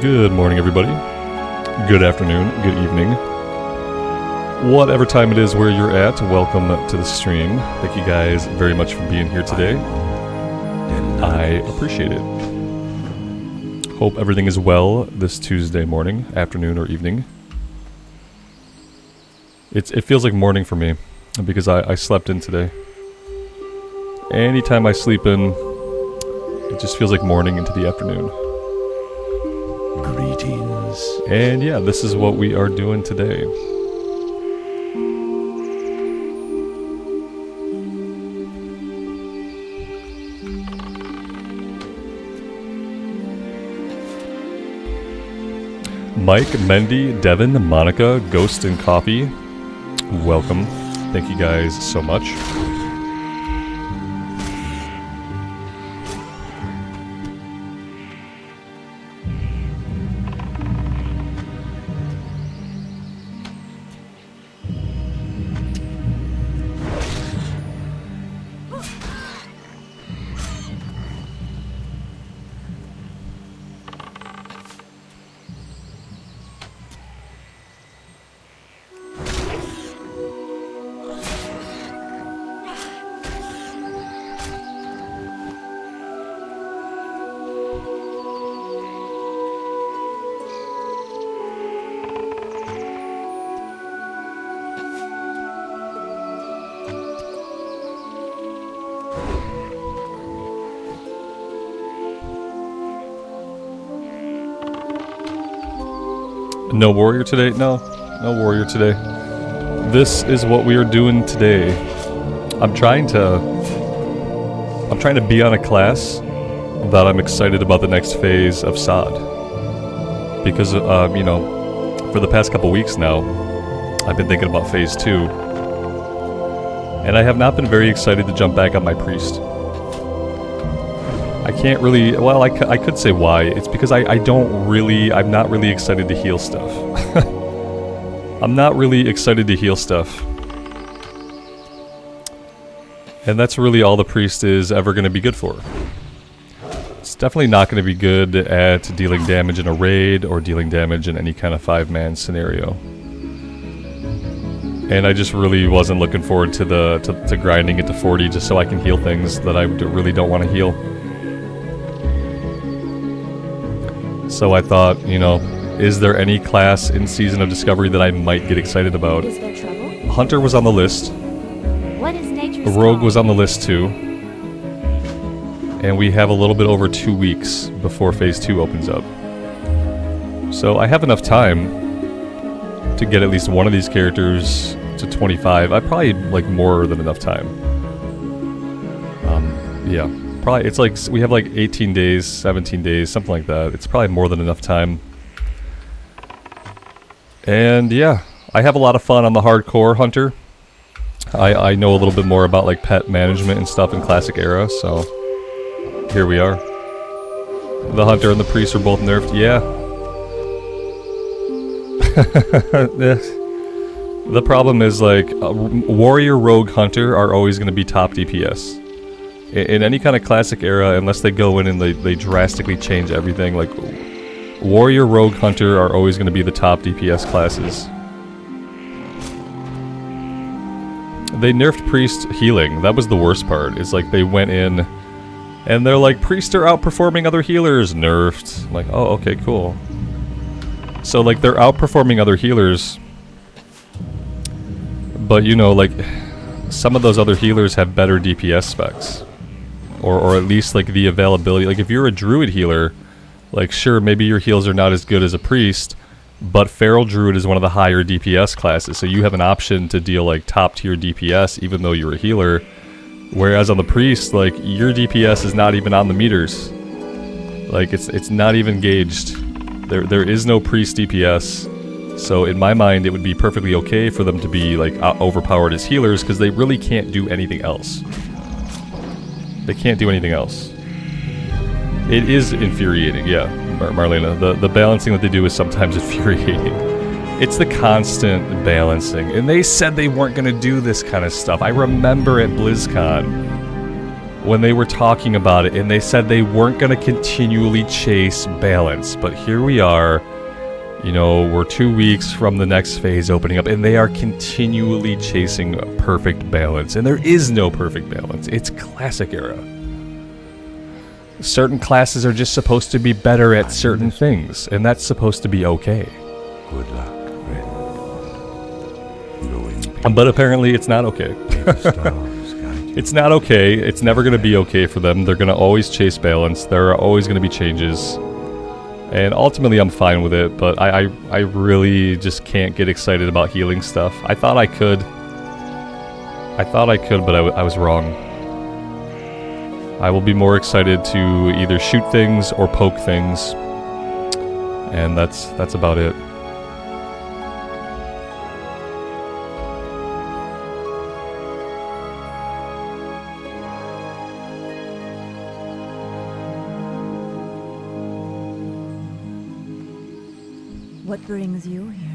Good morning, everybody. Good afternoon, good evening. Whatever time it is where you're at, welcome to the stream. Thank you guys very much for being here today. I appreciate it. Hope everything is well this Tuesday morning, afternoon, or evening. It feels like morning for me because I slept in today. Anytime I sleep in, it just feels like morning into the afternoon. Greetings. And yeah, this is what we are doing today. Mike, Mendy, Devin, Monica, Ghost, and Coffee, welcome. Thank you guys so much. No warrior today? No warrior today. This is what we are doing today. I'm trying to be on a class that I'm excited about the next phase of SOD. Because, you know, for the past couple weeks now, I've been thinking about phase 2. And I have not been very excited to jump back on my priest. I can't really, well, I could say why. It's because I'm not really excited to heal stuff. I'm not really excited to heal stuff. And that's really all the priest is ever going to be good for. It's definitely not going to be good at dealing damage in a raid or dealing damage in any kind of 5-man scenario. And I just really wasn't looking forward to grinding it to 40 just so I can heal things that I really don't want to heal. So I thought, you know, is there any class in Season of Discovery that I might get excited about? Is there trouble? Hunter was on the list. What is nature's Rogue call? was on the list too. And we have a little bit over 2 weeks before Phase 2 opens up. So I have enough time to get at least one of these characters to 25. I probably like more than enough time. Yeah. Probably, it's like, we have like 18 days, 17 days, something like that. It's probably more than enough time. And yeah, I have a lot of fun on the hardcore Hunter. I know a little bit more about like pet management and stuff in Classic Era, so here we are. The Hunter and the Priest are both nerfed, yeah. The problem is like, Warrior, Rogue, Hunter are always going to be top DPS. In any kind of Classic Era, unless they go in and they drastically change everything, like Warrior, Rogue, Hunter are always going to be the top DPS classes. They nerfed Priest healing. That was the worst part. It's like they went in and they're like, Priests are outperforming other healers. Nerfed. I'm like, oh, okay, cool. So like they're outperforming other healers. But you know, like some of those other healers have better DPS specs. Or at least like the availability. Like if you're a druid healer, Like, sure, maybe your heals are not as good as a priest, but Feral Druid is one of the higher DPS classes, so you have an option to deal, like, top-tier DPS even though you're a healer. Whereas on the priest, like, your DPS is not even on the meters. Like, it's not even gauged. There is no priest DPS. So in my mind, it would be perfectly okay for them to be, like, overpowered as healers, because they really can't do anything else. They can't do anything else. It is infuriating, yeah, Marlena. The balancing that they do is sometimes infuriating. It's the constant balancing. And they said they weren't going to do this kind of stuff. I remember at BlizzCon when they were talking about it, and they said they weren't going to continually chase balance. But here we are. You know, we're 2 weeks from the next phase opening up, and they are continually chasing a perfect balance. And there is no perfect balance. It's classic era. Certain classes are just supposed to be better at certain things, and that's supposed to be okay. Good luck, friend. But apparently it's not okay. It's not okay. It's never going to be okay for them. They're going to always chase balance. There are always going to be changes. And ultimately I'm fine with it, but I really just can't get excited about healing stuff. I thought I could, but I was wrong. I will be more excited to either shoot things or poke things, and that's about it. What brings you here?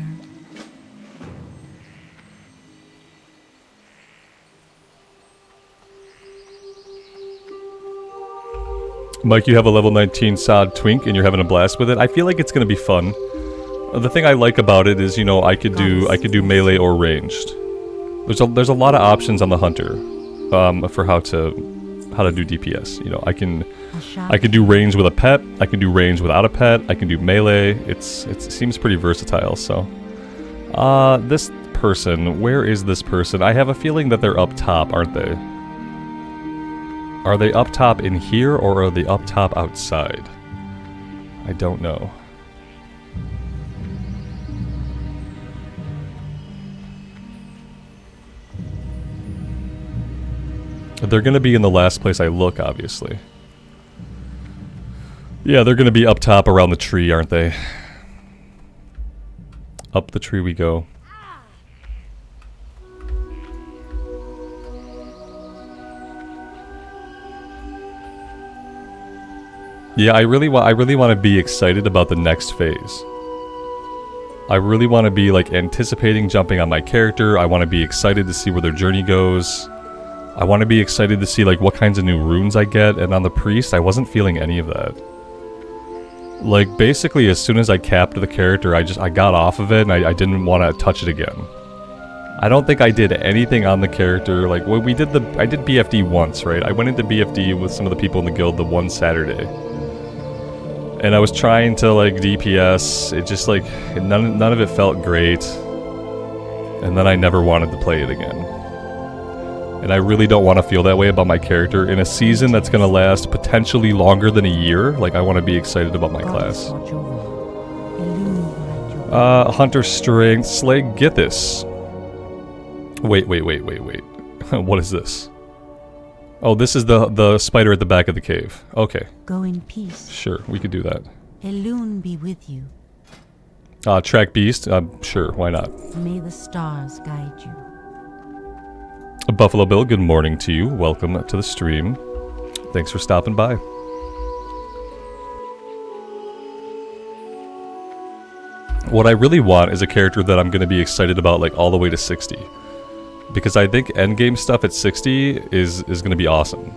Mike, you have a level 19 Sod Twink and you're having a blast with it. I feel like it's going to be fun. The thing I like about it is, you know, I could do melee or ranged. There's a lot of options on the hunter for how to do DPS. You know, I can do range with a pet, I can do range without a pet, I can do melee. It seems pretty versatile. So this person, where is this person? I have a feeling that they're up top, aren't they? Are they up top in here, or are they up top outside? I don't know. They're gonna be in the last place I look, obviously. Yeah, they're gonna be up top around the tree, aren't they? Up the tree we go. Yeah, I really want to be excited about the next phase. I really want to be, like, anticipating jumping on my character. I want to be excited to see where their journey goes. I want to be excited to see, like, what kinds of new runes I get. And on the priest, I wasn't feeling any of that. Like, basically, as soon as I capped the character, I got off of it, and I didn't want to touch it again. I don't think I did anything on the character. Like, when I did BFD once, right? I went into BFD with some of the people in the guild the one Saturday. And I was trying to, like, DPS. It just, like, none of it felt great. And then I never wanted to play it again. And I really don't want to feel that way about my character. In a season that's going to last potentially longer than a year, like, I want to be excited about my class. Hunter Strength. Slag, get this. Wait. What is this? Oh, this is the spider at the back of the cave. Okay. Go in peace. Sure, we could do that. Elune be with you. Track Beast? Sure, why not? May the stars guide you. Buffalo Bill, good morning to you. Welcome to the stream. Thanks for stopping by. What I really want is a character that I'm going to be excited about, like, all the way to 60. Because I think endgame stuff at 60 is going to be awesome.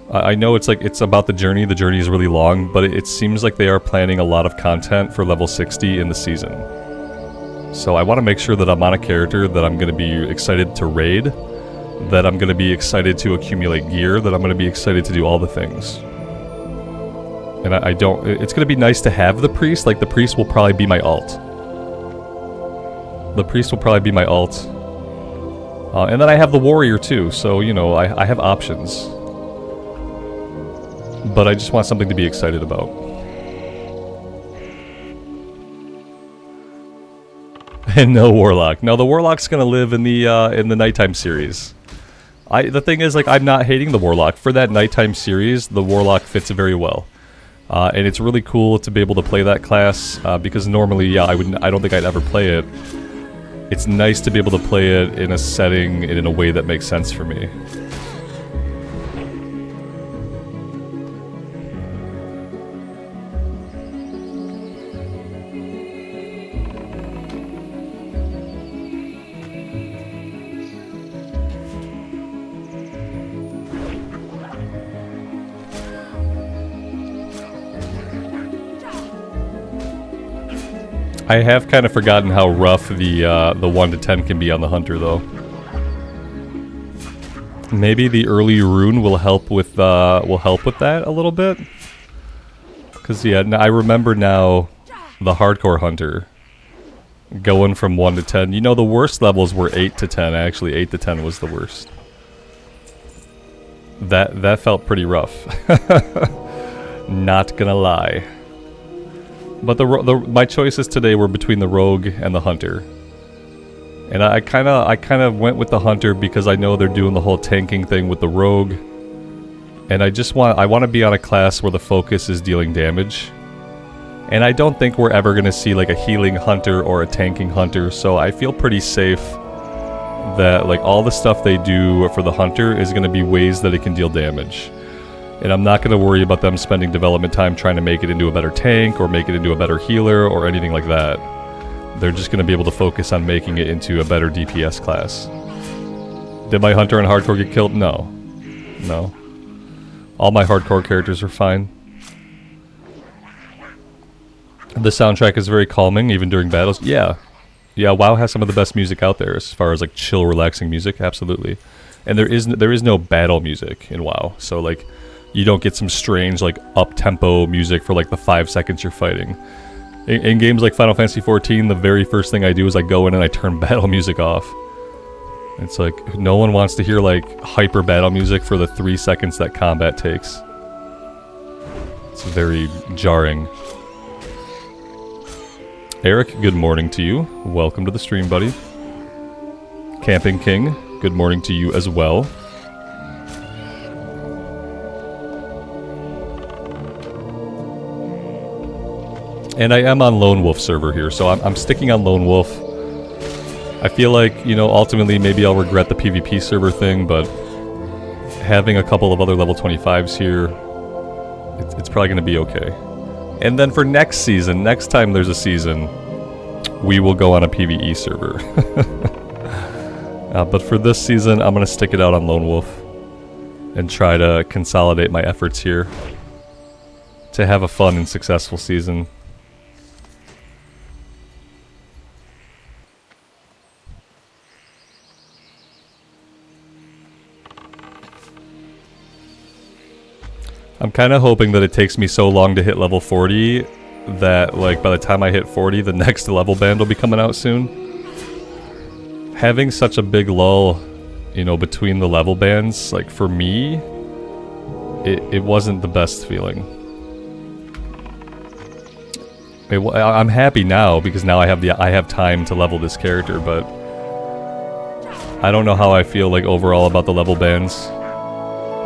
I know it's about the journey is really long, but it seems like they are planning a lot of content for level 60 in the season. So I want to make sure that I'm on a character that I'm going to be excited to raid, that I'm going to be excited to accumulate gear, that I'm going to be excited to do all the things. And it's going to be nice to have the priest. Like, the priest will probably be my alt. The priest will probably be my alt. And then I have the warrior too, so, you know, I have options. But I just want something to be excited about. And no Warlock. No, the Warlock's gonna live in the nighttime series. The thing is, like, I'm not hating the Warlock. For that nighttime series, the Warlock fits very well. And it's really cool to be able to play that class, because normally, yeah, I don't think I'd ever play it. It's nice to be able to play it in a setting and in a way that makes sense for me. I have kind of forgotten how rough the 1 to 10 can be on the Hunter, though. Maybe the early Rune will help with that a little bit. Cause yeah, I remember now the hardcore Hunter going from 1 to 10. You know, the worst levels were 8 to 10. Actually, 8 to 10 was the worst. That felt pretty rough. Not gonna lie. But my choices today were between the Rogue and the Hunter. And I kind of went with the Hunter because I know they're doing the whole tanking thing with the Rogue. And I want to be on a class where the focus is dealing damage. And I don't think we're ever going to see like a healing Hunter or a tanking Hunter, so I feel pretty safe that like all the stuff they do for the Hunter is going to be ways that it can deal damage. And I'm not going to worry about them spending development time trying to make it into a better tank or make it into a better healer or anything like that. They're just going to be able to focus on making it into a better DPS class. Did my Hunter and Hardcore get killed? No. No. All my Hardcore characters are fine. The soundtrack is very calming, even during battles. Yeah. Yeah, WoW has some of the best music out there as far as like chill, relaxing music. Absolutely. And there is no battle music in WoW. So like, you don't get some strange like up-tempo music for like the 5 seconds you're fighting. In games like Final Fantasy XIV, the very first thing I do is I go in and I turn battle music off. It's like, no one wants to hear like hyper battle music for the 3 seconds that combat takes. It's very jarring. Eric, good morning to you. Welcome to the stream, buddy. Camping King, good morning to you as well. And I am on Lone Wolf server here, so I'm sticking on Lone Wolf. I feel like, you know, ultimately maybe I'll regret the PvP server thing, but having a couple of other level 25s here, it's probably going to be okay. And then for next season, next time there's a season, we will go on a PvE server. But for this season, I'm going to stick it out on Lone Wolf and try to consolidate my efforts here to have a fun and successful season. I'm kind of hoping that it takes me so long to hit level 40 that, like, by the time I hit 40, the next level band will be coming out soon. Having such a big lull, you know, between the level bands, like, for me, it wasn't the best feeling. I'm happy now because now I have time to level this character, but I don't know how I feel, like, overall about the level bands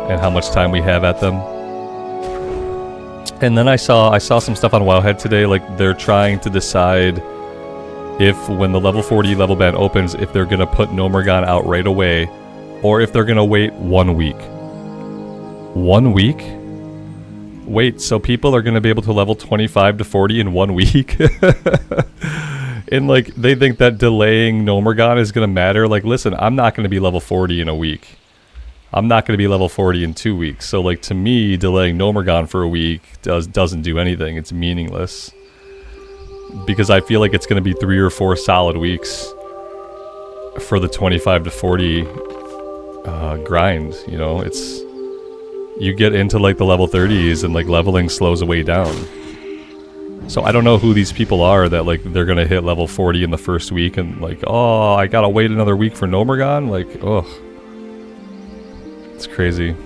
and how much time we have at them. And then I saw some stuff on Wowhead today, like they're trying to decide if when the level 40 level band opens, if they're gonna put Nomergon out right away, or if they're gonna wait 1 week. 1 week? Wait, so people are gonna be able to level 25 to 40 in 1 week? And like, they think that delaying Nomergon is gonna matter? Like, listen, I'm not gonna be level 40 in a week. I'm not going to be level 40 in 2 weeks. So, like, to me, delaying Nomergon for a week doesn't do anything. It's meaningless. Because I feel like it's going to be 3 or 4 solid weeks for the 25 to 40 grind, you know? It's... You get into, like, the level 30s and, like, leveling slows way down. So I don't know who these people are that, like, they're going to hit level 40 in the first week and, like, oh, I got to wait another week for Nomergon? Like, ugh. It's crazy.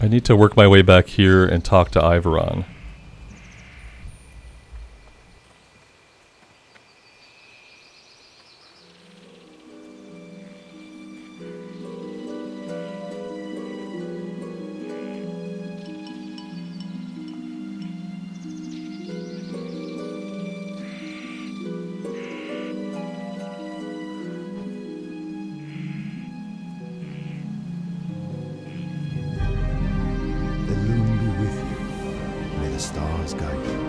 I need to work my way back here and talk to Ivoron. The Lune be with you. May the stars guide you.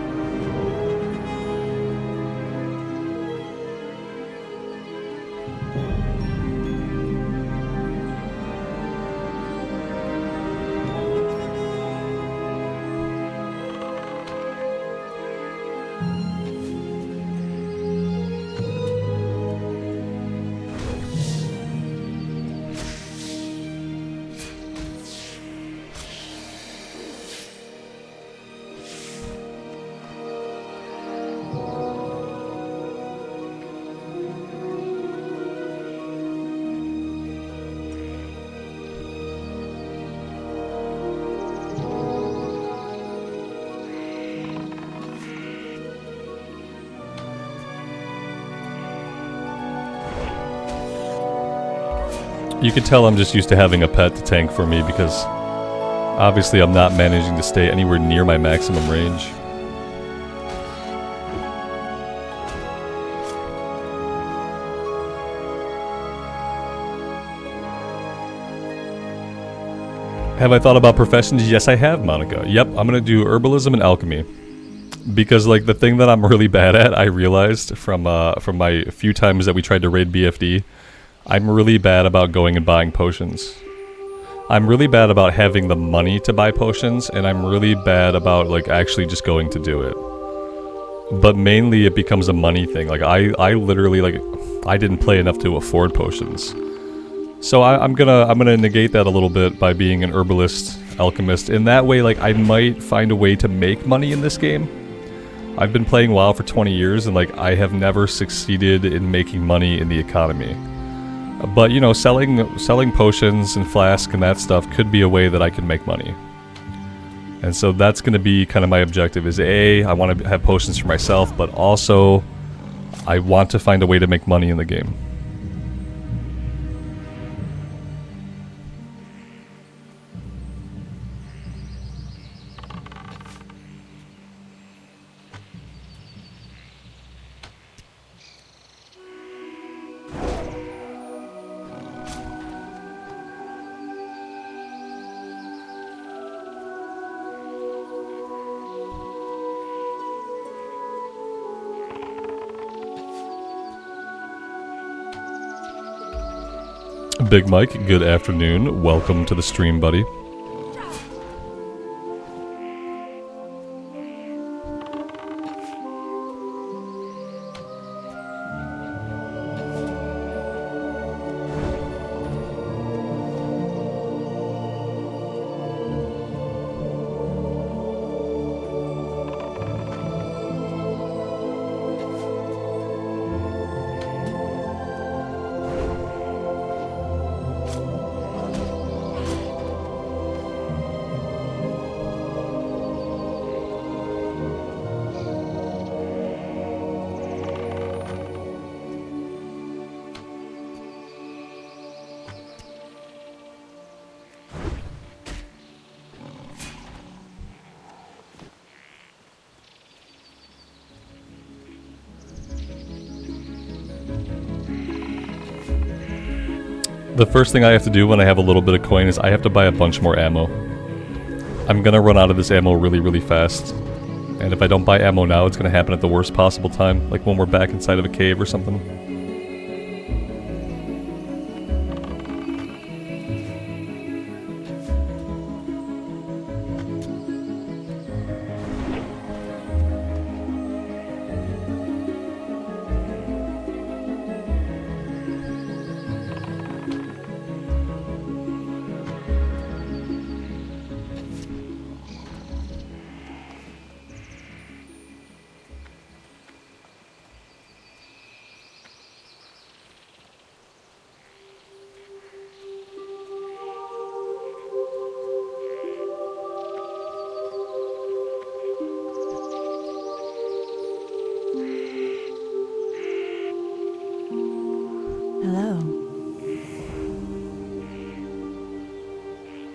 You can tell I'm just used to having a pet to tank for me because obviously I'm not managing to stay anywhere near my maximum range. Have I thought about professions? Yes, I have, Monica. Yep, I'm gonna do herbalism and alchemy. Because like the thing that I'm really bad at, I realized from my few times that we tried to raid BFD, I'm really bad about going and buying potions. I'm really bad about having the money to buy potions, and I'm really bad about like actually just going to do it. But mainly it becomes a money thing. Like I literally like I didn't play enough to afford potions. So I'm gonna negate that a little bit by being an herbalist, alchemist. In that way, like I might find a way to make money in this game. I've been playing WoW for 20 years, and like I have never succeeded in making money in the economy. But you know, selling potions and flasks and that stuff could be a way that I can make money. And so that's going to be kind of my objective is A, I want to have potions for myself, but also I want to find a way to make money in the game. Big Mike, good afternoon. Welcome to the stream, buddy. The first thing I have to do when I have a little bit of coin is I have to buy a bunch more ammo. I'm gonna run out of this ammo really, really fast. And if I don't buy ammo now, it's gonna happen at the worst possible time, like when we're back inside of a cave or something.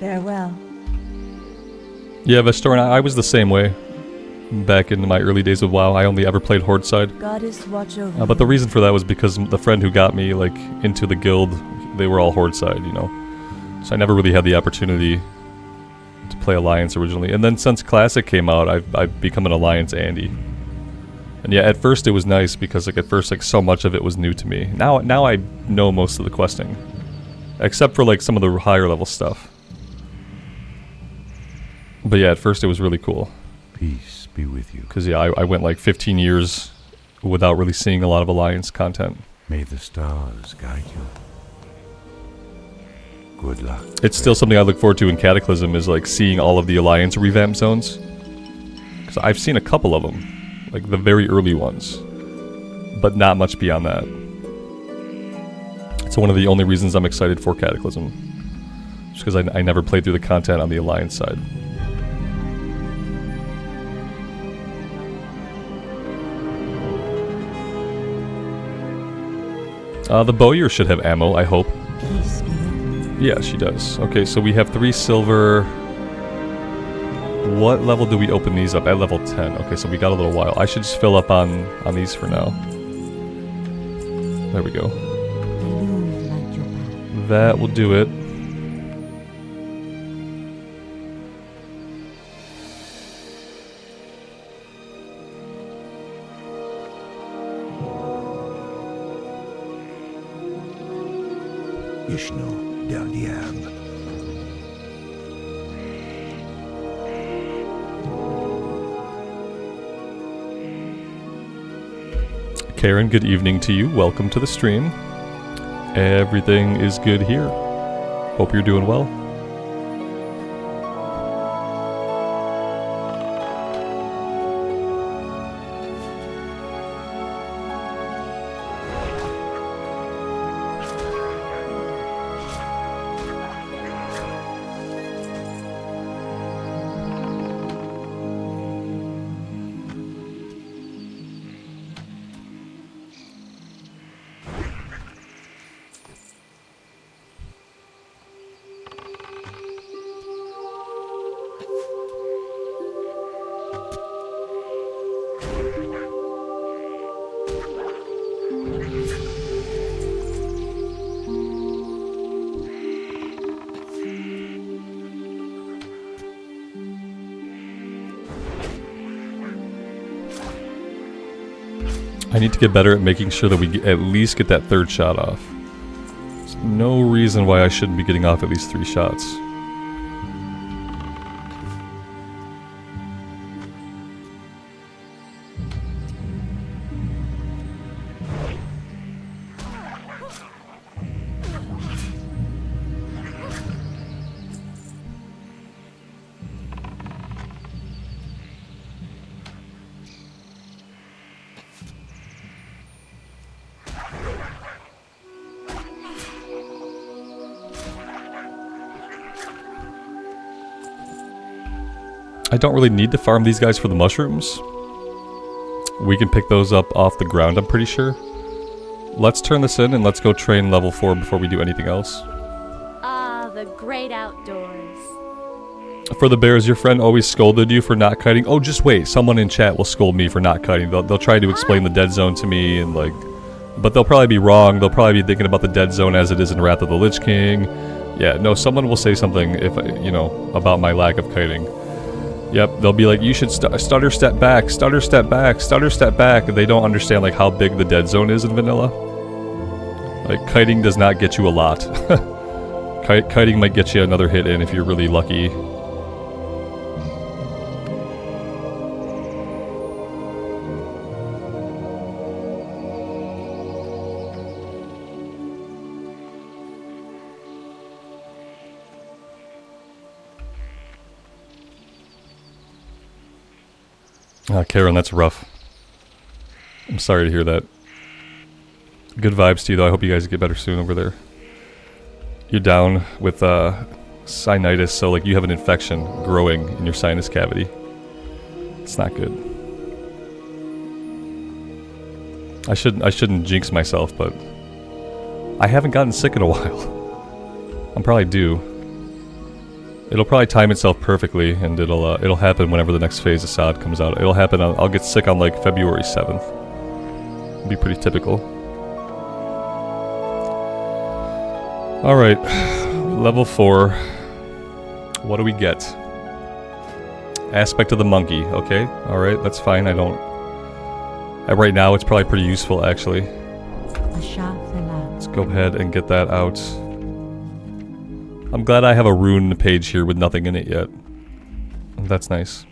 Farewell. Yeah, Vestorin, I was the same way. Back in my early days with WoW, I only ever played Horde side. Goddess watch over But the you. reason for that was because the friend who got me like into the guild, they were all Horde side, you know. So I never really had the opportunity to play Alliance originally. And then since Classic came out, I've become an Alliance Andy. And yeah, at first it was nice because like at first like so much of it was new to me. Now I know most of the questing, except for like some of the higher level stuff. But yeah, at first it was really cool. Peace be with you. Because yeah, I went like 15 years without really seeing a lot of Alliance content. May the stars guide you. Good luck. It's still something I look forward to in Cataclysm is like seeing all of the Alliance revamp zones. Because I've seen a couple of them, like the very early ones, but not much beyond that. It's one of the only reasons I'm excited for Cataclysm. Just because I never played through the content on the Alliance side. The bowyer should have ammo, I hope. Peace be with you. Yeah, she does. Okay, so we have 3 silver. What level do we open these up? At level 10. Okay, so we got a little while. I should just fill up on these for now. There we go. Lune light your path. That will do it. Ishno del Diab. Karen, good evening to you. Welcome to the stream. Everything is good here. Hope you're doing well. I need to get better at making sure that we at least get that 3rd shot off. There's no reason why I shouldn't be getting off at least 3 shots. I don't really need to farm these guys for the mushrooms. We can pick those up off the ground, I'm pretty sure. Let's turn this in and let's go train level 4 before we do anything else. Ah, the great outdoors. For the bears, your friend always scolded you for not kiting. Oh, just wait. Someone in chat will scold me for not kiting. They'll try to explain the dead zone to me and like... But they'll probably be wrong. They'll probably be thinking about the dead zone as it is in Wrath of the Lich King. Yeah, no, someone will say something if, you know, about my lack of kiting. Yep, they'll be like, you should stutter step back, stutter step back, stutter step back. They don't understand like how big the dead zone is in vanilla. Like, kiting does not get you a lot. Kiting might get you another hit in if you're really lucky. Ah, Karen, that's rough. I'm sorry to hear that. Good vibes to you, though. I hope you guys get better soon over there. You're down with sinusitis, so like you have an infection growing in your sinus cavity. It's not good. I shouldn't jinx myself, but I haven't gotten sick in a while. I'm probably due. It'll probably time itself perfectly, and it'll happen whenever the next phase of SOD comes out. It'll happen on, I'll get sick on like February 7th. It'll be pretty typical. Alright, level 4. What do we get? Aspect of the monkey, okay. Alright, that's fine, I don't... right now it's probably pretty useful actually. Let's go ahead and get that out. I'm glad I have a rune page here with nothing in it yet. That's nice.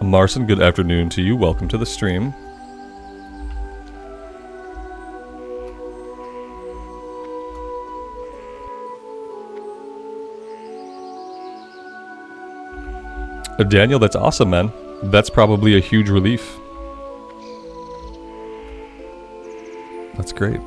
Marson, good afternoon to you. Welcome to the stream. Daniel, that's awesome, man. That's probably a huge relief. That's great.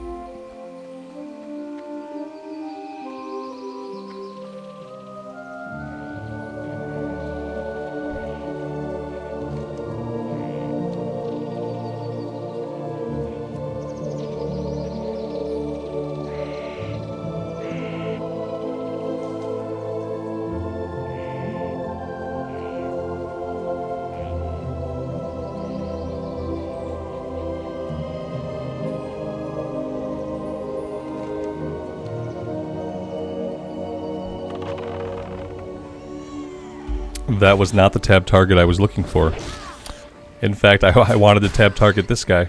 That was not the tab target I was looking for. In fact, I wanted to tab target this guy.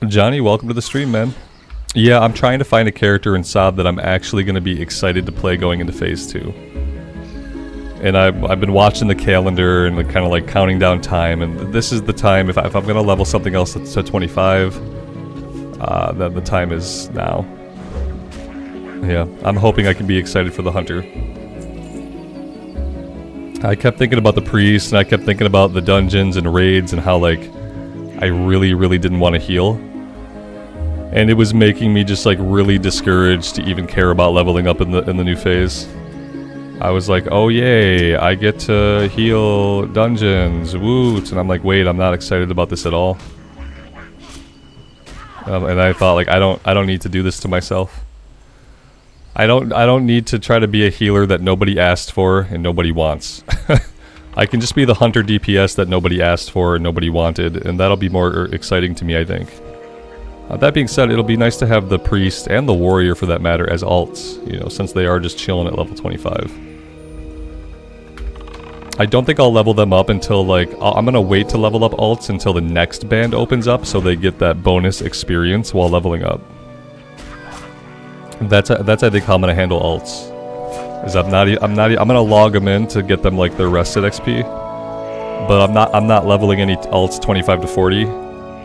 Johnny, welcome to the stream, man. Yeah, I'm trying to find a character in SOD that I'm actually going to be excited to play going into Phase 2. And I've been watching the calendar and kind of like counting down time, and this is the time, if I'm going to level something else to 25, then the time is now. Yeah, I'm hoping I can be excited for the hunter. I kept thinking about the priest, and I kept thinking about the dungeons and raids, and how like I really didn't want to heal. And it was making me just like really discouraged to even care about leveling up in the new phase. I was like, oh yay, I get to heal dungeons, woot, and I'm like, wait, I'm not excited about this at all. And I thought like I don't need to do this to myself. I don't need to try to be a healer that nobody asked for and nobody wants. I can just be the hunter DPS that nobody asked for and nobody wanted, and that'll be more exciting to me, I think. That being said, it'll be nice to have the priest and the warrior, for that matter, as alts, you know, since they are just chilling at level 25. I don't think I'll level them up until, like, I'm gonna wait to level up alts until the next band opens up so they get that bonus experience while leveling up. That's I think how I'm gonna handle alts. Is I'm gonna log them in to get them like their rested XP, but I'm not leveling any alts 25 to 40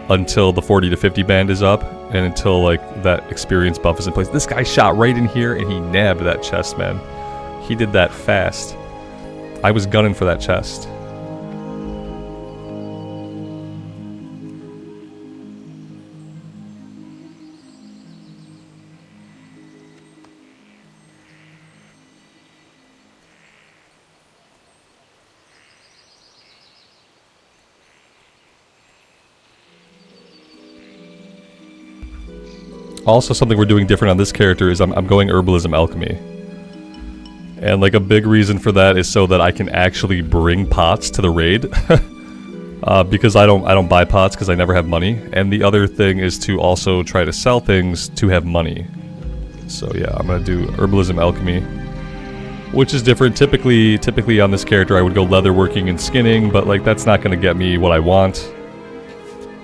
until the 40 to 50 band is up and until like that experience buff is in place. This guy shot right in here and he nabbed that chest, man. He did that fast. I was gunning for that chest. Also, something we're doing different on this character is I'm going Herbalism Alchemy. And like a big reason for that is so that I can actually bring pots to the raid. Because I don't buy pots because I never have money. And the other thing is to also try to sell things to have money. So yeah, I'm gonna do Herbalism Alchemy, which is different. Typically on this character I would go leatherworking and skinning, but like that's not gonna get me what I want.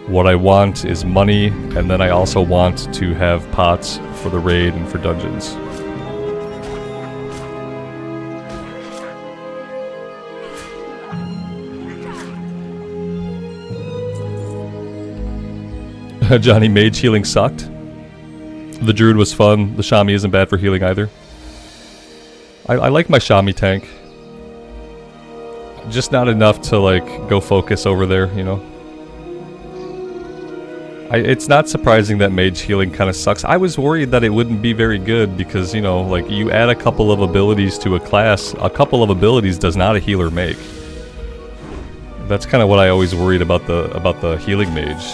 What I want is money, and then I also want to have pots for the raid and for dungeons. Johnny, mage healing sucked. The druid was fun. The shami isn't bad for healing either. I like my shami tank. Just not enough to like go focus over there, you know. It's not surprising that mage healing kind of sucks. I was worried that it wouldn't be very good because, you know, like, you add a couple of abilities to a class, a couple of abilities does not a healer make. That's kind of what I always worried about the healing mage.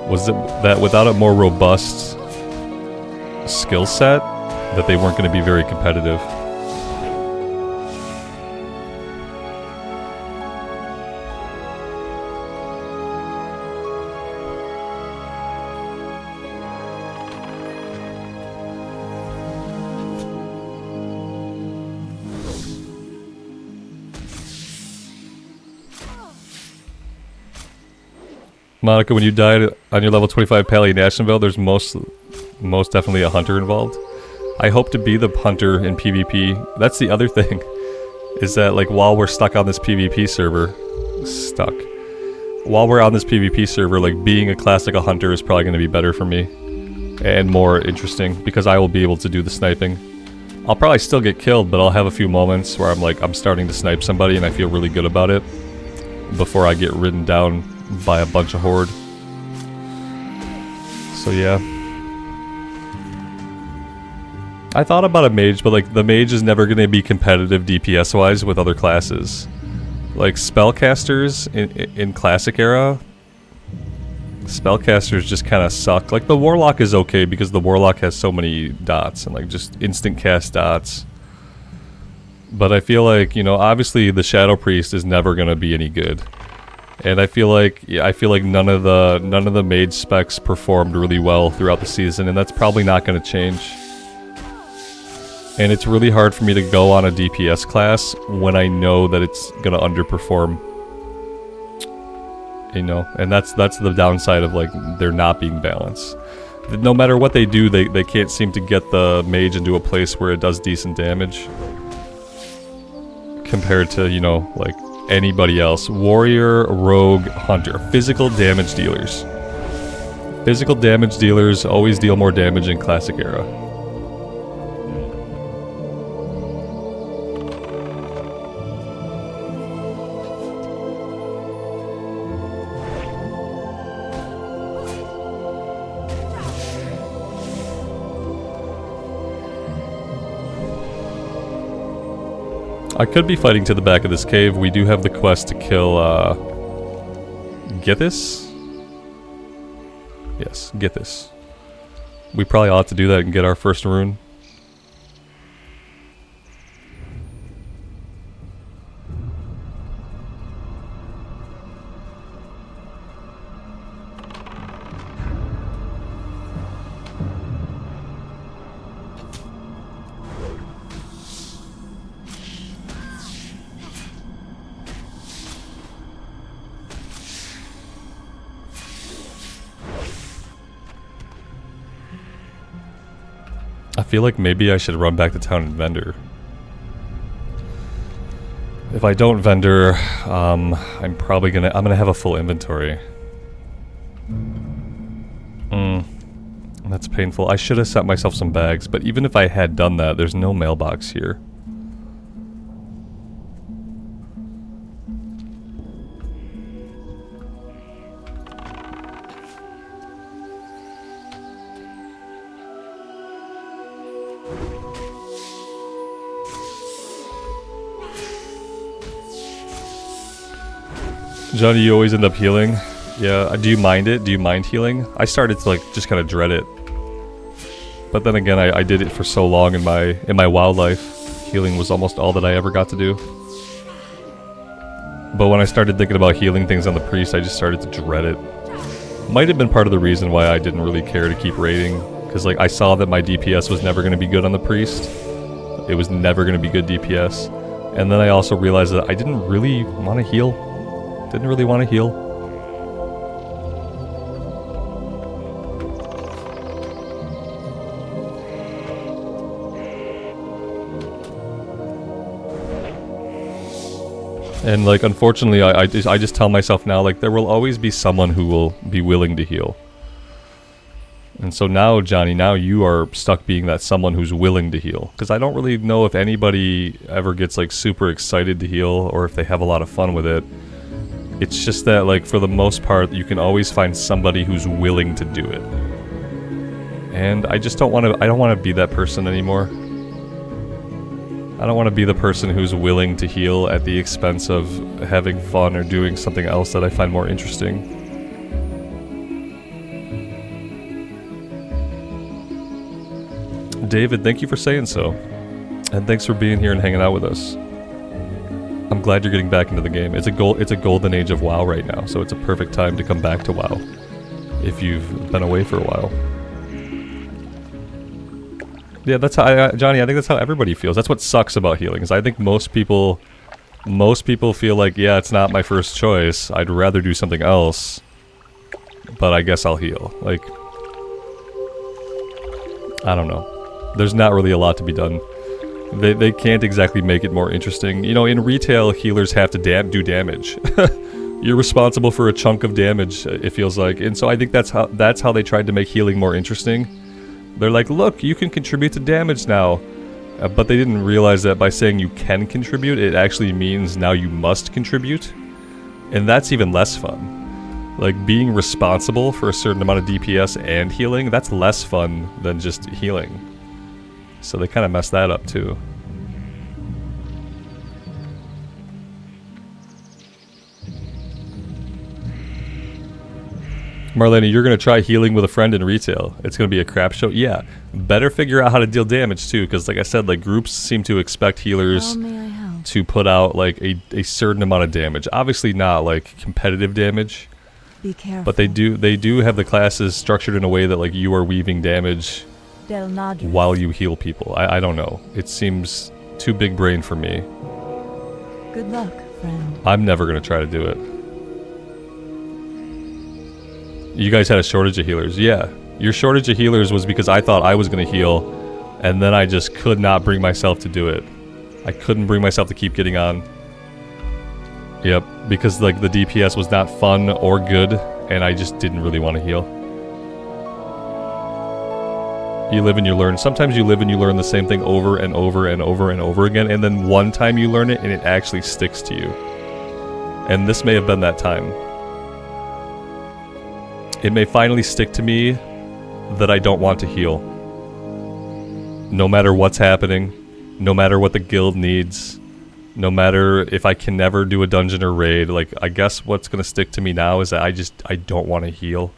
Was it that without a more robust skill set, that they weren't going to be very competitive. Monica, when you died on your level 25 Pally in Ashenvale, there's most definitely a hunter involved. I hope to be the hunter in PvP. That's the other thing, is that, like, while we're stuck on this PvP server, while we're on this PvP server, like, being a classical hunter is probably going to be better for me and more interesting because I will be able to do the sniping. I'll probably still get killed, but I'll have a few moments where I'm starting to snipe somebody and I feel really good about it before I get ridden down by a bunch of horde. So yeah. I thought about a mage, but, like, the mage is never going to be competitive DPS wise with other classes. Like, spellcasters in classic era, spellcasters just kind of suck. Like, the warlock is okay because the warlock has so many dots and, like, just instant cast dots. But I feel like, you know, obviously the shadow priest is never going to be any good. And I feel like none of the mage specs performed really well throughout the season, and that's probably not going to change. And it's really hard for me to go on a DPS class when I know that it's going to underperform. You know, and that's the downside of, like, there not being balance. No matter what they do, they can't seem to get the mage into a place where it does decent damage. Compared to, you know, like, anybody else. Warrior, rogue, hunter. Physical damage dealers. Physical damage dealers always deal more damage in classic era. I could be fighting to the back of this cave. We do have the quest to kill, Githis? Yes, Githis. We probably ought to do that and get our first rune. I feel like maybe I should run back to town and vendor. If I don't vendor, I'm gonna have a full inventory. That's painful. I should have set myself some bags, but even if I had done that, there's no mailbox here. Johnny, you always end up healing. Yeah, do you mind it? Do you mind healing? I started to, like, just kind of dread it. But then again, I did it for so long in my wildlife. Healing was almost all that I ever got to do. But when I started thinking about healing things on the priest, I just started to dread it. Might have been part of the reason why I didn't really care to keep raiding. Because, like, I saw that my DPS was never going to be good on the priest. It was never going to be good DPS. And then I also realized that I didn't really want to heal. Didn't really want to heal. And, like, unfortunately, I just tell myself now, like, there will always be someone who will be willing to heal. And so now, Johnny, now you are stuck being that someone who's willing to heal. Because I don't really know if anybody ever gets, like, super excited to heal or if they have a lot of fun with it. It's just that, like, for the most part, you can always find somebody who's willing to do it. And I just don't want to, I don't want to be that person anymore. I don't want to be the person who's willing to heal at the expense of having fun or doing something else that I find more interesting. David, thank you for saying so. And thanks for being here and hanging out with us. I'm glad you're getting back into the game. It's a golden age of WoW right now, so it's a perfect time to come back to WoW if you've been away for a while. Yeah, that's how Johnny, I think that's how everybody feels. That's what sucks about healing, is I think most people feel like, yeah, it's not my first choice. I'd rather do something else, but I guess I'll heal. Like, I don't know. There's not really a lot to be done. They can't exactly make it more interesting. You know, in retail, healers have to do damage. You're responsible for a chunk of damage, it feels like. And so I think that's how they tried to make healing more interesting. They're like, look, you can contribute to damage now. But they didn't realize that by saying you can contribute, it actually means now you must contribute. And that's even less fun. Like, being responsible for a certain amount of DPS and healing, that's less fun than just healing. So they kind of messed that up too. Marlene, you're going to try healing with a friend in retail. It's going to be a crap show? Yeah. Better figure out how to deal damage too, because like I said, like, groups seem to expect healers to put out like a certain amount of damage. Obviously not like competitive damage. Be careful. But they do have the classes structured in a way that like you are weaving damage while you heal people. I don't know. It seems too big brain for me. Good luck, friend. I'm never going to try to do it. You guys had a shortage of healers. Yeah. Your shortage of healers was because I thought I was going to heal, and then I just could not bring myself to do it. I couldn't bring myself to keep getting on. Yep. Because like the DPS was not fun or good, and I just didn't really want to heal. You live and you learn. Sometimes you live and you learn the same thing over and over and over and over again, and then one time you learn it and it actually sticks to you. And this may have been that time. It may finally stick to me that I don't want to heal. No matter what's happening, no matter what the guild needs, no matter if I can never do a dungeon or raid, like, I guess what's going to stick to me now is that I don't want to heal.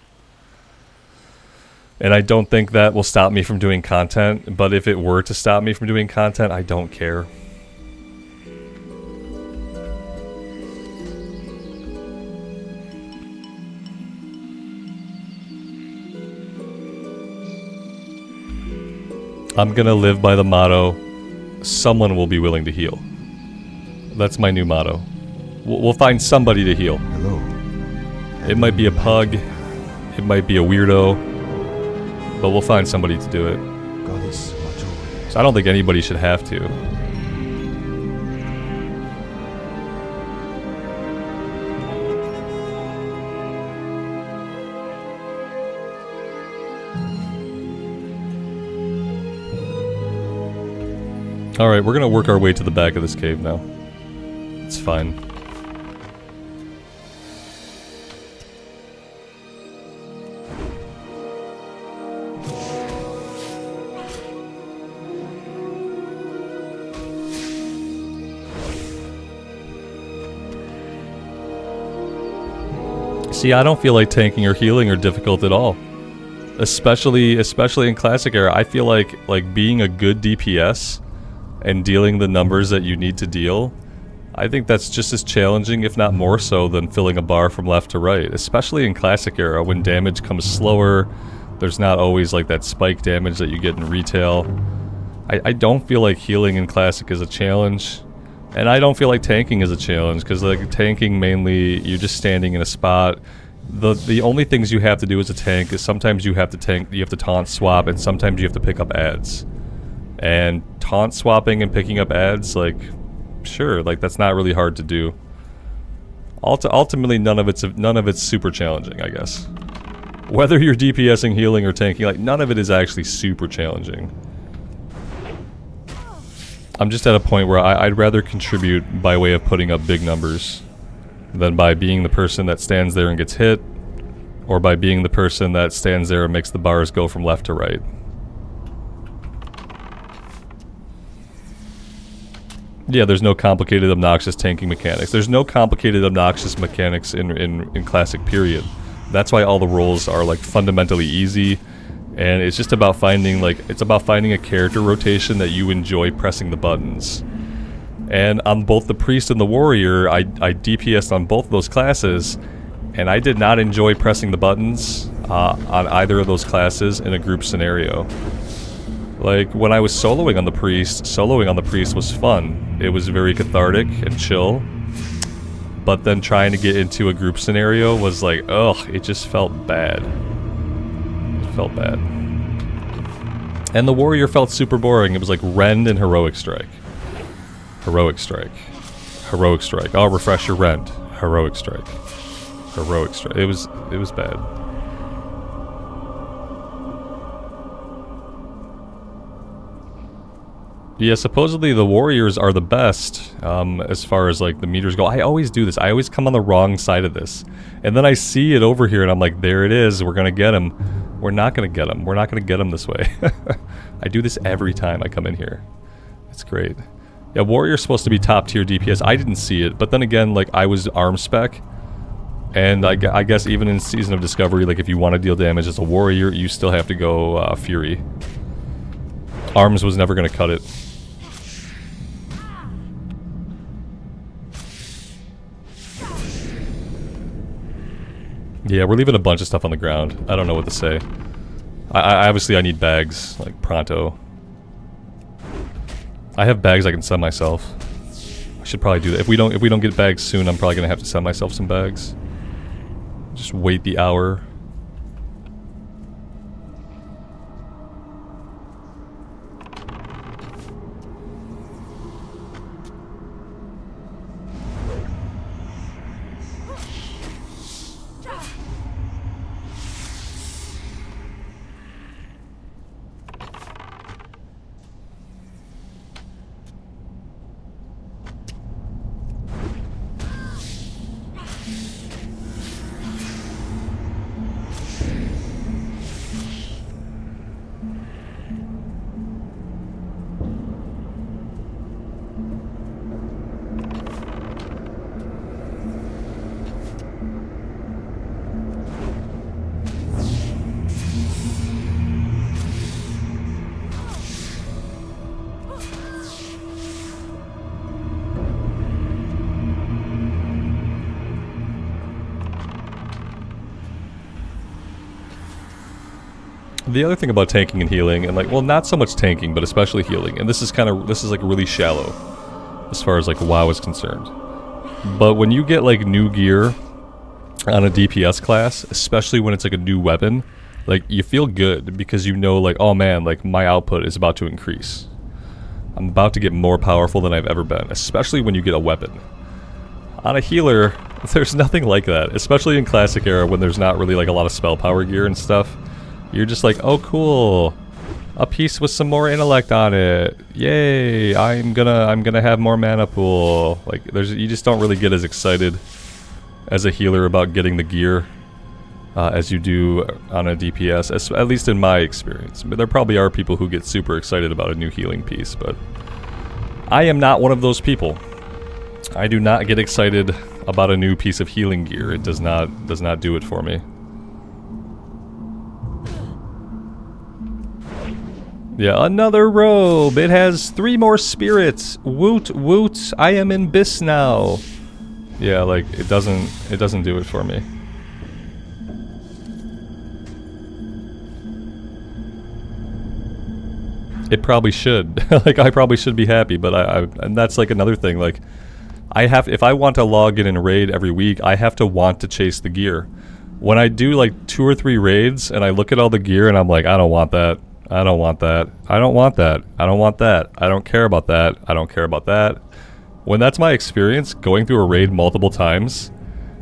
And I don't think that will stop me from doing content, but if it were to stop me from doing content, I don't care. I'm gonna live by the motto, someone will be willing to heal. That's my new motto. We'll find somebody to heal. Hello. It might be a pug, it might be a weirdo, but we'll find somebody to do it. Goddess, watch over. So I don't think anybody should have to. Alright, we're gonna work our way to the back of this cave now. It's fine. See, I don't feel like tanking or healing are difficult at all. Especially in Classic Era, I feel like being a good DPS and dealing the numbers that you need to deal, I think that's just as challenging, if not more so, than filling a bar from left to right. Especially in Classic Era, when damage comes slower, there's not always like that spike damage that you get in retail. I don't feel like healing in Classic is a challenge. And I don't feel like tanking is a challenge, because like tanking mainly, you're just standing in a spot. The only things you have to do as a tank is sometimes you have to taunt swap, and sometimes you have to pick up adds. And taunt swapping and picking up adds, like, sure, like that's not really hard to do. Ultimately, none of it's super challenging, I guess. Whether you're DPSing, healing, or tanking, like none of it is actually super challenging. I'm just at a point where I'd rather contribute by way of putting up big numbers. than by being the person that stands there and gets hit, or by being the person that stands there and makes the bars go from left to right. Yeah, there's no complicated, obnoxious tanking mechanics. There's no complicated, obnoxious mechanics in Classic, period. That's why all the roles are, like, fundamentally easy, and it's just about finding, like, it's about finding a character rotation that you enjoy pressing the buttons. And on both the Priest and the Warrior, I DPS'd on both those classes, and I did not enjoy pressing the buttons on either of those classes in a group scenario. Like, when I was soloing on the Priest was fun. It was very cathartic and chill. But then trying to get into a group scenario was like, ugh, it just felt bad. It felt bad. And the Warrior felt super boring. It was like Rend and Heroic Strike. Heroic Strike. Heroic Strike. Oh, refresh your Rend. Heroic Strike. Heroic Strike. It was bad. Yeah, supposedly the Warriors are the best as far as like the meters go. I always do this. I always come on the wrong side of this. And then I see it over here and I'm like, there it is. We're going to get him. We're not going to get him. We're not going to get him this way. I do this every time I come in here. It's great. Yeah, Warrior's supposed to be top tier DPS. I didn't see it. But then again, like I was arm spec. And I guess even in Season of Discovery, like if you want to deal damage as a Warrior, you still have to go Fury. Arms was never going to cut it. Yeah, we're leaving a bunch of stuff on the ground. I don't know what to say. I obviously I need bags, like pronto. I have bags I can send myself. I should probably do that. If we don't get bags soon, I'm probably gonna have to send myself some bags. Just wait the hour. The other thing about tanking and healing, and like, well, not so much tanking, but especially healing, and this is like really shallow as far as like WoW is concerned. But when you get like new gear on a DPS class, especially when it's like a new weapon, like you feel good because you know like, oh man, like my output is about to increase. I'm about to get more powerful than I've ever been, especially when you get a weapon. On a healer, there's nothing like that, especially in Classic era when there's not really like a lot of spell power gear and stuff. You're just like, oh cool, a piece with some more intellect on it. Yay, I'm gonna have more mana pool. Like you just don't really get as excited as a healer about getting the gear as you do on a DPS, at least in my experience. But there probably are people who get super excited about a new healing piece, but I am not one of those people. I do not get excited about a new piece of healing gear. It does not do it for me. Yeah, another robe. It has 3 more spirits. Woot woot. I am in Bis now. Yeah, like it doesn't do it for me. It probably should. Like I probably should be happy, but and that's like another thing. Like if I want to log in and raid every week, I have to want to chase the gear. When I do like 2 or 3 raids and I look at all the gear and I'm like, I don't want that. I don't want that. I don't want that. I don't want that. I don't care about that. I don't care about that. When that's my experience, going through a raid multiple times,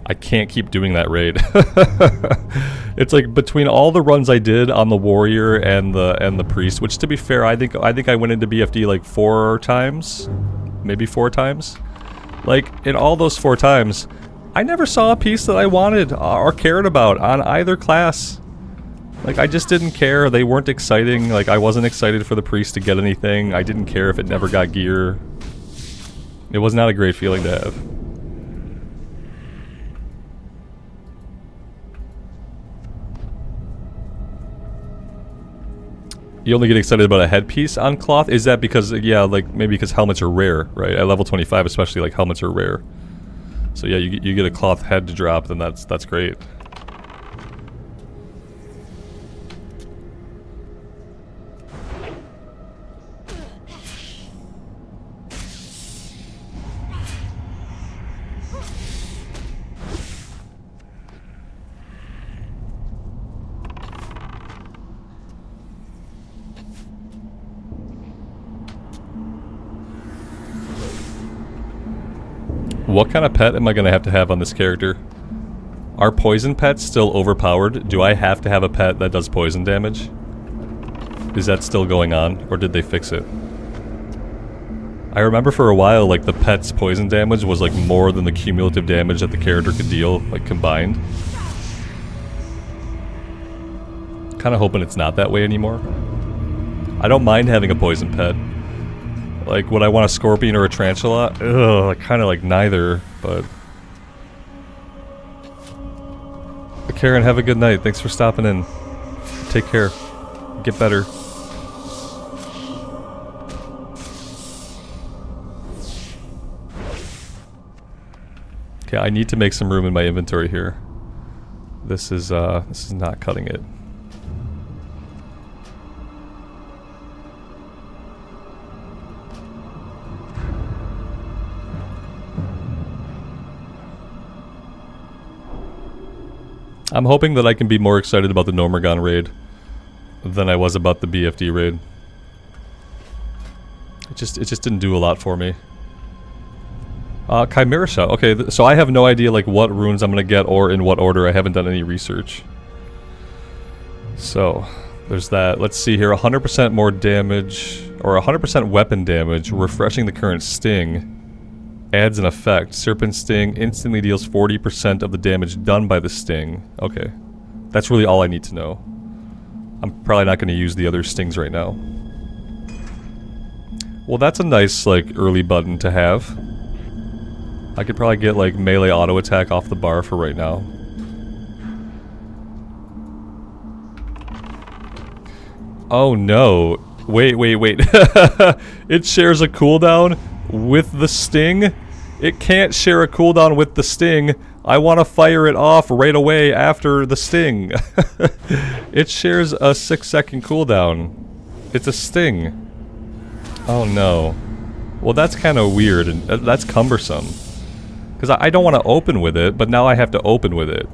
I can't keep doing that raid. It's like between all the runs I did on the Warrior and the Priest, which to be fair, I think I went into BFD like 4 times, maybe 4 times. Like in all those 4 times, I never saw a piece that I wanted or cared about on either class. Like, I just didn't care. They weren't exciting. Like, I wasn't excited for the priest to get anything. I didn't care if it never got gear. It was not a great feeling to have. You only get excited about a headpiece on cloth? Is that because, yeah, like, maybe because helmets are rare, right? At level 25 especially, like, helmets are rare. So yeah, you get a cloth head to drop, then that's great. What kind of pet am I going to have on this character? Are poison pets still overpowered? Do I have to have a pet that does poison damage? Is that still going on, or did they fix it? I remember for a while, like, the pet's poison damage was, like, more than the cumulative damage that the character could deal, like, combined. Kinda hoping it's not that way anymore. I don't mind having a poison pet. Like, would I want a scorpion or a tarantula? Ugh, kind of like neither, but... Karen, have a good night. Thanks for stopping in. Take care. Get better. Okay, I need to make some room in my inventory here. This is not cutting it. I'm hoping that I can be more excited about the Gnomeregan raid than I was about the BFD raid. It just didn't do a lot for me. Chimera Shot. Okay, so I have no idea like what runes I'm gonna get or in what order. I haven't done any research. So, there's that. Let's see here. 100% more damage, or 100% weapon damage, refreshing the current sting. Adds an effect. Serpent Sting instantly deals 40% of the damage done by the sting. Okay. That's really all I need to know. I'm probably not going to use the other stings right now. Well, that's a nice, like, early button to have. I could probably get, like, melee auto attack off the bar for right now. Oh no. Wait. It shares a cooldown with the sting? It can't share a cooldown with the sting. I want to fire it off right away after the sting. It shares a 6-second cooldown. It's a sting. Oh no. Well, that's kind of weird and that's cumbersome. Because I don't want to open with it, but now I have to open with it.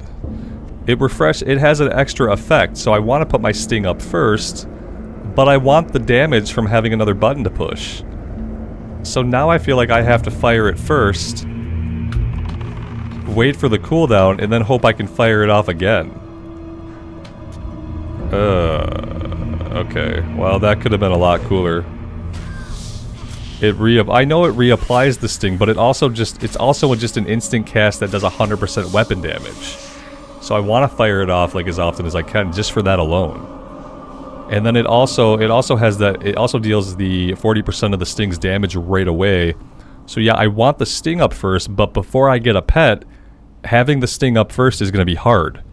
It has an extra effect, so I want to put my sting up first, but I want the damage from having another button to push. So now I feel like I have to fire it first, wait for the cooldown, and then hope I can fire it off again. Okay. Well, that could have been a lot cooler. I know it reapplies the sting, but it's also just an instant cast that does 100% weapon damage. So I want to fire it off like as often as I can, just for that alone. And then it also deals the 40% of the sting's damage right away. So yeah, I want the sting up first, but before I get a pet, having the sting up first is going to be hard.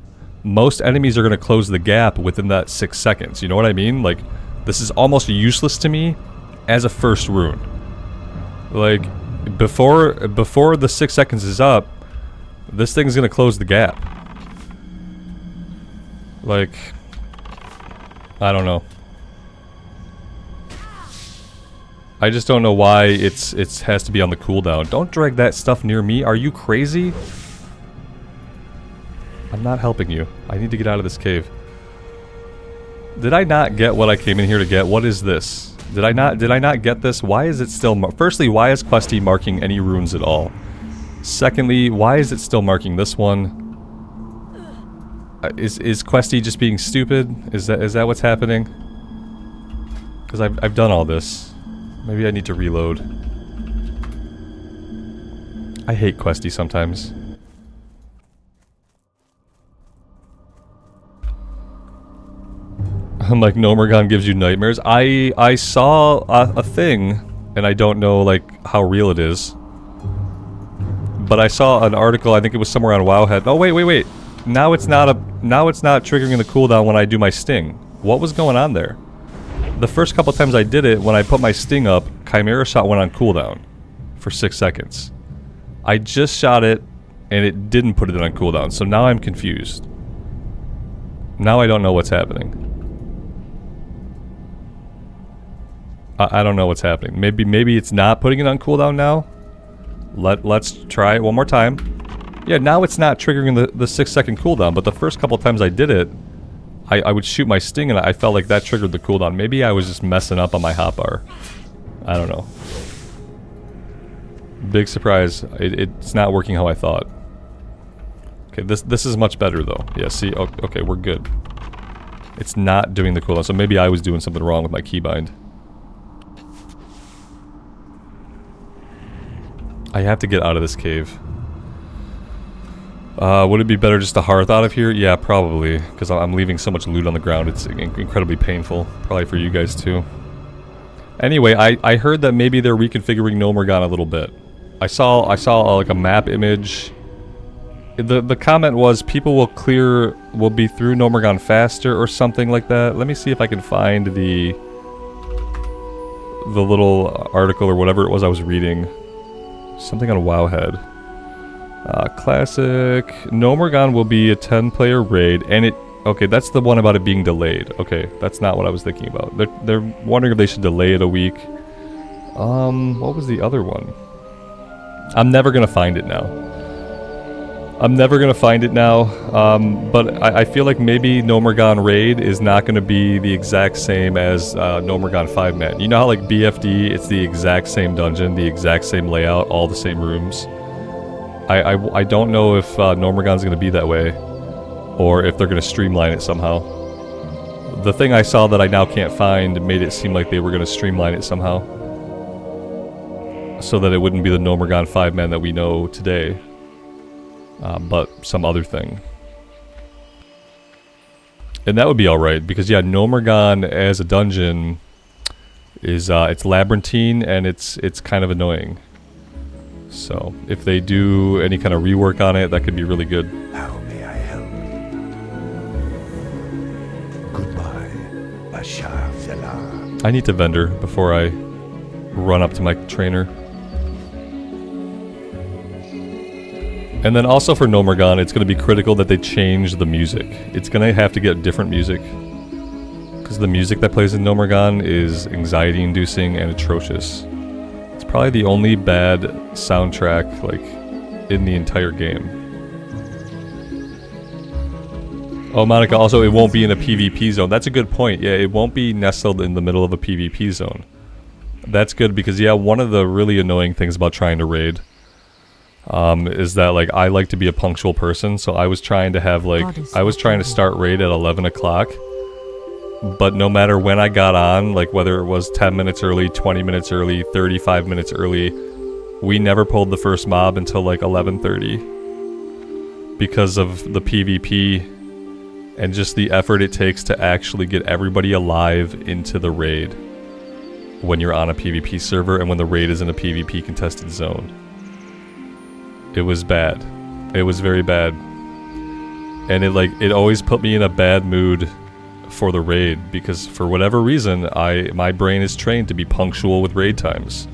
Most enemies are going to close the gap within that 6 seconds. You know what I mean? Like, this is almost useless to me as a first rune. Like, before the 6 seconds is up, this thing's going to close the gap. Like, I don't know. I just don't know why it has to be on the cooldown. Don't drag that stuff near me. Are you crazy? I'm not helping you. I need to get out of this cave. Did I not get what I came in here to get? What is this? Did I not get this? Why is it still firstly, why is Questie marking any runes at all? Secondly, why is it still marking this one? Is Questie just being stupid? Is that what's happening? Because I've done all this. Maybe I need to reload. I hate Questie sometimes. Like Nomergon gives you nightmares. I saw a thing, and I don't know like how real it is. But I saw an article, I think it was somewhere on Wowhead. Oh wait. Now it's not triggering the cooldown when I do my sting. What was going on there? The first couple times I did it, when I put my sting up, Chimera Shot went on cooldown for 6 seconds. I just shot it, and it didn't put it on cooldown, so now I'm confused. Now I don't know what's happening. I don't know what's happening. Maybe it's not putting it on cooldown now? Let's try it one more time. Yeah, now it's not triggering the 6 second cooldown, but the first couple times I did it, I would shoot my sting and I felt like that triggered the cooldown. Maybe I was just messing up on my hotbar. I don't know. Big surprise. It's not working how I thought. Okay, this is much better though. Yeah, see? Okay, we're good. It's not doing the cooldown, so maybe I was doing something wrong with my keybind. I have to get out of this cave. Would it be better just to hearth out of here? Yeah, probably, because I'm leaving so much loot on the ground. It's incredibly painful, probably for you guys too. Anyway, I heard that maybe they're reconfiguring Nomergon a little bit. I saw like a map image. The comment was people will be through Nomergon faster or something like that. Let me see if I can find the little article or whatever it was I was reading. Something on Wowhead. Classic. Nomergon will be a 10-player raid, and it... Okay, that's the one about it being delayed. Okay, that's not what I was thinking about. They're wondering if they should delay it a week. What was the other one? I'm never gonna find it now. But I feel like maybe Nomergon raid is not gonna be the exact same as Nomergon 5-man. You know how like BFD, it's the exact same dungeon, the exact same layout, all the same rooms? I don't know if Nomergon's gonna be that way, or if they're gonna streamline it somehow. The thing I saw that I now can't find made it seem like they were gonna streamline it somehow, so that it wouldn't be the Nomergon 5-man that we know today, but some other thing. And that would be alright, because yeah, Nomergon as a dungeon is it's labyrinthine and it's kind of annoying. So, if they do any kind of rework on it, that could be really good. How may I help? Goodbye, Bashar Fela. I need to vendor before I run up to my trainer. And then also for Nomergon, it's going to be critical that they change the music. It's going to have to get different music, because the music that plays in Nomergon is anxiety-inducing and atrocious. Probably the only bad soundtrack like in the entire game. Oh, Monica, also it won't be in a PvP zone. That's a good point. Yeah, it won't be nestled in the middle of a PvP zone. That's good because yeah, one of the really annoying things about trying to raid is that like I like to be a punctual person, so I was trying to have like I was trying to start raid at 11 o'clock. But no matter when I got on, like whether it was 10 minutes early, 20 minutes early, 35 minutes early, we never pulled the first mob until like 11:30. Because of the PvP and just the effort it takes to actually get everybody alive into the raid when you're on a PvP server and when the raid is in a PvP contested zone. It was bad. It was very bad. And it always put me in a bad mood for the raid, because for whatever reason my brain is trained to be punctual with raid times.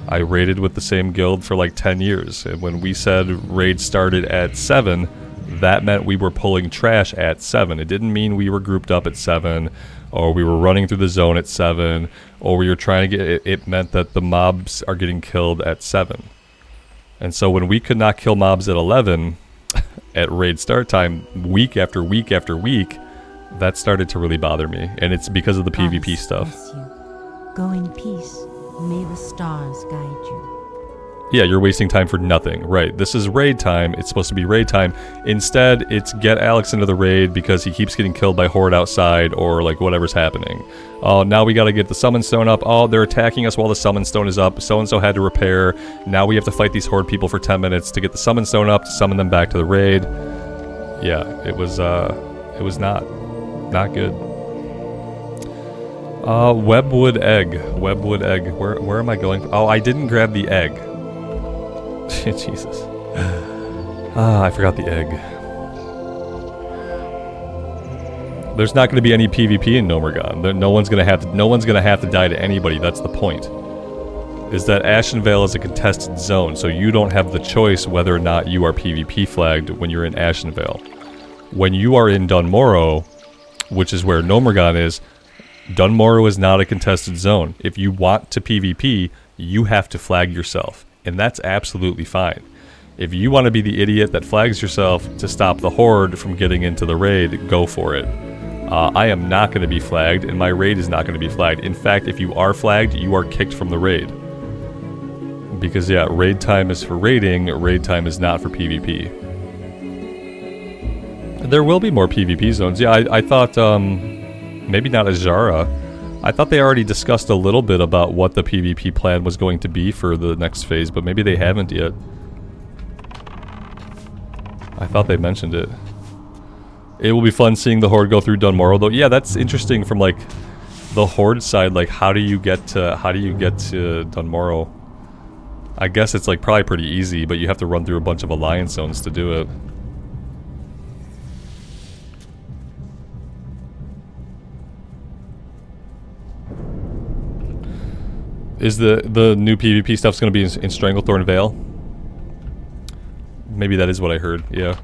I raided with the same guild for like 10 years, and when we said raid started at 7, that meant we were pulling trash at 7. It didn't mean we were grouped up at 7, or we were running through the zone at 7, or we were trying to get it meant that the mobs are getting killed at 7. And so when we could not kill mobs at 11 at raid start time week after week after week, that started to really bother me, and it's because of the PvP stuff. Bless you. Go in peace. May the stars guide you. Yeah, you're wasting time for nothing. Right, this is raid time. It's supposed to be raid time. Instead, it's get Alex into the raid because he keeps getting killed by Horde outside or like whatever's happening. Oh, now we gotta get the summon stone up. Oh, they're attacking us while the summon stone is up. So-and-so had to repair. Now we have to fight these Horde people for 10 minutes to get the summon stone up to summon them back to the raid. Yeah, it was not good. Webwood egg. Webwood egg. Where am I going? Oh, I didn't grab the egg. Jesus. I forgot the egg. There's not going to be any PvP in Nomergon. No one's going to have to die to anybody. That's the point. Is that Ashenvale is a contested zone, so you don't have the choice whether or not you are PvP flagged when you're in Ashenvale. When you are in Dunmorrow, which is where Nomergon is, Dunmorrow is not a contested zone. If you want to PvP, you have to flag yourself, and that's absolutely fine. If you want to be the idiot that flags yourself to stop the Horde from getting into the raid, go for it. I am not going to be flagged, and my raid is not going to be flagged. In fact, if you are flagged, you are kicked from the raid. Because, yeah, raid time is for raiding, raid time is not for PvP. There will be more PvP zones. Yeah, I thought, maybe not Azara. I thought they already discussed a little bit about what the PvP plan was going to be for the next phase, but maybe they haven't yet. I thought they mentioned it. It will be fun seeing the Horde go through Dunmorrow, though. Yeah, that's interesting from, like, the Horde side. Like, how do you get to Dunmorrow? I guess it's, like, probably pretty easy, but you have to run through a bunch of Alliance zones to do it. Is the new PvP stuff's going to be in Stranglethorn Vale? Maybe that is what I heard, yeah.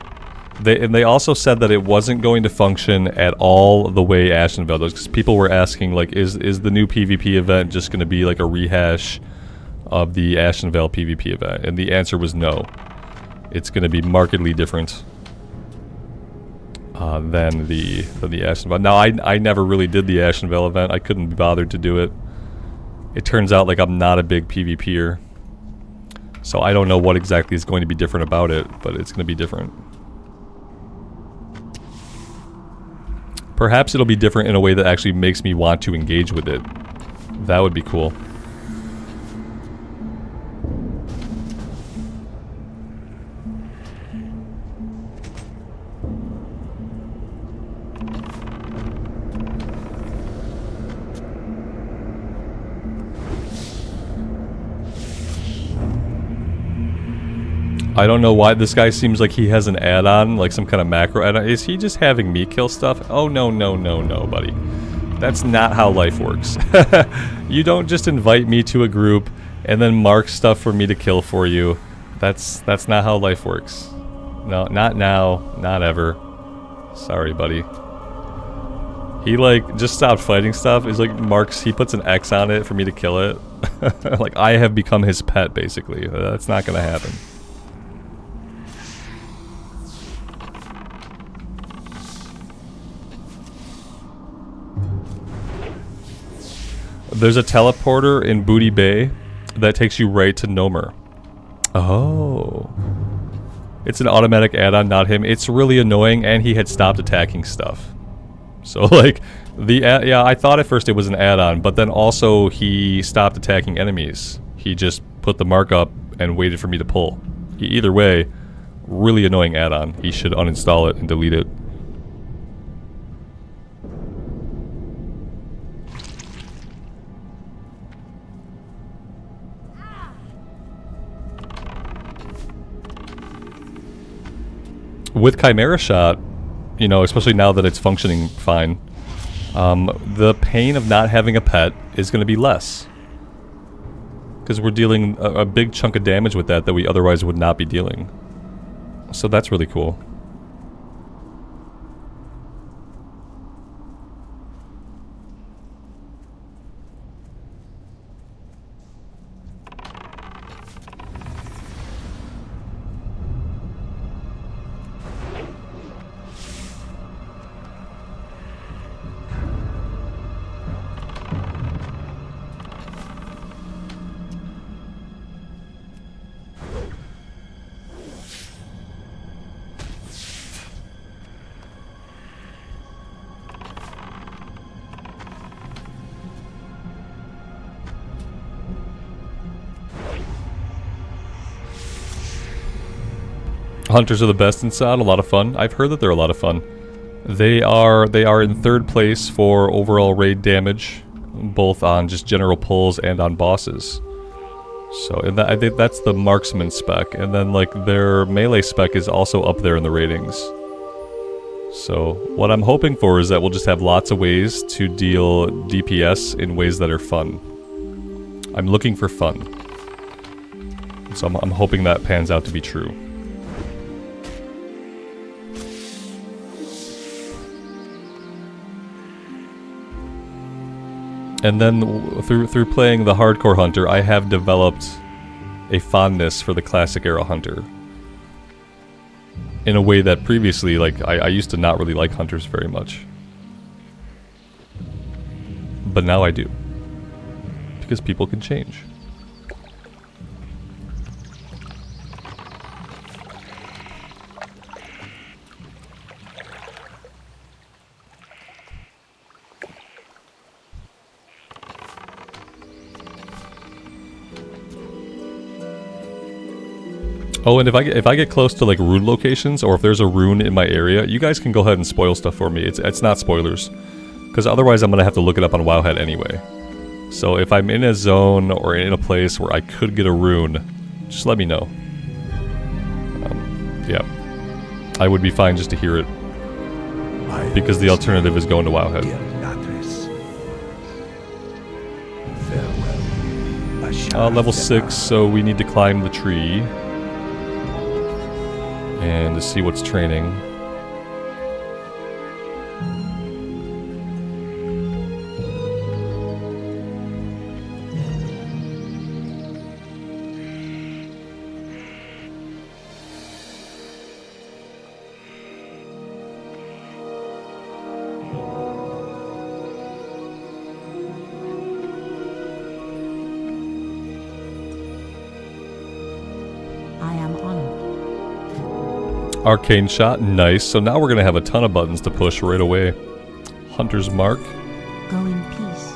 They also said that it wasn't going to function at all the way Ashenvale does, because people were asking, like, is the new PvP event just going to be like a rehash of the Ashenvale PvP event? And the answer was no. It's going to be markedly different than the Ashenvale. Now, I never really did the Ashenvale event. I couldn't be bothered to do it. It turns out like I'm not a big PvPer. So I don't know what exactly is going to be different about it, but it's going to be different. Perhaps it'll be different in a way that actually makes me want to engage with it. That would be cool. I don't know why this guy seems like he has an add-on, like some kind of macro add-on. Is he just having me kill stuff? Oh, no, no, no, no, buddy. That's not how life works. You don't just invite me to a group and then mark stuff for me to kill for you. That's not how life works. No, not now, not ever. Sorry, buddy. He, like, just stopped fighting stuff. He's like, marks, he puts an X on it for me to kill it. Like, I have become his pet, basically. That's not gonna happen. There's a teleporter in Booty Bay that takes you right to Nomer. Oh. It's an automatic add-on, not him. It's really annoying, and he had stopped attacking stuff. So, like, yeah, I thought at first it was an add-on, but then also he stopped attacking enemies. He just put the mark up and waited for me to pull. Either way, really annoying add-on. He should uninstall it and delete it. With Chimera Shot, you know, especially now that it's functioning fine, the pain of not having a pet is going to be less. Because we're dealing a big chunk of damage with that we otherwise would not be dealing. So that's really cool. Hunters are the best in SOD, a lot of fun. I've heard that they're a lot of fun. They are in third place for overall raid damage. both on just general pulls and on bosses. So and I think that's the marksman spec, and then like their melee spec is also up there in the ratings. So what I'm hoping for is that we'll just have lots of ways to deal DPS in ways that are fun. I'm looking for fun. So I'm hoping that pans out to be true. And then through playing the hardcore hunter, I have developed a fondness for the classic era hunter. In a way that previously, like, I used to not really like hunters very much. But now I do. Because people can change. Oh, and if I get close to like rune locations, or if there's a rune in my area, you guys can go ahead and spoil stuff for me. It's not spoilers, because otherwise I'm gonna have to look it up on Wowhead anyway. So if I'm in a zone or in a place where I could get a rune, just let me know. Yeah, I would be fine just to hear it, because the alternative is going to Wowhead. Level 6, so we need to climb the tree. And to see what's training. Arcane shot, nice. So now we're gonna have a ton of buttons to push right away. Hunter's mark. Go in peace.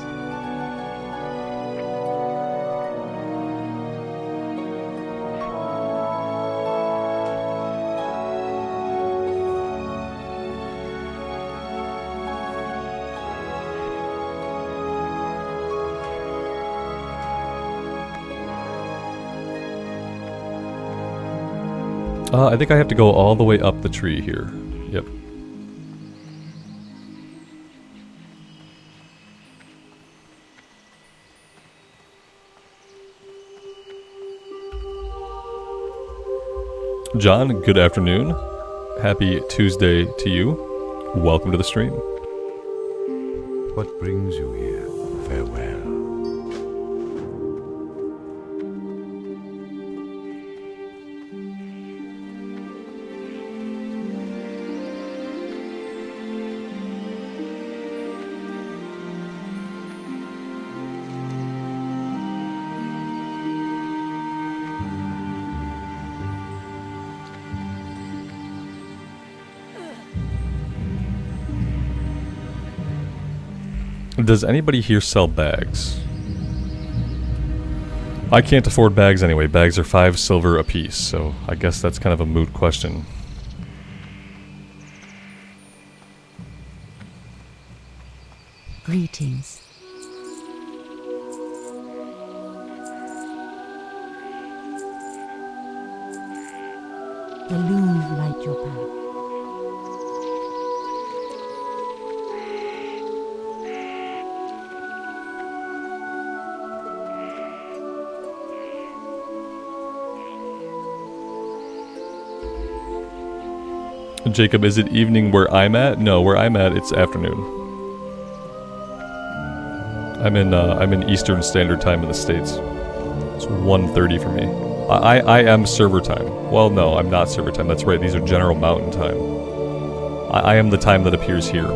I think I have to go all the way up the tree here. Yep. John, good afternoon. Happy Tuesday to you. Welcome to the stream. What brings you here? Farewell. Does anybody here sell bags? I can't afford bags anyway. Bags are 5 silver apiece, so I guess that's kind of a moot question. Greetings. The loom light your path. Jacob, is it evening where I'm at? No, where I'm at, it's afternoon. I'm in Eastern Standard Time in the States. It's 1:30 for me. I am server time. Well, no, I'm not server time. That's right. These are General Mountain time. I am the time that appears here.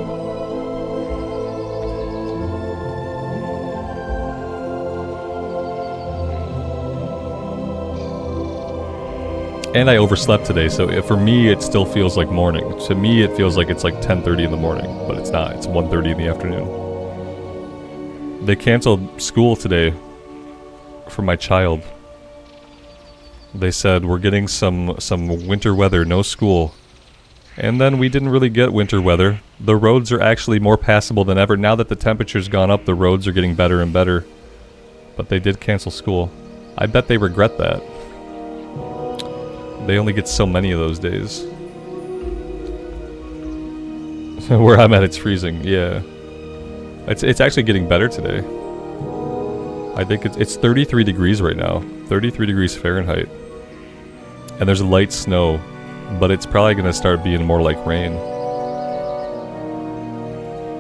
And I overslept today, so for me it still feels like morning. To me it feels like it's like 10:30 in the morning, but it's not. It's 1:30 in the afternoon. They canceled school today for my child. They said we're getting some winter weather, no school. And then we didn't really get winter weather. The roads are actually more passable than ever. Now that the temperature's gone up, the roads are getting better and better. But they did cancel school. I bet they regret that. They only get so many of those days. Where I'm at, it's freezing. Yeah. It's actually getting better today. I think it's 33 degrees right now. 33 degrees Fahrenheit. And there's light snow. But it's probably going to start being more like rain.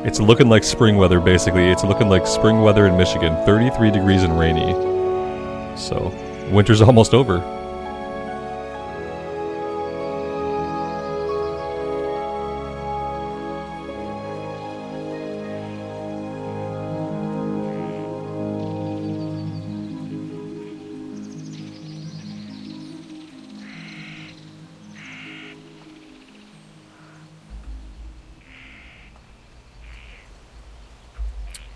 It's looking like spring weather, basically. It's looking like spring weather in Michigan. 33 degrees and rainy. So, winter's almost over.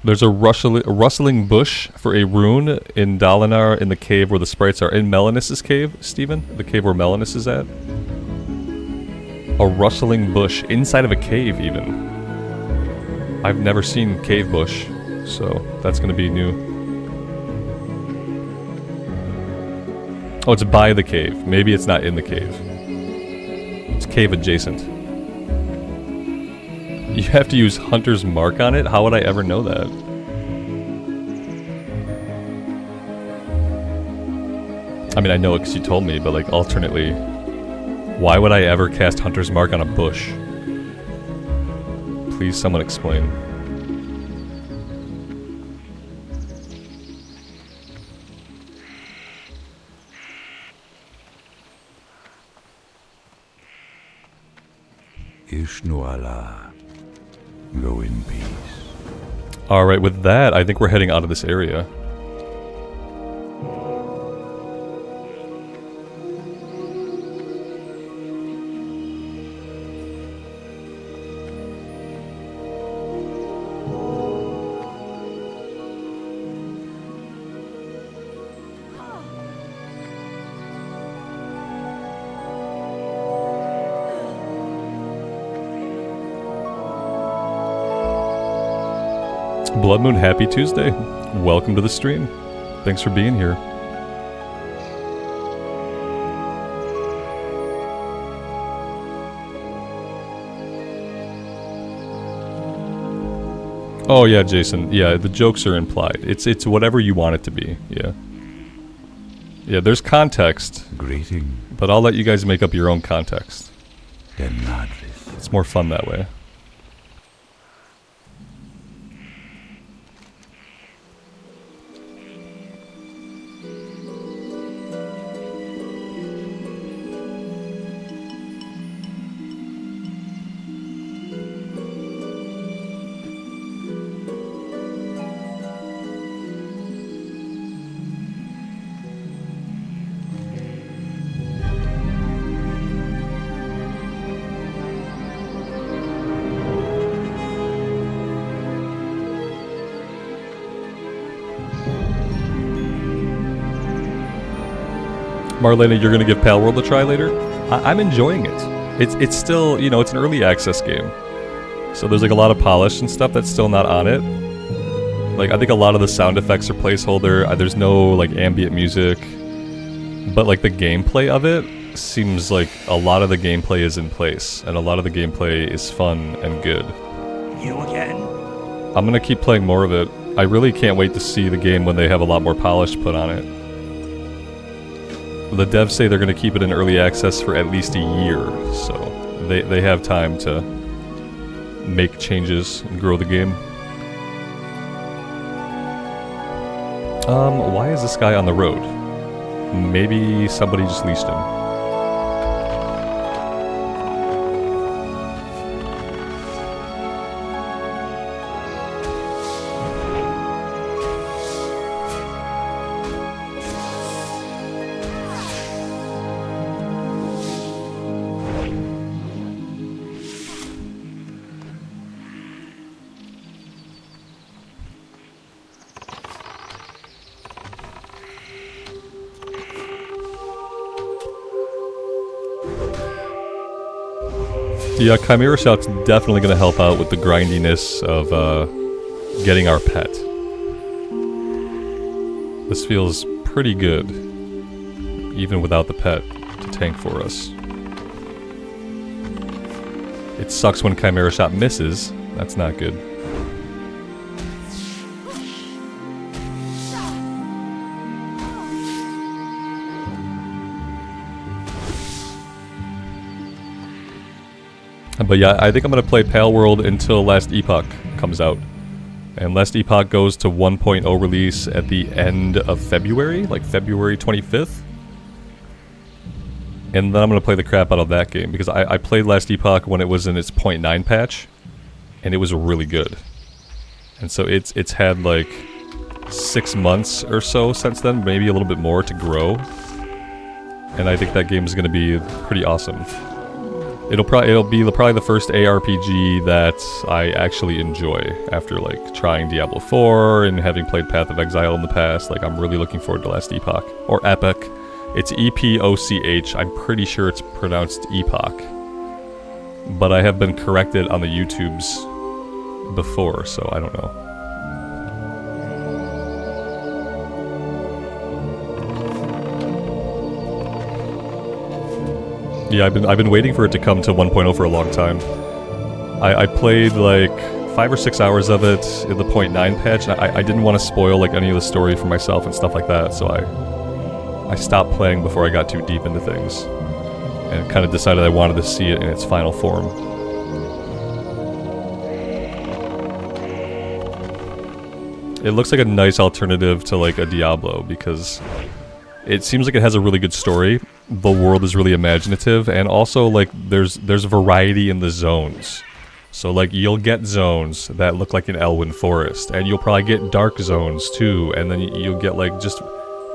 There's a rustling bush for a rune in Dalinar in the cave where the sprites are. In Melanus' cave, Stephen? The cave where Melanus is at? A rustling bush inside of a cave, even. I've never seen cave bush, so that's going to be new. Oh, it's by the cave. Maybe it's not in the cave. It's cave adjacent. You have to use Hunter's Mark on it? How would I ever know that? I mean, I know it because you told me, but like, alternately, why would I ever cast Hunter's Mark on a bush? Please, someone explain. Ishnuala. Go in peace. Alright, with that, I think we're heading out of this area. Blood Moon, happy Tuesday. Welcome to the stream. Thanks for being here. Oh yeah, Jason. Yeah, the jokes are implied. It's whatever you want it to be. Yeah. Yeah, there's context. Greeting. But I'll let you guys make up your own context. Denadris. It's more fun that way. Marlena, you're going to give Palworld a try later? I'm enjoying it. It's still, you know, it's an early access game. So there's like a lot of polish and stuff that's still not on it. Like, I think a lot of the sound effects are placeholder. There's no, like, ambient music. But, like, the gameplay of it seems like a lot of the gameplay is in place. And a lot of the gameplay is fun and good. You again? I'm going to keep playing more of it. I really can't wait to see the game when they have a lot more polish put on it. The devs say they're going to keep it in early access for at least a year, so they have time to make changes and grow the game. Why is this guy on the road? Maybe somebody just leashed him. Yeah, Chimera Shout's definitely going to help out with the grindiness of getting our pet. This feels pretty good, even without the pet to tank for us. It sucks when Chimera Shout misses. That's not good. But yeah, I think I'm going to play Pale World until Last Epoch comes out. And Last Epoch goes to 1.0 release at the end of February, like February 25th. And then I'm going to play the crap out of that game, because I played Last Epoch when it was in its 0.9 patch, and it was really good. And so it's had like 6 months or so since then, maybe a little bit more to grow. And I think that game is going to be pretty awesome. It'll be probably the first ARPG that I actually enjoy after like trying Diablo 4 and having played Path of Exile in the past. Like, I'm really looking forward to Last Epoch, or Epoch. It's E-P-O-C-H. I'm pretty sure it's pronounced Epoch, but I have been corrected on the YouTubes before, so I don't know. Yeah, I've been waiting for it to come to 1.0 for a long time. I played like 5 or 6 hours of it in the 0.9 patch, and I didn't want to spoil like any of the story for myself and stuff like that, so I stopped playing before I got too deep into things, and kind of decided I wanted to see it in its final form. It looks like a nice alternative to like a Diablo, because it seems like it has a really good story. The world is really imaginative, and also like there's variety in the zones. So like you'll get zones that look like an elven forest, and you'll probably get dark zones too, and then you'll get like just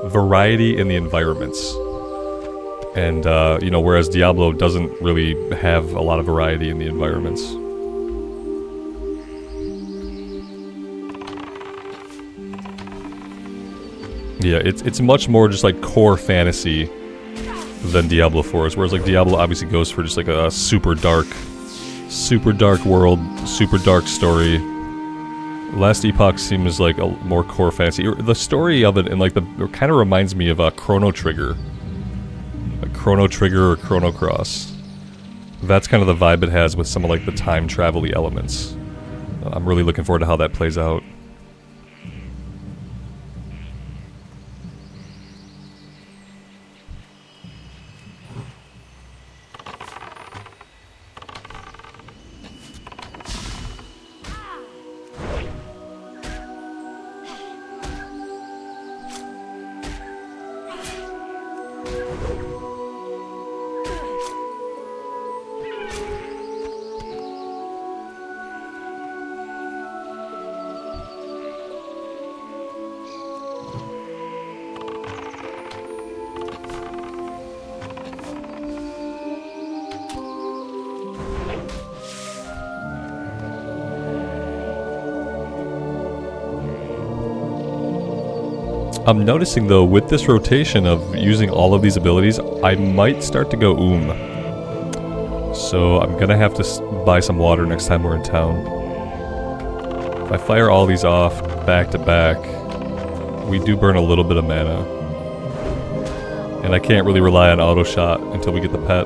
variety in the environments. And you know, whereas Diablo doesn't really have a lot of variety in the environments. Yeah, it's much more just like core fantasy than Diablo 4 is, whereas like Diablo obviously goes for just like a super dark world, super dark story. Last Epoch seems like a more core fantasy. The story of it, and like it kind of reminds me of a Chrono Trigger, like Chrono Trigger or Chrono Cross. That's kind of the vibe it has with some of like the time travel-y elements. I'm really looking forward to how that plays out. I'm noticing though, with this rotation of using all of these abilities, I might start to go So I'm gonna have to buy some water next time we're in town. If I fire all these off back to back, we do burn a little bit of mana. And I can't really rely on auto shot until we get the pet.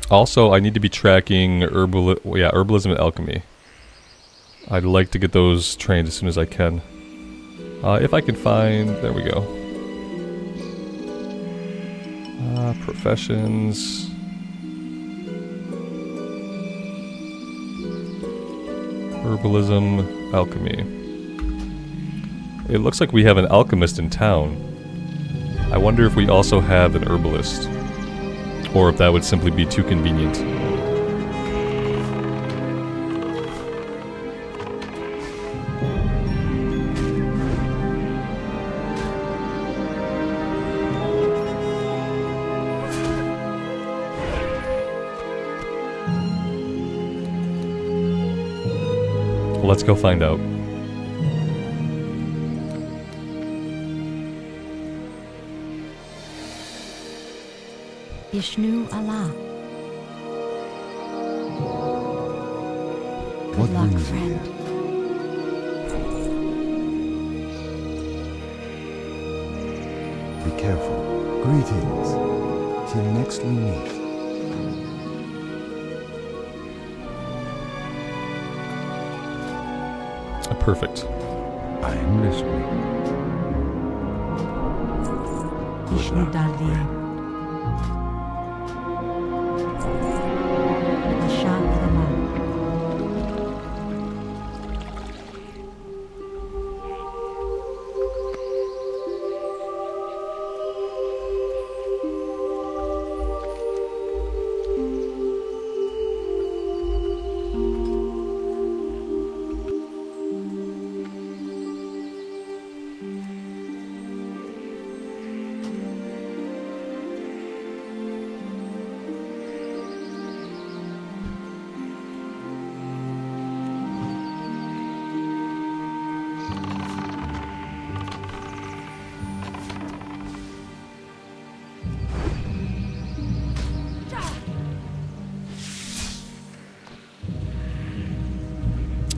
Also, I need to be tracking herbalism and alchemy. I'd like to get those trained as soon as I can. If I can find... there we go. Professions. Herbalism, alchemy. It looks like we have an alchemist in town. I wonder if we also have an herbalist. Or if that would simply be too convenient. Let's go find out. Vishnu Allah. What Good luck, brings you friend. here? Be careful. Greetings. Till next we meet. Perfect. I am listening. Vishnu Dalvi. Asham Allah.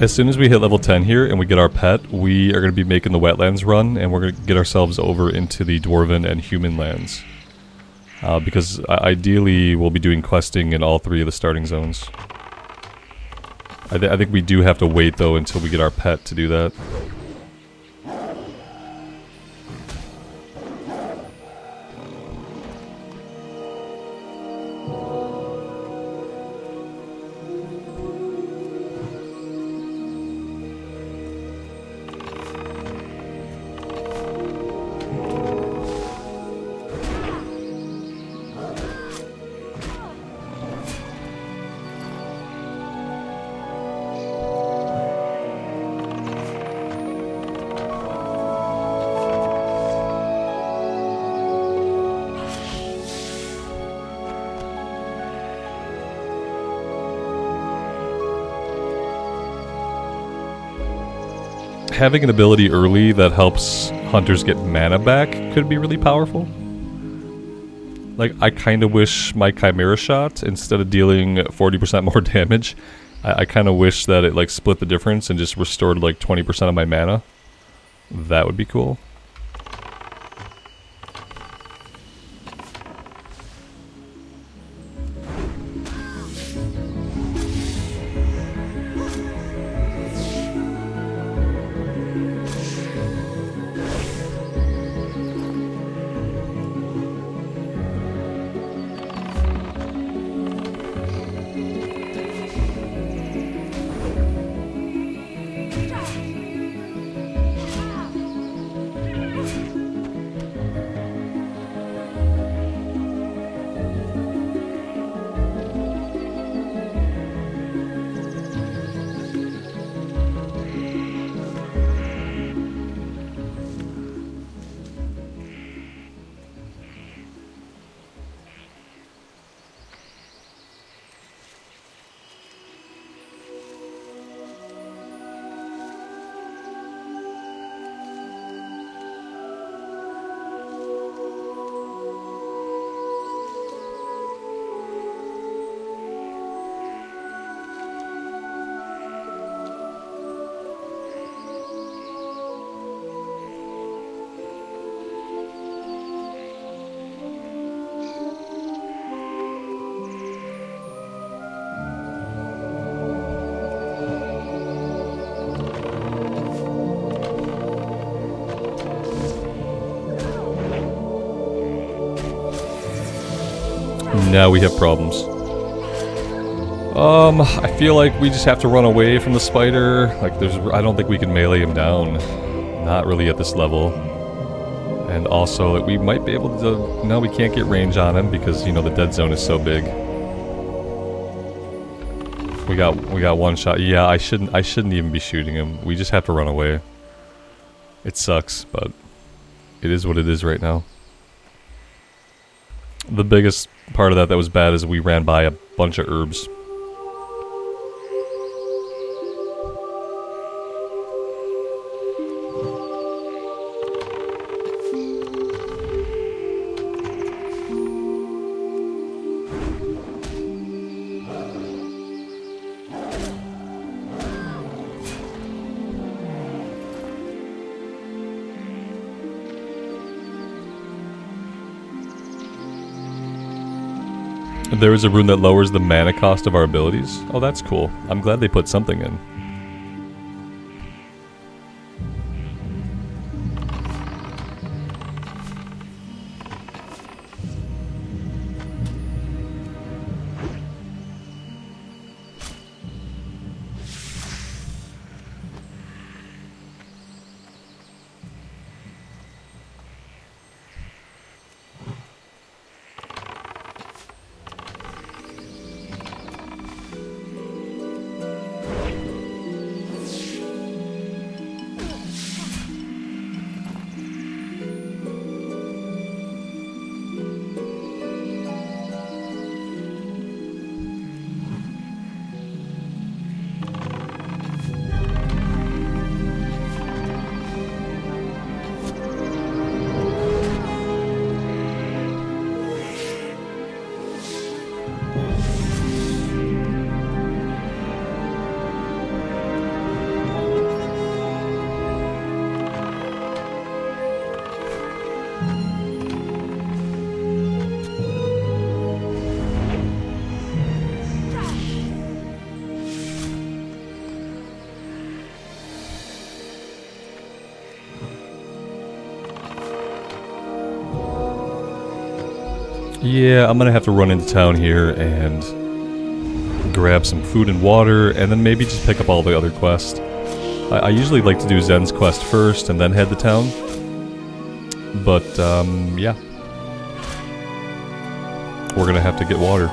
As soon as we hit level 10 here and we get our pet, we are going to be making the wetlands run, and we're going to get ourselves over into the dwarven and human lands. Because ideally we'll be doing questing in all 3 of the starting zones. I think we do have to wait though until we get our pet to do that. Having an ability early that helps hunters get mana back could be really powerful. Like, I kind of wish my Chimera shot, instead of dealing 40% more damage, I kind of wish that it like split the difference and just restored like 20% of my mana. That would be cool. Now we have problems. I feel like we just have to run away from the spider. Like, I don't think we can melee him down. Not really at this level. And also, like, we might be able to... No, we can't get range on him because, you know, the dead zone is so big. We got one shot. Yeah, I shouldn't even be shooting him. We just have to run away. It sucks, but it is what it is right now. The biggest part of that was bad is we ran by a bunch of herbs. There is a rune that lowers the mana cost of our abilities. Oh, that's cool. I'm glad they put something in. Yeah, I'm gonna have to run into town here and grab some food and water, and then maybe just pick up all the other quests. I usually like to do Zen's quest first and then head to town. But, yeah. We're gonna have to get water.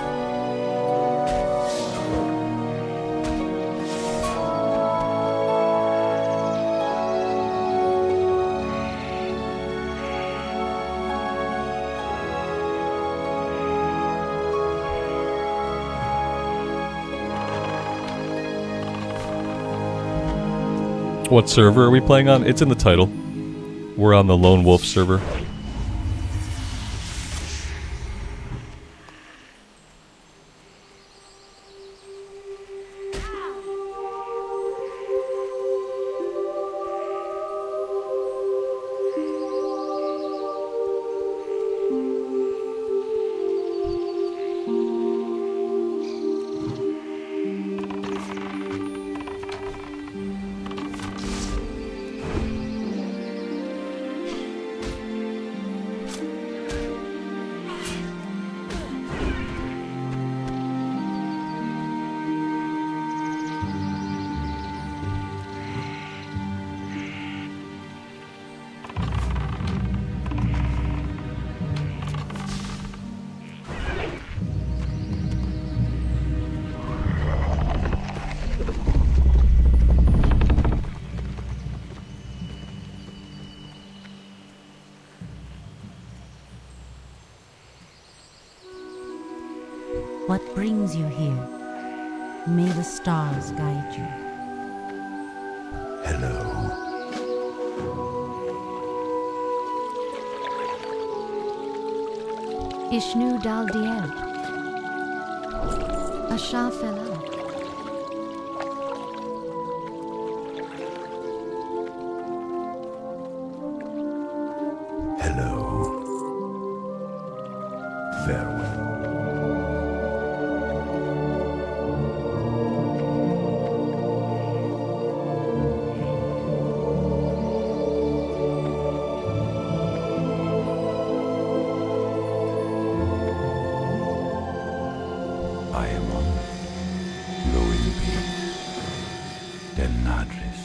What server are we playing on? It's in the title. We're on the Lone Wolf server. What brings you here? May the stars guide you. Hello. Ishnu dal diel. Asha fela. Hello. Farewell. I am on. Go in peace. Del Nadris.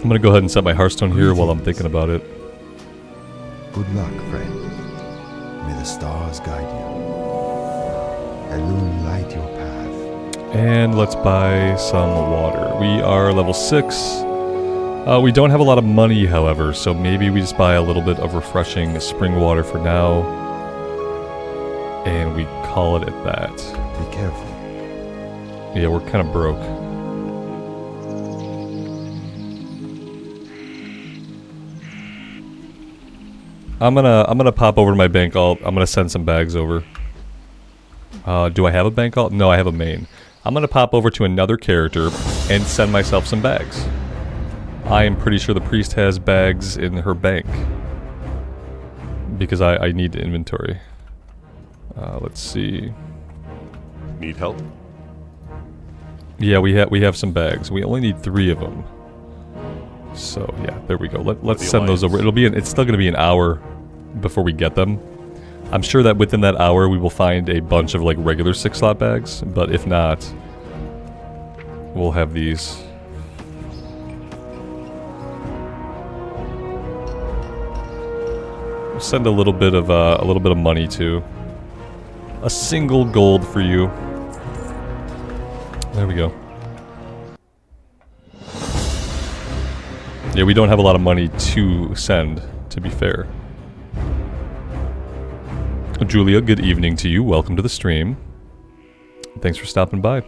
I'm gonna go ahead and set my Hearthstone here while I'm thinking about it. Good luck, friend. May the stars guide you. And light your path. And let's buy some water. We are level 6. We don't have a lot of money, however, so maybe we just buy a little bit of refreshing spring water for now. And we call it at that. Be careful. Yeah, we're kind of broke. I'm gonna pop over to my bank alt. I'm gonna send some bags over. Do I have a bank alt? No, I have a main. I'm gonna pop over to another character and send myself some bags. I am pretty sure the priest has bags in her bank. Because I need inventory. Let's see. Need help? Yeah, we have some bags. We only need 3 of them. So yeah, there we go. Let's send those over. It's still gonna be an hour before we get them. I'm sure that within that hour we will find a bunch of like regular 6-slot bags, but if not, we'll have these. We'll send a little bit of money too. A single gold for you. There we go. Yeah, we don't have a lot of money to send, to be fair. Julia, good evening to you. Welcome to the stream. Thanks for stopping by.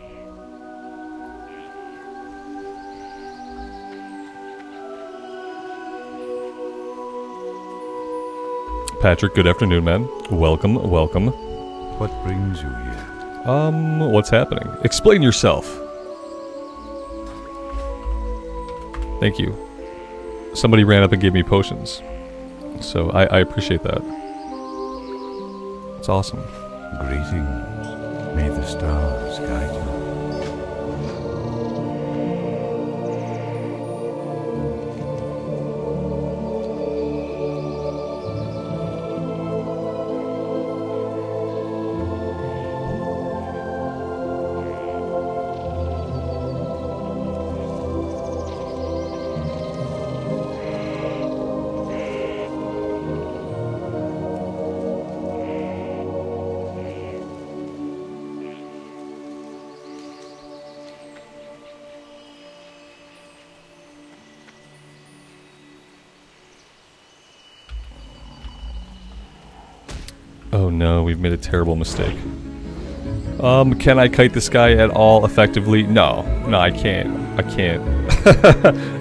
Patrick, good afternoon, man. Welcome, welcome. What brings you here? What's happening? Explain yourself. Thank you. Somebody ran up and gave me potions. So I appreciate that. It's awesome. Greetings. May the stars guide you. Oh no, we've made a terrible mistake. Can I kite this guy at all effectively? No, I can't. I can't.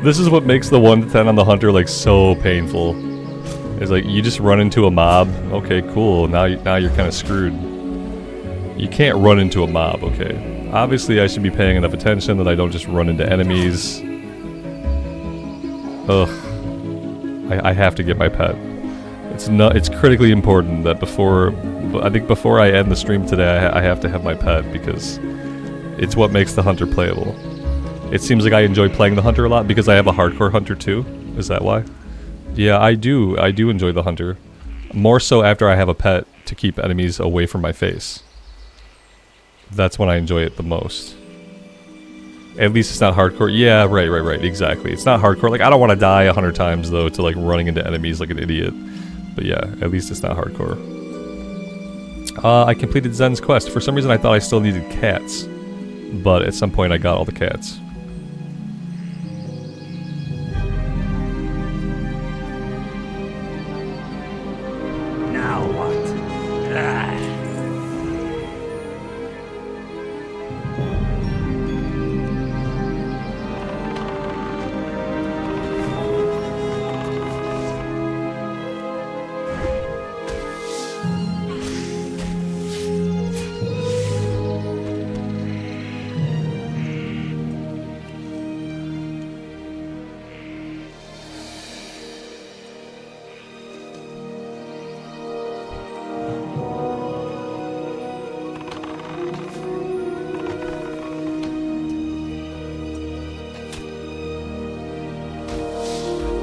This is what makes the 1 to 10 on the hunter like so painful. It's like you just run into a mob. Okay, cool. Now you're kind of screwed. You can't run into a mob. Okay. Obviously, I should be paying enough attention that I don't just run into enemies. Ugh. I have to get my pet. It's critically important that before I end the stream today, I have to have my pet because it's what makes the hunter playable. It seems like I enjoy playing the hunter a lot because I have a hardcore hunter too. Is that why? Yeah, I do enjoy the hunter. More so after I have a pet to keep enemies away from my face. That's when I enjoy it the most. At least it's not hardcore. Yeah, right, exactly. It's not hardcore. Like, I don't want to die 100 times though to like running into enemies like an idiot. But yeah, at least it's not hardcore. I completed Zen's quest. For some reason I thought I still needed cats. But at some point I got all the cats. Now what?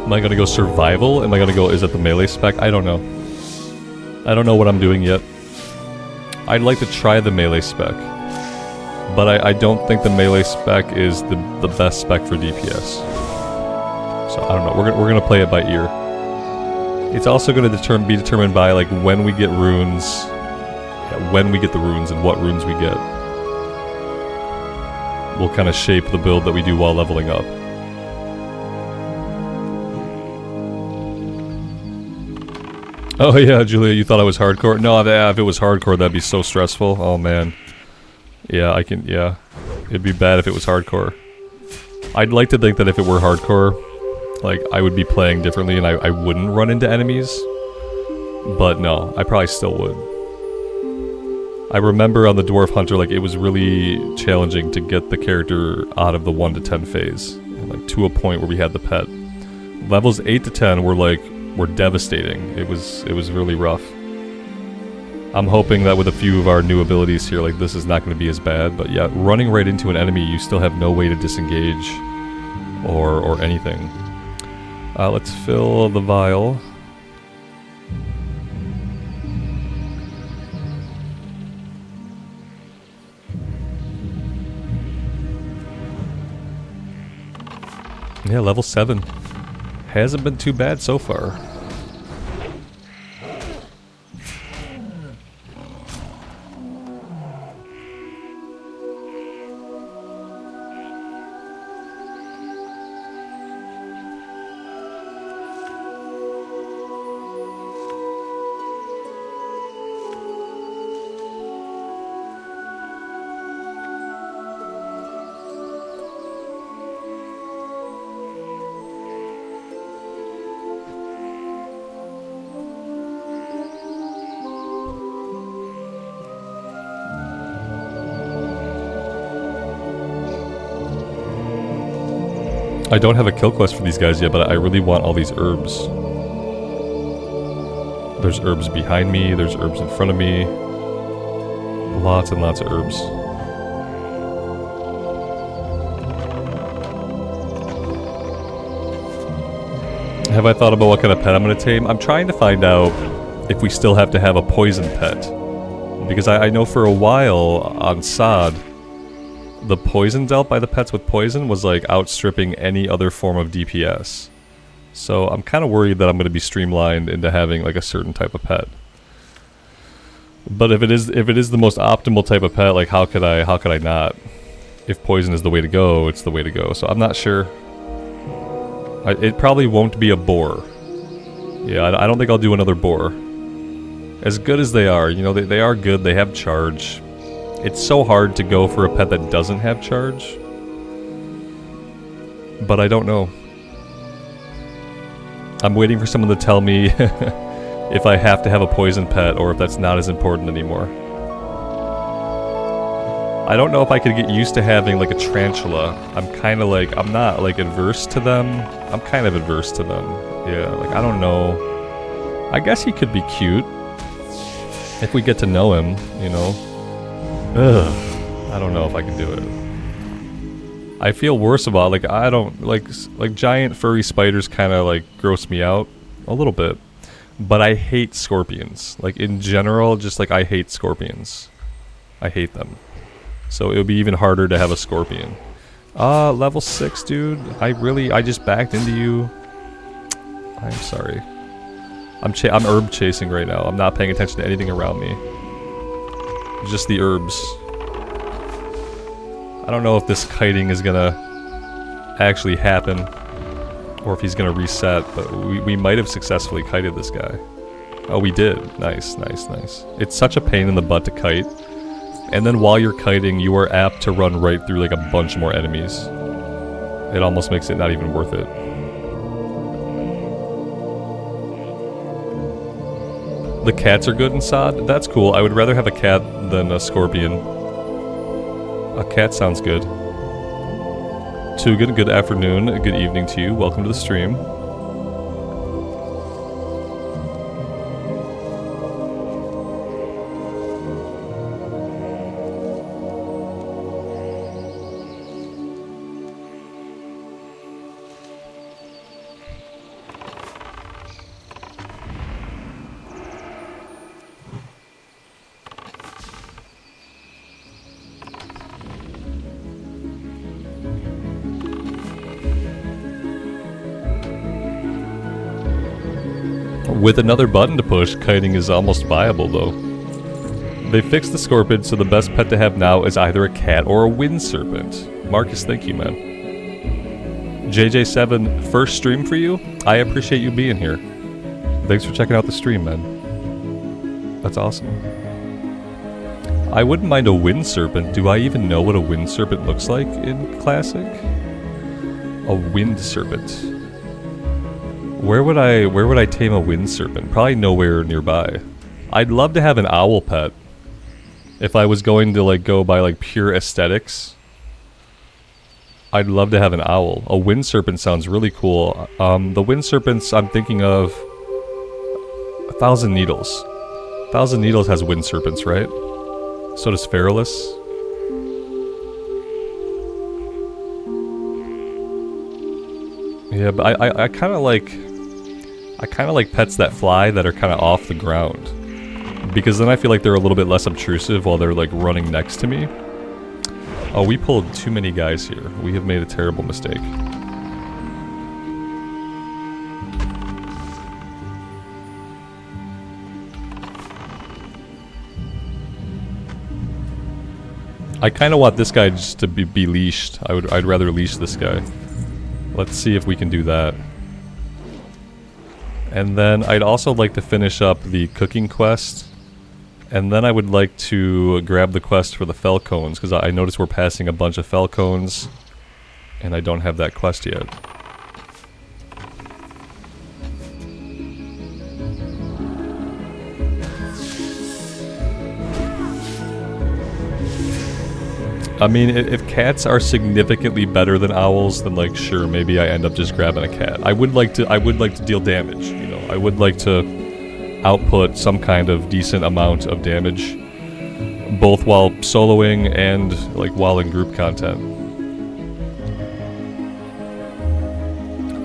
Am I gonna go survival? Am I gonna go, is it the melee spec? I don't know. I don't know what I'm doing yet. I'd like to try the melee spec. But I don't think the melee spec is the best spec for DPS. So I don't know, we're gonna play it by ear. It's also gonna be determined by like when we get runes, when we get the runes and what runes we get. Will kind of shape the build that we do while leveling up. Oh yeah, Julia, you thought I was hardcore? No, if it was hardcore, that'd be so stressful. Oh man. Yeah, yeah. It'd be bad if it was hardcore. I'd like to think that if it were hardcore, like, I would be playing differently and I wouldn't run into enemies. But no, I probably still would. I remember on the Dwarf Hunter, like, it was really challenging to get the character out of the 1 to 10 phase. And, like, to a point where we had the pet. Levels 8 to 10 were devastating. It was really rough. I'm hoping that with a few of our new abilities here, like, this is not going to be as bad. But yeah, running right into an enemy, you still have no way to disengage or anything. Let's fill the vial. Yeah, level 7. Hasn't been too bad so far. I don't have a kill quest for these guys yet, but I really want all these herbs. There's herbs behind me, there's herbs in front of me. Lots and lots of herbs. Have I thought about what kind of pet I'm going to tame? I'm trying to find out if we still have to have a poison pet. Because I know for a while on Sod, the poison dealt by the pets with poison was like outstripping any other form of DPS. So I'm kind of worried that I'm going to be streamlined into having like a certain type of pet. But if it is the most optimal type of pet, like how could I not? If poison is the way to go, it's the way to go. So I'm not sure. It probably won't be a boar. Yeah, I don't think I'll do another boar. As good as they are, you know, they are good, they have charge. It's so hard to go for a pet that doesn't have charge. But I don't know. I'm waiting for someone to tell me if I have to have a poison pet or if that's not as important anymore. I don't know if I could get used to having like a tarantula. I'm not like adverse to them. I'm kind of adverse to them. Yeah, like I don't know. I guess he could be cute. If we get to know him, you know. Ugh, I don't know if I can do it. I feel worse about, like, I don't, like giant furry spiders kind of, like, gross me out a little bit. But I hate scorpions. Like, in general, just, like, I hate scorpions. I hate them. So it would be even harder to have a scorpion. Level 6, dude. I just backed into you. I'm sorry. I'm herb chasing right now. I'm not paying attention to anything around me. Just the herbs. I don't know if this kiting is gonna actually happen or if he's gonna reset, but we might have successfully kited this guy. Oh, we did. Nice, nice, nice. It's such a pain in the butt to kite. And then while you're kiting, you are apt to run right through like a bunch more enemies. It almost makes it not even worth it. The cats are good in Sod? That's cool. I would rather have a cat than a scorpion. A cat sounds good. Tugan, good afternoon, good evening to you. Welcome to the stream. With another button to push, kiting is almost viable though. They fixed the scorpion, so the best pet to have now is either a cat or a wind serpent. Marcus, thank you, man. JJ7, first stream for you? I appreciate you being here. Thanks for checking out the stream, man. That's awesome. I wouldn't mind a wind serpent. Do I even know what a wind serpent looks like in Classic? A wind serpent. Where would I tame a wind serpent? Probably nowhere nearby. I'd love to have an owl pet. If I was going to like go by like pure aesthetics, I'd love to have an owl. A wind serpent sounds really cool. The wind serpents I'm thinking of 1,000 Needles. 1,000 Needles has wind serpents, right? So does Feralus. Yeah, but I kind of like pets that fly that are kind of off the ground, because then I feel like they're a little bit less obtrusive while they're like running next to me. Oh, we pulled too many guys here. We have made a terrible mistake. I kind of want this guy just to be leashed. I'd rather leash this guy. Let's see if we can do that. And then I'd also like to finish up the cooking quest. And then I would like to grab the quest for the fell cones, because I noticed we're passing a bunch of fell cones, and I don't have that quest yet. I mean, if cats are significantly better than owls, then like sure, maybe I end up just grabbing a cat. I would like to deal damage, you know. I would like to output some kind of decent amount of damage, both while soloing and like while in group content.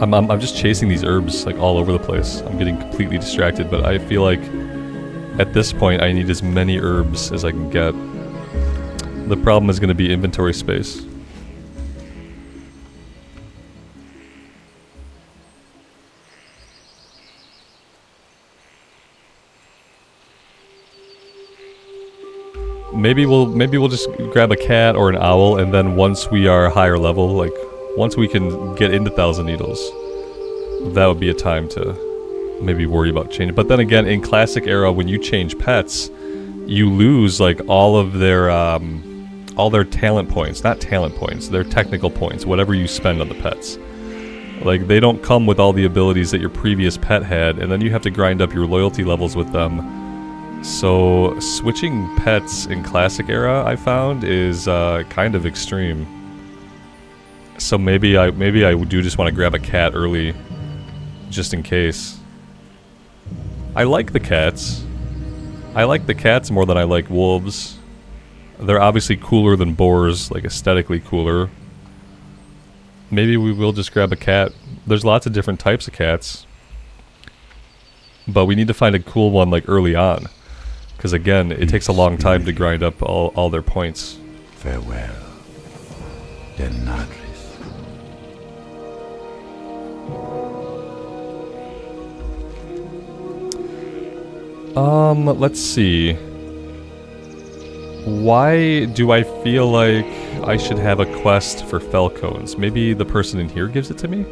I'm just chasing these herbs like all over the place. I'm getting completely distracted, but I feel like at this point I need as many herbs as I can get. The problem is going to be inventory space. Maybe we'll just grab a cat or an owl, and then once we are higher level, like once we can get into 1,000 Needles, that would be a time to maybe worry about changing. But then again, in classic era, when you change pets, you lose like all their talent points, not talent points, their technical points, whatever you spend on the pets. Like, they don't come with all the abilities that your previous pet had, and then you have to grind up your loyalty levels with them. So, switching pets in Classic Era, I found, is kind of extreme. So maybe I do just want to grab a cat early, just in case. I like the cats. I like the cats more than I like wolves. They're obviously cooler than boars, like aesthetically cooler. Maybe we will just grab a cat. There's lots of different types of cats. But we need to find a cool one like early on. Because again, it takes a long time to grind up all their points. Farewell, Denadris. Let's see. Why do I feel like I should have a quest for fell cones? Maybe the person in here gives it to me?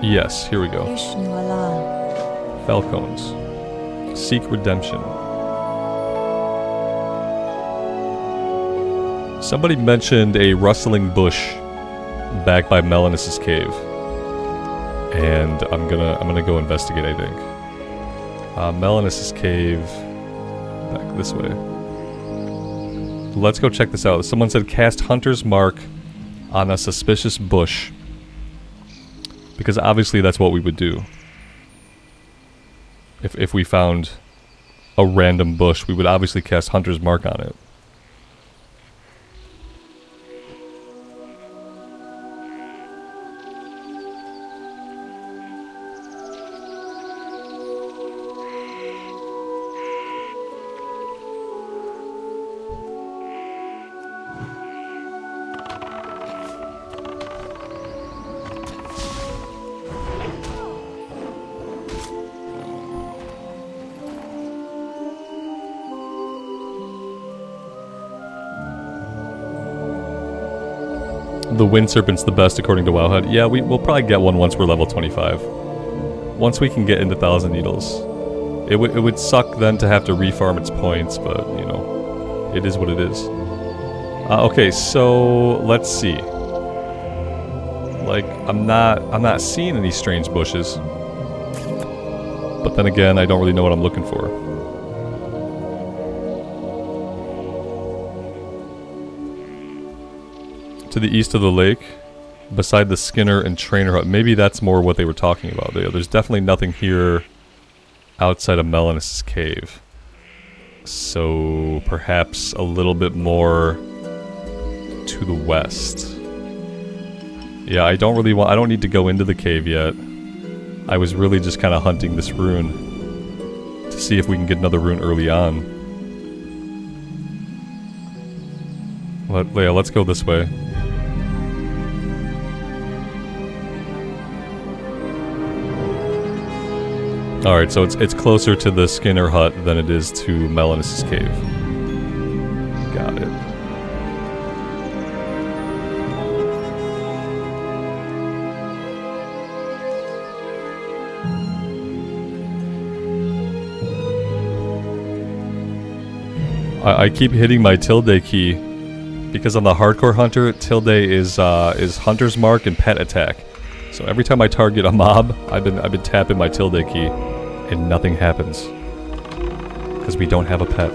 Yes, here we go. Ishnu Allah. Fell cones. Seek redemption. Somebody mentioned a rustling bush back by Melanus' cave. And I'm gonna go investigate, I think. Melanus' cave, back this way. Let's go check this out. Someone said cast Hunter's Mark on a suspicious bush. Because obviously that's what we would do. If we found a random bush, we would obviously cast Hunter's Mark on it. The Wind Serpent's the best according to WoWHUD. Yeah, we'll probably get one once we're level 25. Once we can get into 1,000 Needles. It would suck then to have to refarm its points, but, you know, it is what it is. Okay, so let's see. Like, I'm not seeing any strange bushes. But then again, I don't really know what I'm looking for. To the east of the lake, beside the Skinner and Trainer hut. Maybe that's more what they were talking about. There's definitely nothing here outside of Melanus' cave. So perhaps a little bit more to the west. Yeah, I don't need to go into the cave yet. I was really just kind of hunting this rune to see if we can get another rune early on. Yeah, let's go this way. Alright, so it's closer to the Skinner hut than it is to Melanus' cave. Got it. I keep hitting my tilde key because on the hardcore hunter, tilde is hunter's mark and pet attack. So every time I target a mob, I've been tapping my tilde key, and nothing happens because we don't have a pet.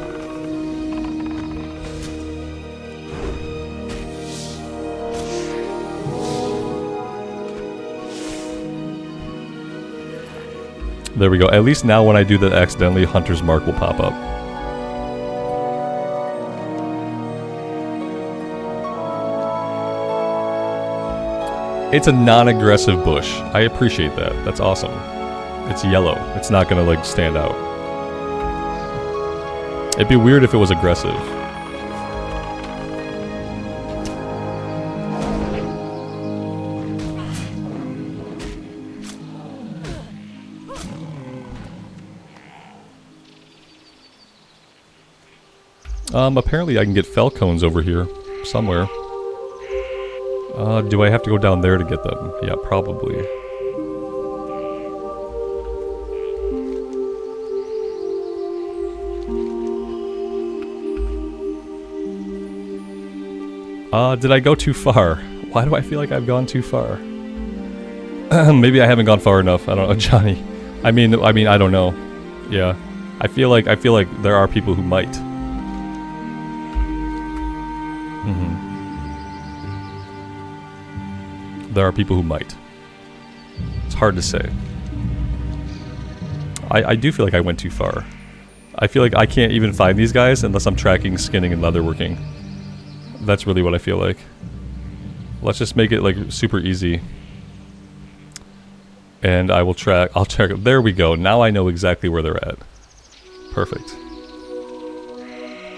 There we go. At least now when I do that accidentally, hunter's mark will pop up. It's a non-aggressive bush. I appreciate that. That's awesome. It's yellow. It's not gonna, like, stand out. It'd be weird if it was aggressive. Apparently I can get fell cones over here somewhere. Do I have to go down there to get them? Yeah, probably. Did I go too far? Why do I feel like I've gone too far? Maybe I haven't gone far enough. I don't know, Johnny. I mean, I don't know. Yeah, I feel like there are people who might. There are people who might. It's hard to say. I do feel like I went too far. I feel like I can't even find these guys unless I'm tracking skinning and leatherworking. That's really what I feel like. Let's just make it like super easy. And I'll check. There we go. Now I know exactly where they're at. Perfect.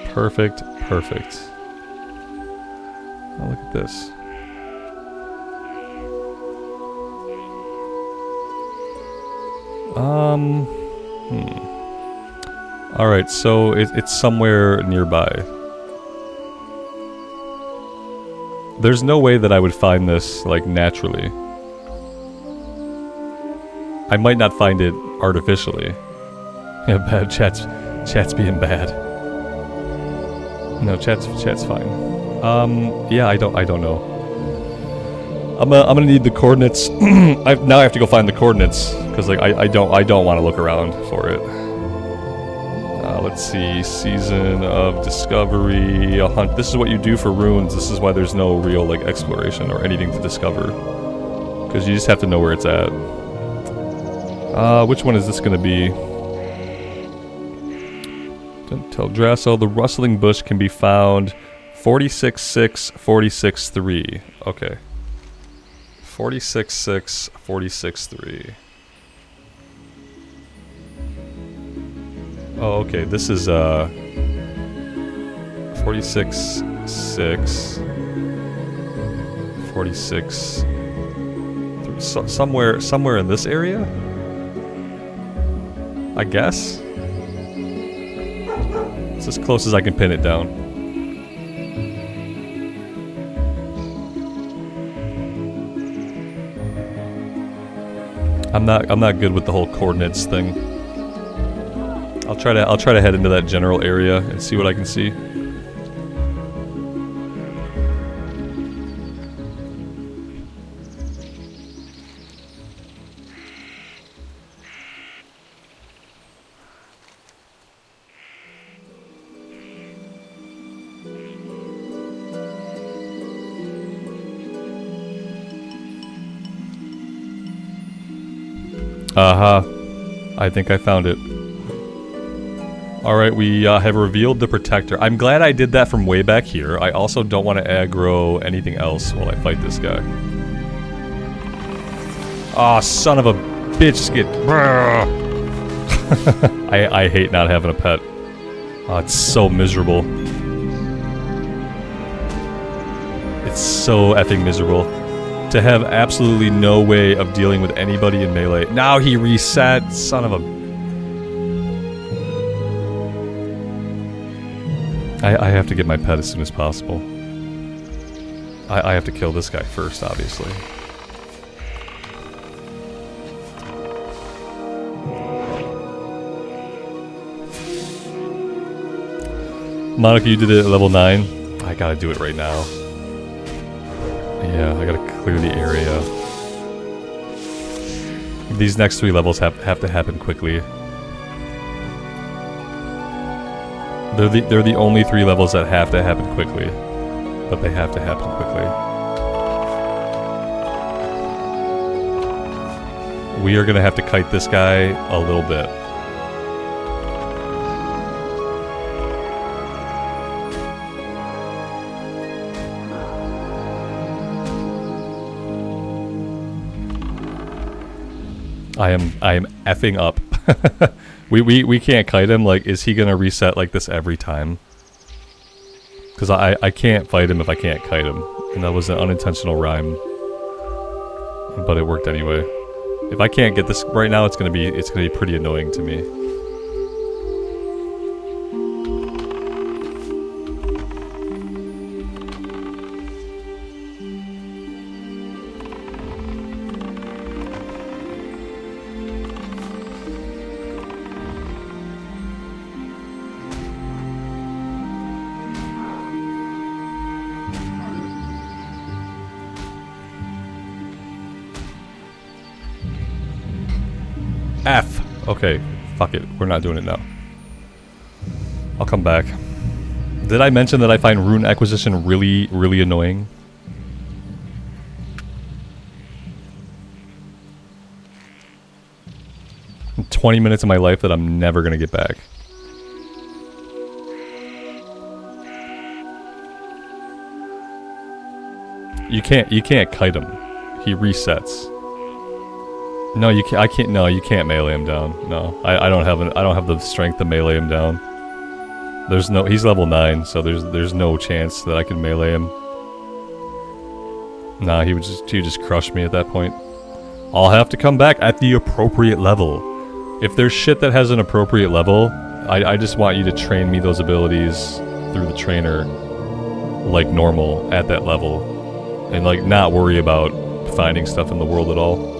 Perfect. Perfect. Oh, look at this. Alright, so it's somewhere nearby. There's no way that I would find this, like, naturally. I might not find it artificially. Yeah, bad. Chat's being bad. No, chat's fine. Yeah, I don't know. I'm gonna need the coordinates. Now I have to go find the coordinates because, like, I don't want to look around for it. Let's see, season of discovery, a hunt. This is what you do for runes. This is why there's no real, like, exploration or anything to discover, because you just have to know where it's at. Which one is this gonna be? Tell Drasso the rustling bush can be found 46.6, 46.3. Okay. 46.6, 46.3. Oh, okay, this is 46.6, 46, somewhere in this area, I guess. It's as close as I can pin it down. I'm not good with the whole coordinates thing. I'll try to head into that general area and see what I can see. I think I found it. Alright, we have revealed the Protector. I'm glad I did that from way back here. I also don't want to aggro anything else while I fight this guy. Aw, son of a bitch, skid. I hate not having a pet. Oh, it's so miserable. It's so effing miserable. To have absolutely no way of dealing with anybody in melee. Now he reset, son of a... I have to get my pet as soon as possible. I have to kill this guy first, obviously. Monica, you did it at level 9. I gotta do it right now. Yeah, I gotta clear the area. These next 3 levels have to happen quickly. They're the only 3 levels that have to happen quickly. But they have to happen quickly. We are gonna have to kite this guy a little bit. I am effing up. we can't kite him. Like, is he gonna reset like this every time? Because I can't fight him if I can't kite him. And that was an unintentional rhyme. But it worked anyway. If I can't get this right now, it's gonna be pretty annoying to me. F. Okay, fuck it. We're not doing it now. I'll come back. Did I mention that I find rune acquisition really, really annoying? In 20 minutes of my life that I'm never gonna get back. You can't kite him. He resets. No, you can't. I can't. No, you can't melee him down. No, I don't have the strength to melee him down. There's no. He's level 9, so there's no chance that I can melee him. Nah, he would just crush me at that point. I'll have to come back at the appropriate level. If there's shit that has an appropriate level, I just want you to train me those abilities through the trainer, like normal at that level, and like not worry about finding stuff in the world at all.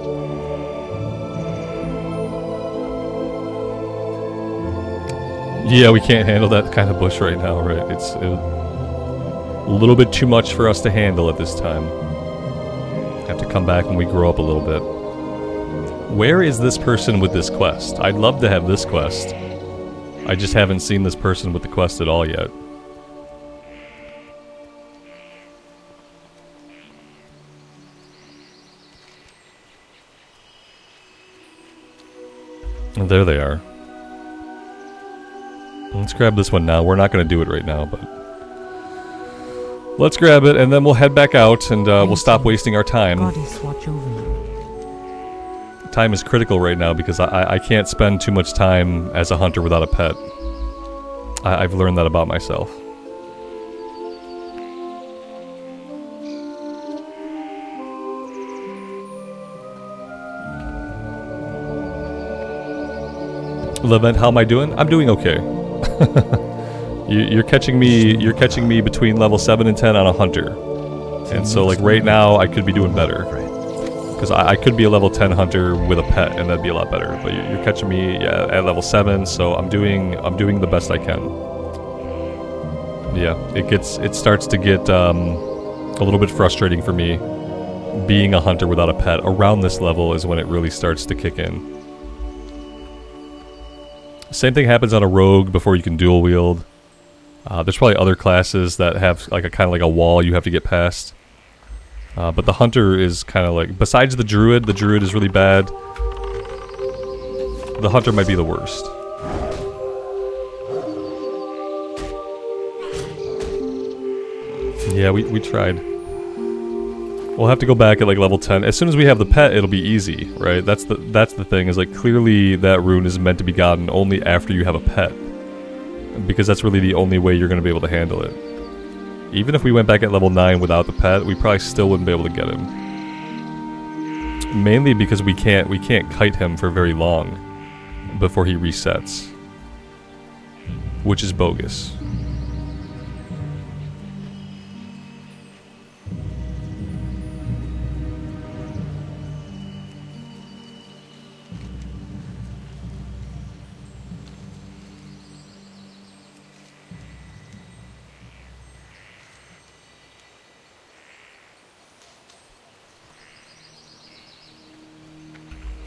Yeah, we can't handle that kind of bush right now, right? It's a little bit too much for us to handle at this time. Have to come back when we grow up a little bit. Where is this person with this quest? I'd love to have this quest. I just haven't seen this person with the quest at all yet. And there they are. Let's grab this one now. We're not going to do it right now, but... let's grab it, and then we'll head back out, and we'll stop wasting our time. Goddess watch over you. Time is critical right now, because I can't spend too much time as a hunter without a pet. I've learned that about myself. Levent, how am I doing? I'm doing okay. You're catching me between level 7 and 10 on a hunter. And so like right now I could be doing better. Because I could be a level 10 hunter with a pet and that'd be a lot better. But you're catching me at level 7, so I'm doing the best I can. Yeah, it starts to get a little bit frustrating for me. Being a hunter without a pet around this level is when it really starts to kick in. Same thing happens on a rogue before you can dual wield. There's probably other classes that have like a kind of like a wall you have to get past. But the hunter is kind of like, besides the druid is really bad. The hunter might be the worst. Yeah, we tried. We'll have to go back at like level 10. As soon as we have the pet, it'll be easy, right? That's the thing, is like clearly that rune is meant to be gotten only after you have a pet. Because that's really the only way you're going to be able to handle it. Even if we went back at level 9 without the pet, we probably still wouldn't be able to get him. Mainly because we can't kite him for very long before he resets. Which is bogus.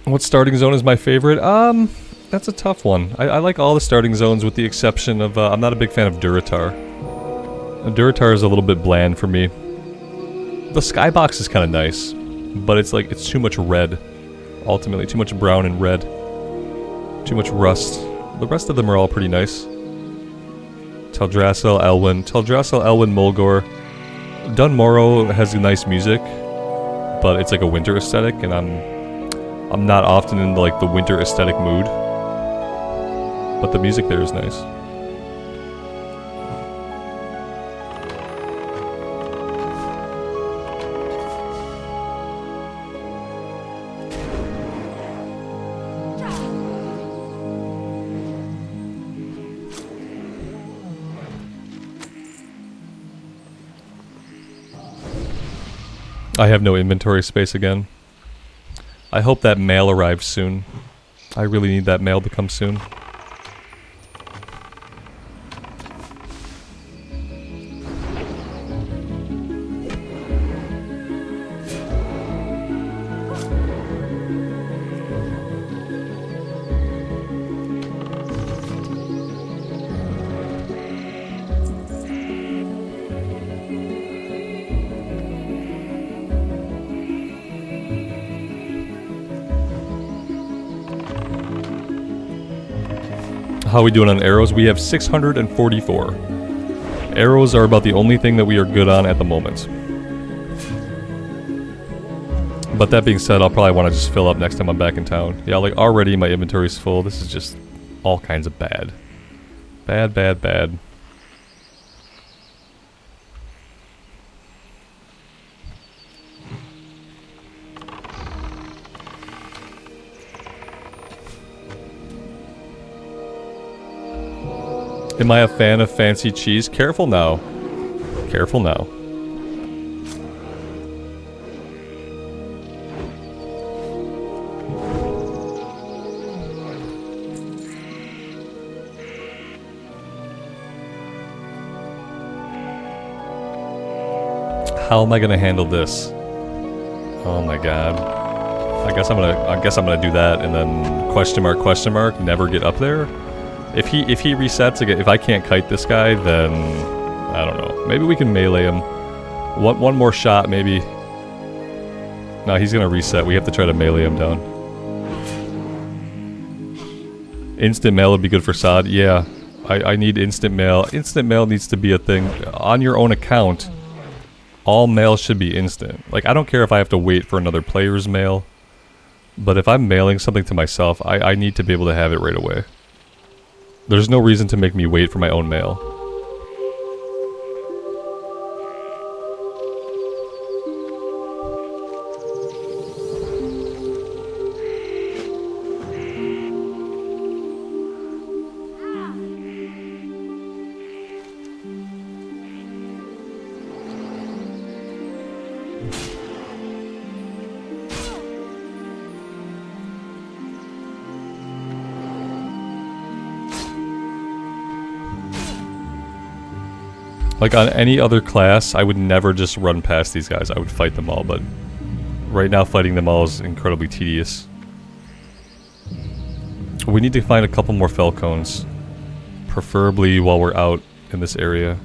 What starting zone is my favorite? That's a tough one. I like all the starting zones with the exception of, I'm not a big fan of Duratar. Duratar is a little bit bland for me. The skybox is kind of nice, but it's like, it's too much red. Ultimately, too much brown and red. Too much rust. The rest of them are all pretty nice. Teldrassil, Elwyn. Teldrassil, Elwyn, Mulgore. Dunmorrow has nice music, but it's like a winter aesthetic, and I'm not often in like the winter aesthetic mood, but the music there is nice. I have no inventory space again. I hope that mail arrives soon. I really need that mail to come soon. How are we doing on arrows? We have 644. Arrows are about the only thing that we are good on at the moment. But that being said, I'll probably want to just fill up next time I'm back in town. Yeah, like already my inventory's full. This is just all kinds of bad. Bad, bad, bad. Am I a fan of fancy cheese? Careful now. Careful now. How am I gonna handle this? Oh my god. I guess I'm gonna do that and then question mark, never get up there. If he resets again, if I can't kite this guy, then I don't know. Maybe we can melee him. One more shot, maybe. No, he's gonna reset. We have to try to melee him down. Instant mail would be good for Sod. Yeah, I need instant mail. Instant mail needs to be a thing on your own account. All mail should be instant. Like, I don't care if I have to wait for another player's mail, but if I'm mailing something to myself, I need to be able to have it right away. There's no reason to make me wait for my own mail. Like on any other class, I would never just run past these guys. I would fight them all, but right now fighting them all is incredibly tedious. We need to find a couple more fell cones, preferably while we're out in this area.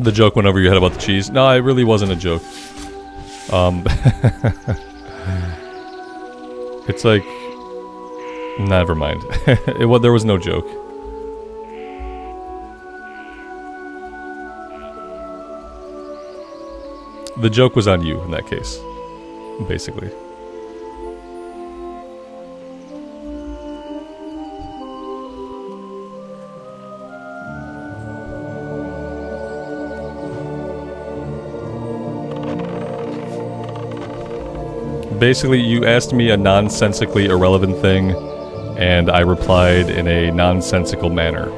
The joke went over your head about the cheese. No, it really wasn't a joke. It's like... Never mind. There was no joke. The joke was on you in that case, basically. Basically, you asked me a nonsensically irrelevant thing, and I replied in a nonsensical manner.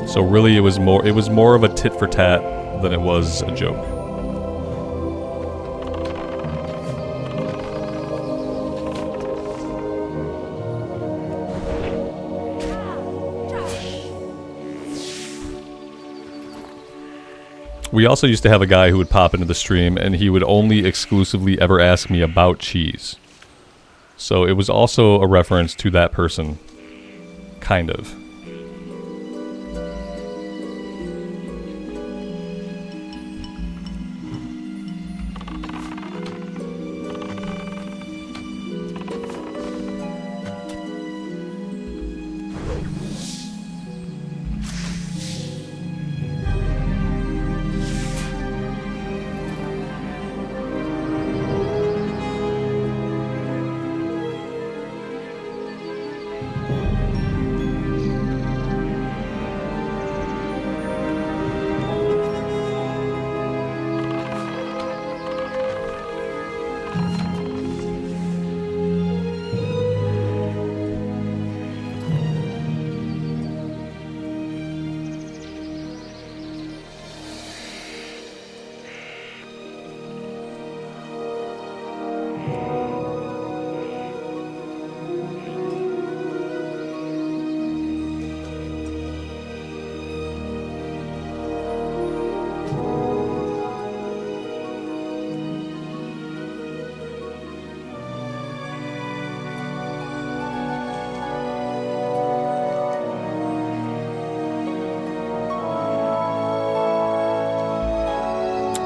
So really, it was more of a tit for tat than it was a joke. We also used to have a guy who would pop into the stream, and he would only exclusively ever ask me about cheese. So it was also a reference to that person. Kind of.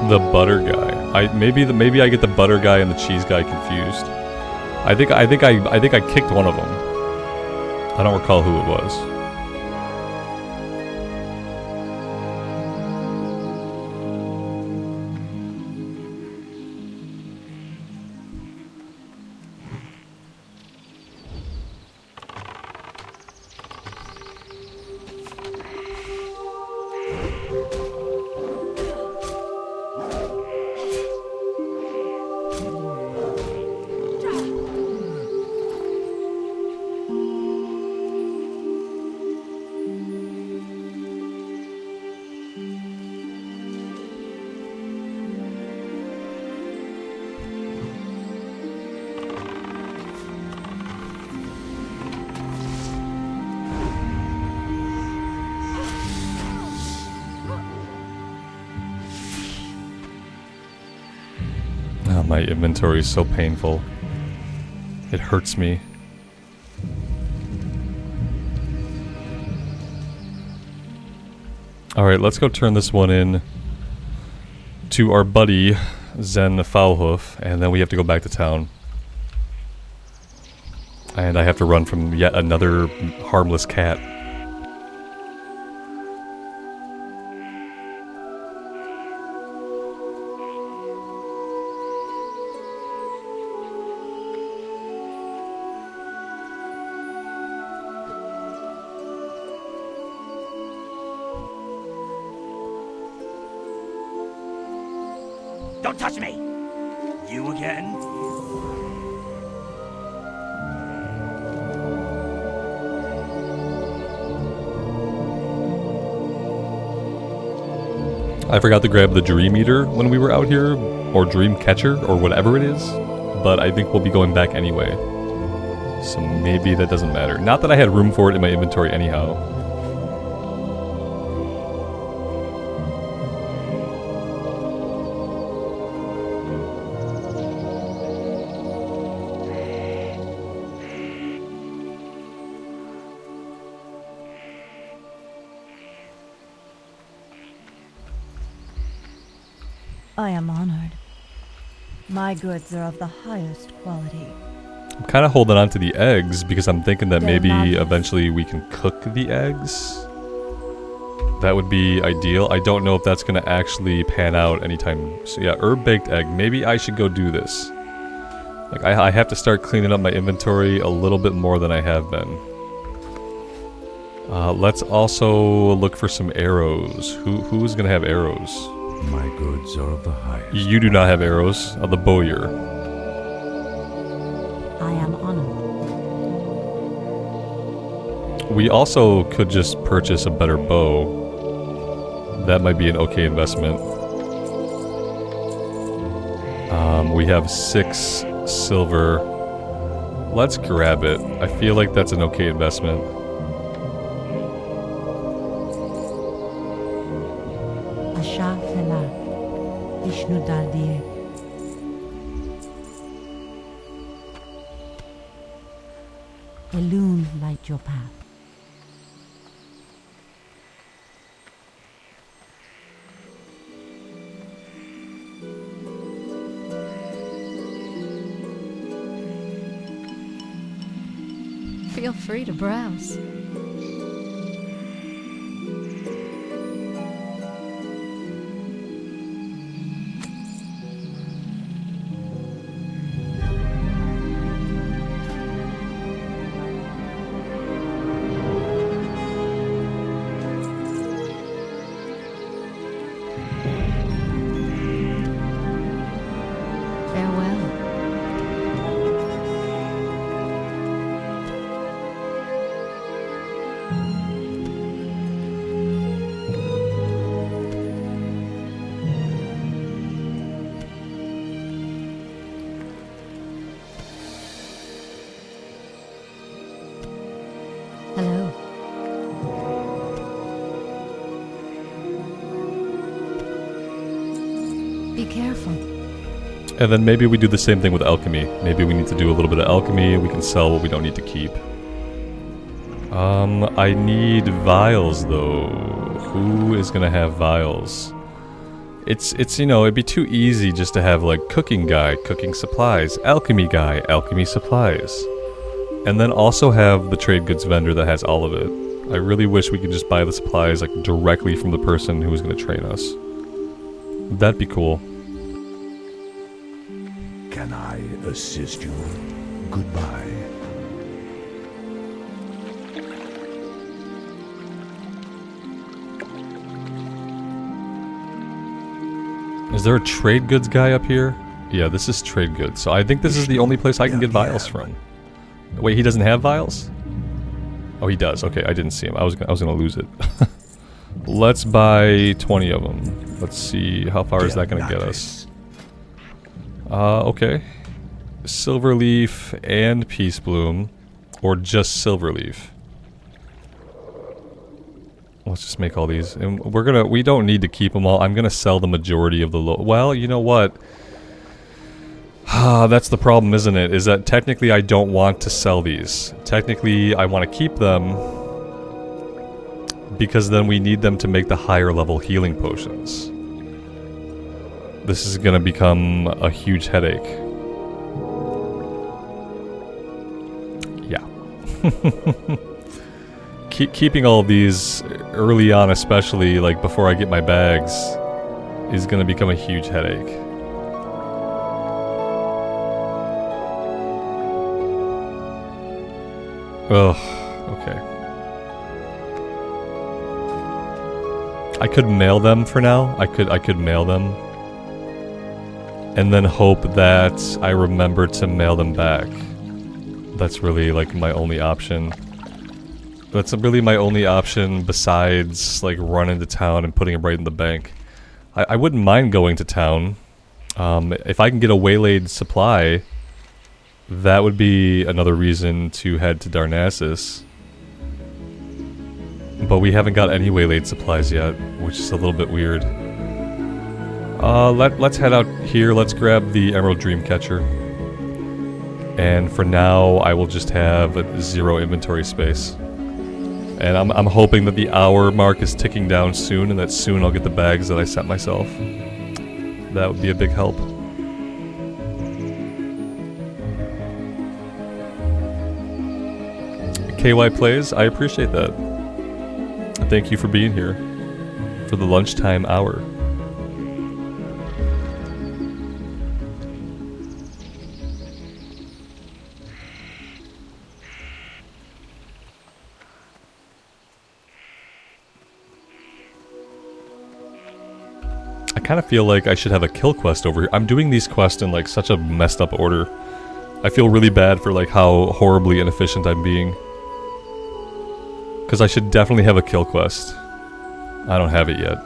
The butter guy. Maybe I get the butter guy and the cheese guy confused. I think I kicked one of them. I don't recall who it was. My inventory is so painful. It hurts me. Alright, let's go turn this one in to our buddy Zen Foulhoof, and then we have to go back to town. And I have to run from yet another harmless cat. Don't touch me! You again? I forgot to grab the Dream Eater when we were out here, or Dream Catcher, or whatever it is, but I think we'll be going back anyway. So maybe that doesn't matter. Not that I had room for it in my inventory anyhow. I am honored. My goods are of the highest quality. I'm kind of holding on to the eggs because I'm thinking that maybe Madness. eventually we can cook the eggs. That would be ideal. I don't know if that's going to actually pan out anytime. So yeah, herb baked egg. Maybe I should go do this. Like I have to start cleaning up my inventory a little bit more than I have been. Let's also look for some arrows. Who's going to have arrows? My goods are of the highest. You do not have arrows. The bowyer. I am honored. We also could just purchase a better bow. That might be an okay investment. We have 6 silver. Let's grab it. I feel like that's an okay investment. Asha Fela. Ishnu Daldir. Elune light your path. Feel free to browse. Farewell. Hello. Be careful. And then maybe we do the same thing with alchemy. Maybe we need to do a little bit of alchemy. We can sell what we don't need to keep. I need vials though. Who is gonna have vials? It's you know, it'd be too easy just to have like cooking guy, cooking supplies, alchemy guy, alchemy supplies. And then also have the trade goods vendor that has all of it. I really wish we could just buy the supplies like directly from the person who is going to train us. That'd be cool. Can I assist you? Goodbye. Is there a trade goods guy up here? Yeah, this is trade goods. So I think this is the only place I can get vials from. Wait, he doesn't have vials? Oh, he does. Okay, I didn't see him. I was gonna lose it. Let's buy 20 of them. Let's see how far is that gonna get us. Okay. Silverleaf and Peace Bloom, or just Silverleaf. Let's just make all these, and we don't need to keep them all. I'm gonna sell the majority of the well, you know what? That's the problem, isn't it? Is that technically I don't want to sell these. Technically, I want to keep them because then we need them to make the higher level healing potions. This is gonna become a huge headache. Yeah. Keeping all of these early on, especially like before I get my bags, is gonna become a huge headache. Ugh, okay. I could mail them for now. I could mail them. And then hope that I remember to mail them back. That's really like my only option. That's really my only option besides like running to town and putting it right in the bank. I wouldn't mind going to town. If I can get a waylaid supply, that would be another reason to head to Darnassus. But we haven't got any waylaid supplies yet, which is a little bit weird. Let's head out here. Let's grab the Emerald Dreamcatcher. And for now, I will just have 0 inventory space. And I'm hoping that the hour mark is ticking down soon, and that soon I'll get the bags that I sent myself. That would be a big help. KY Plays, I appreciate that. Thank you for being here for the lunchtime hour. I kind of feel like I should have a kill quest over here. I'm doing these quests in like such a messed up order. I feel really bad for like how horribly inefficient I'm being. Because I should definitely have a kill quest. I don't have it yet.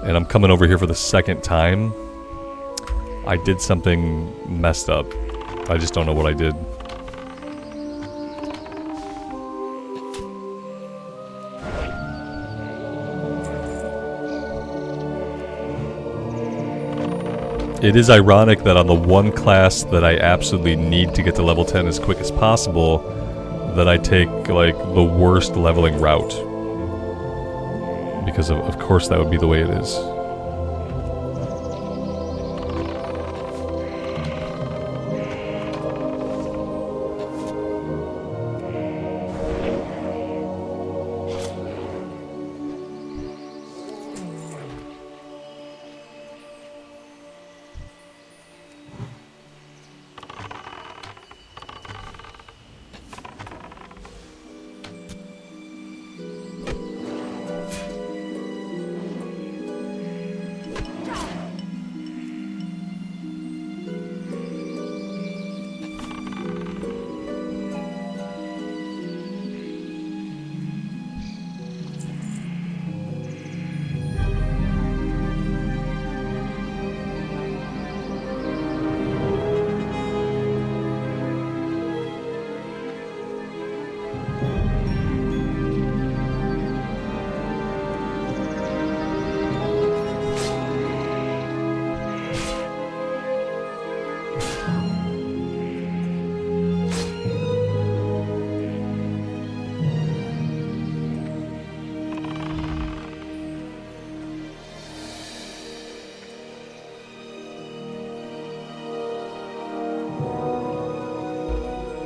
And I'm coming over here for the second time. I did something messed up. I just don't know what I did. It is ironic that on the one class that I absolutely need to get to level 10 as quick as possible, that I take, like, the worst leveling route. Because of course that would be the way it is.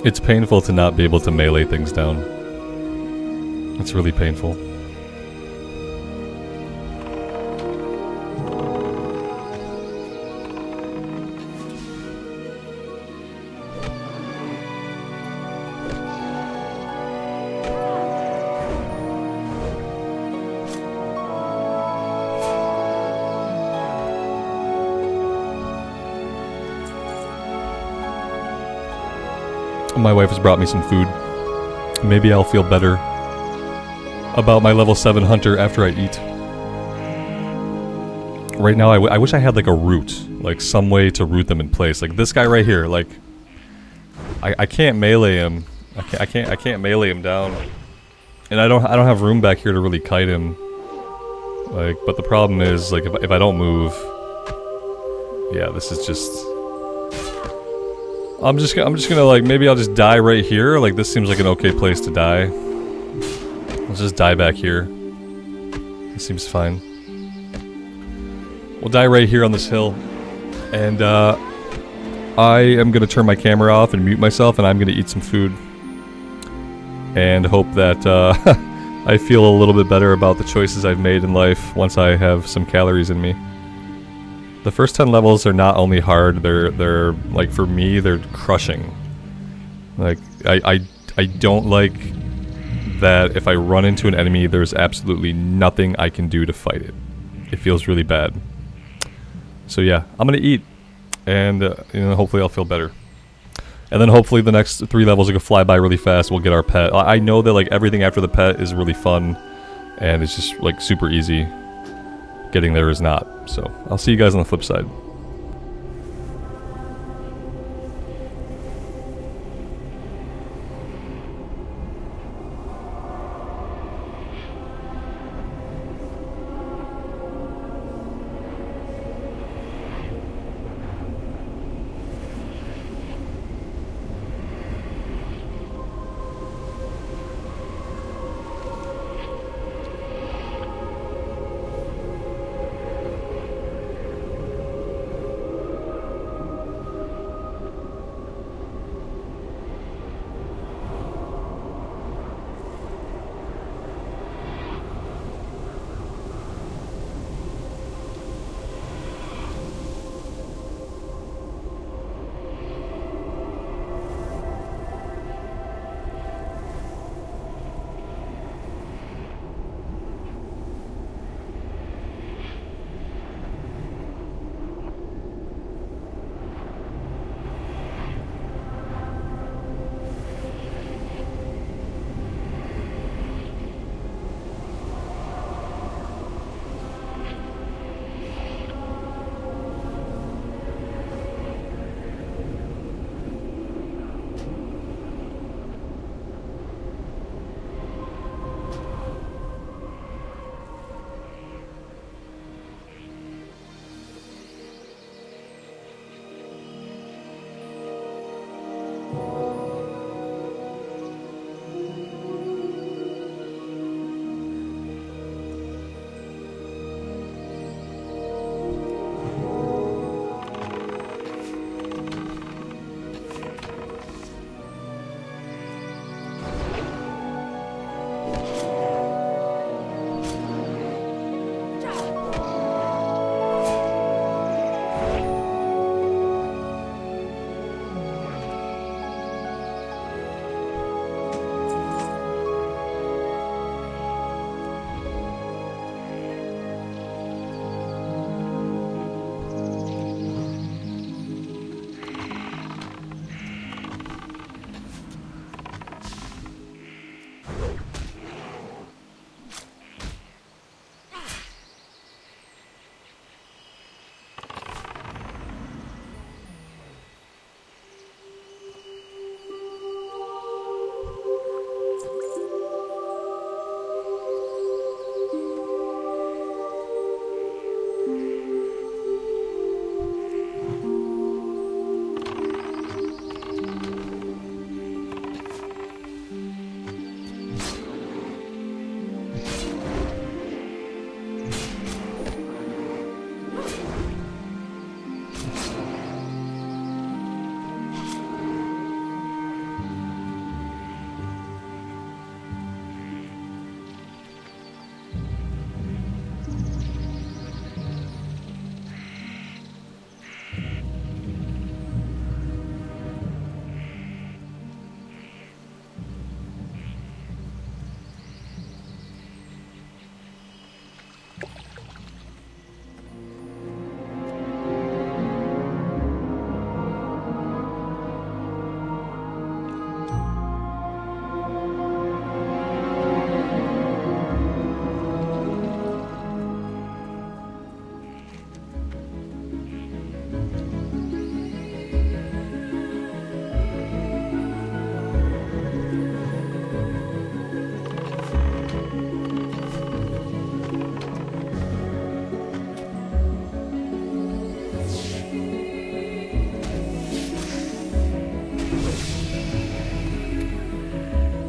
It's painful to not be able to melee things down. It's really painful. My wife has brought me some food. Maybe I'll feel better about my level 7 hunter after I eat. Right now, I wish I had like a root, like some way to root them in place. Like this guy right here, like I can't melee him. I can't melee him down, and I don't have room back here to really kite him. Like, but the problem is like if I don't move, yeah, this is just. I'm just gonna like, maybe I'll just die right here. Like this seems like an okay place to die. I'll just die back here. This seems fine. We'll die right here on this hill. And I am gonna turn my camera off and mute myself, and I'm gonna eat some food. And hope that I feel a little bit better about the choices I've made in life once I have some calories in me. The first 10 levels are not only hard, they're like, for me, they're crushing. Like, I don't like that if I run into an enemy, there's absolutely nothing I can do to fight it. It feels really bad. So yeah, I'm gonna eat, and you know, hopefully I'll feel better. And then hopefully the next 3 levels are gonna fly by really fast. We'll get our pet. I know that like everything after the pet is really fun, and it's just like super easy. Getting there is not. So I'll see you guys on the flip side.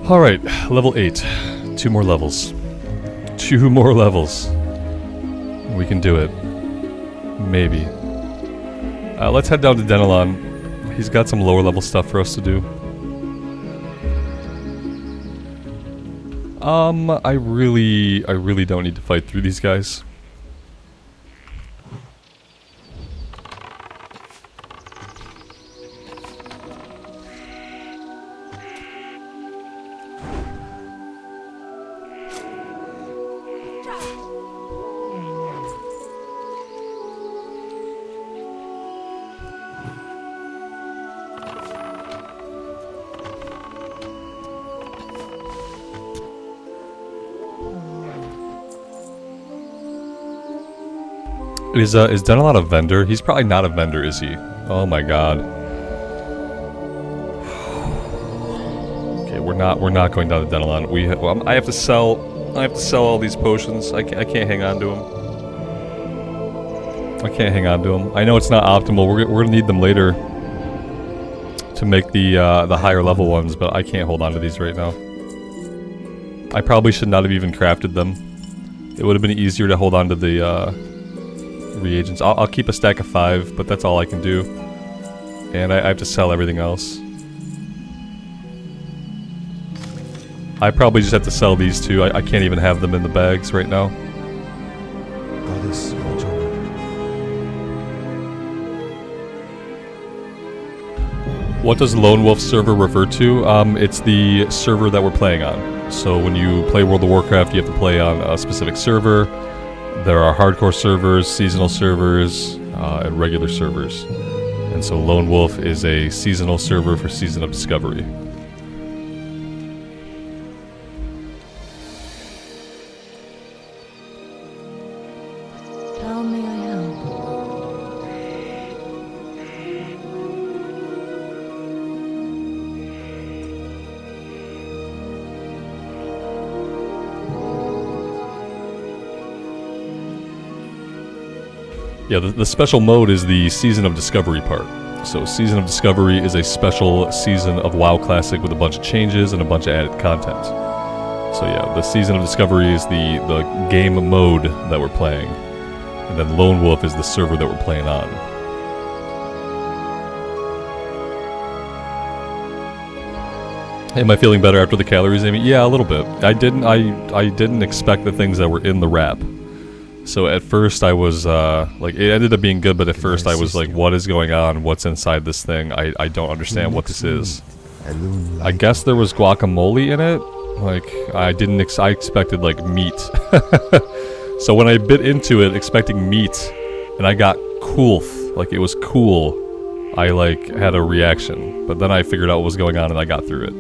Alright, level 8. 2 more levels. 2 more levels. We can do it. Maybe. Let's head down to Denelon. He's got some lower level stuff for us to do. I really don't need to fight through these guys. Is Denelon a vendor? He's probably not a vendor, is he? Oh my god. Okay, we're not going down to Denelon. I have to sell all these potions. I can't hang on to them. I can't hang on to them. I know it's not optimal. We're gonna need them later to make the higher level ones, but I can't hold on to these right now. I probably should not have even crafted them. It would have been easier to hold on to the reagents. I'll keep a stack of 5, but that's all I can do. And I have to sell everything else. I probably just have to sell these two. I can't even have them in the bags right now. Goddess, watch over. What does Lone Wolf server refer to? It's the server that we're playing on. So when you play World of Warcraft, you have to play on a specific server. There are hardcore servers, seasonal servers, and regular servers. And so Lone Wolf is a seasonal server for Season of Discovery. How may I help? Yeah, the special mode is the Season of Discovery part. So Season of Discovery is a special season of WoW Classic with a bunch of changes and a bunch of added content. So yeah, the Season of Discovery is the game mode that we're playing. And then Lone Wolf is the server that we're playing on. Am I feeling better after the calories, Amy? Yeah, a little bit. I didn't expect the things that were in the wrap. So at first I was, like, it ended up being good, but at first I was like, what is going on? What's inside this thing? I don't understand what this is. I guess there was guacamole in it. Like, I expected, like, meat. So when I bit into it expecting meat, and I got cool, like, it was cool, I, like, had a reaction. But then I figured out what was going on and I got through it.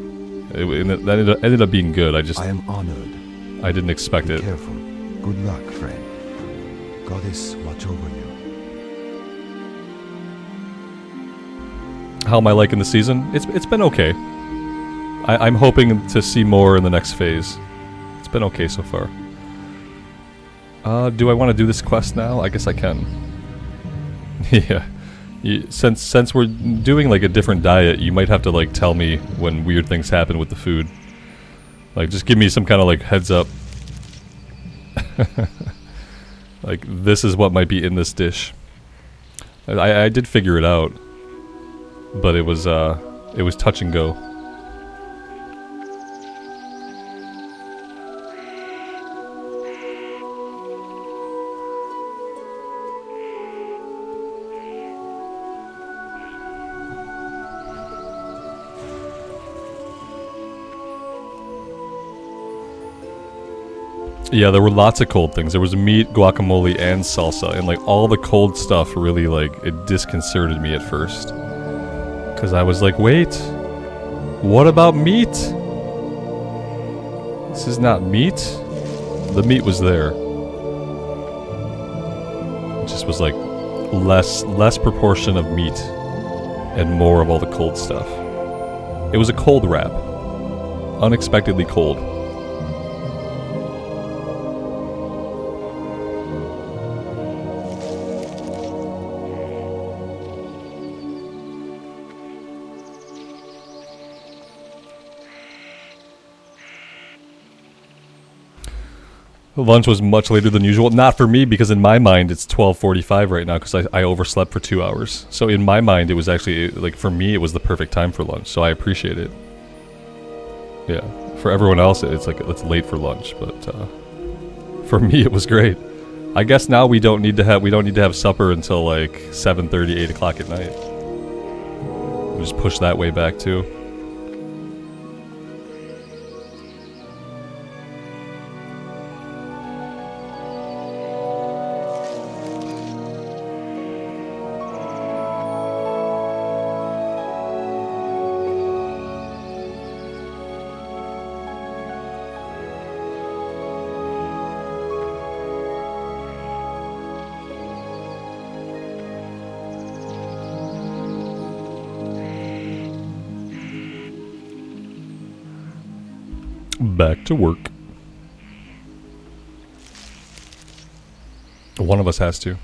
That ended up being good. I am honored. I didn't expect it. Be careful. Good luck, friend. Goddess, watch over you. How am I liking the season? It's been okay. I'm hoping to see more in the next phase. It's been okay so far. Do I want to do this quest now? I guess I can. Yeah. Since we're doing like a different diet, you might have to like tell me when weird things happen with the food. Like just give me some kind of like heads up. Like, this is what might be in this dish. I did figure it out, but it was touch and go. Yeah, there were lots of cold things. There was meat, guacamole, and salsa, and like all the cold stuff really like it disconcerted me at first. Cause I was like, wait, what about meat? This is not meat. The meat was there. It just was like less proportion of meat and more of all the cold stuff. It was a cold wrap. Unexpectedly cold. Lunch was much later than usual. Not for me, because in my mind it's 12:45 right now, because I overslept for 2 hours. So in my mind it was actually, like, for me it was the perfect time for lunch, so I appreciate it. Yeah, for everyone else it's like it's late for lunch, but for me it was great. I guess now we don't need to have supper until like 7:30, 8 o'clock at night. We'll just push that way back too. Back to work. One of us has to.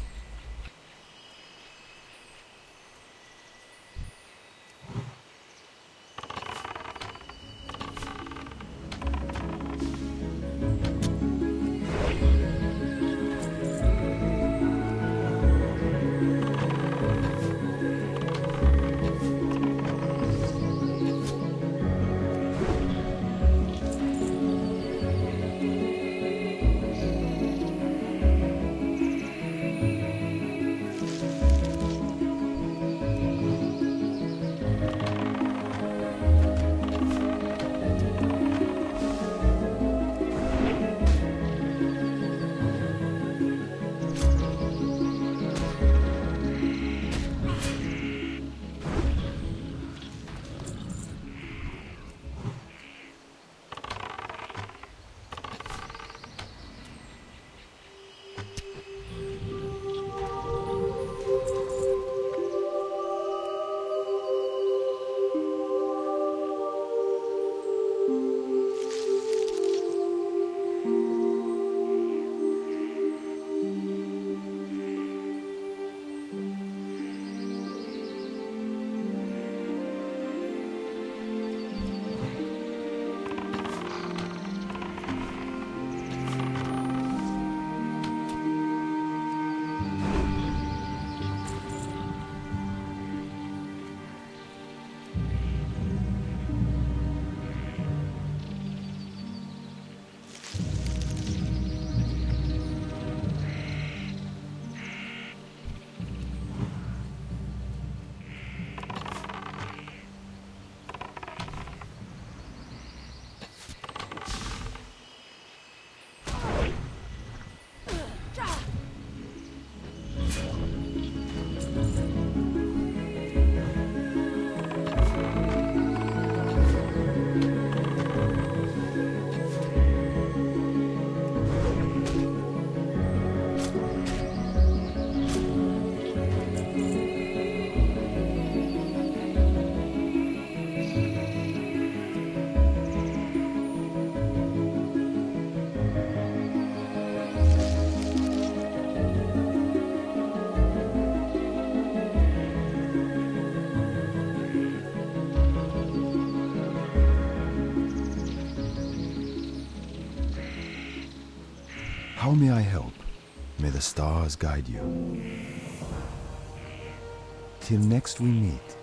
How may I help? May the stars guide you. Till next we meet.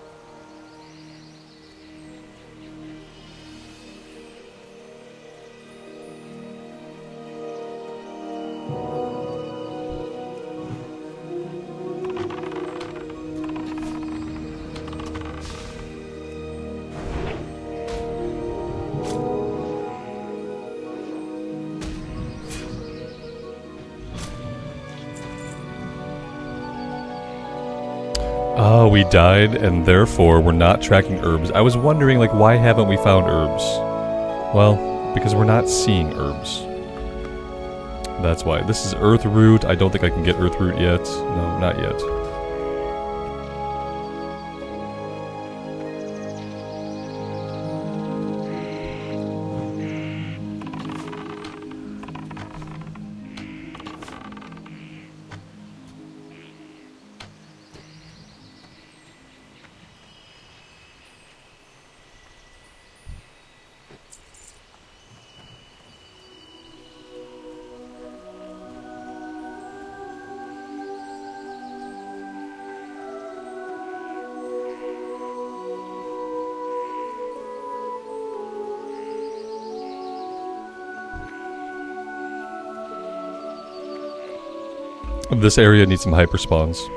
Oh, we died, and therefore we're not tracking herbs. I was wondering, like, why haven't we found herbs? Well, because we're not seeing herbs. That's why. This is earth root. I don't think I can get earth root yet. No, not yet. This area needs some hyper spawns.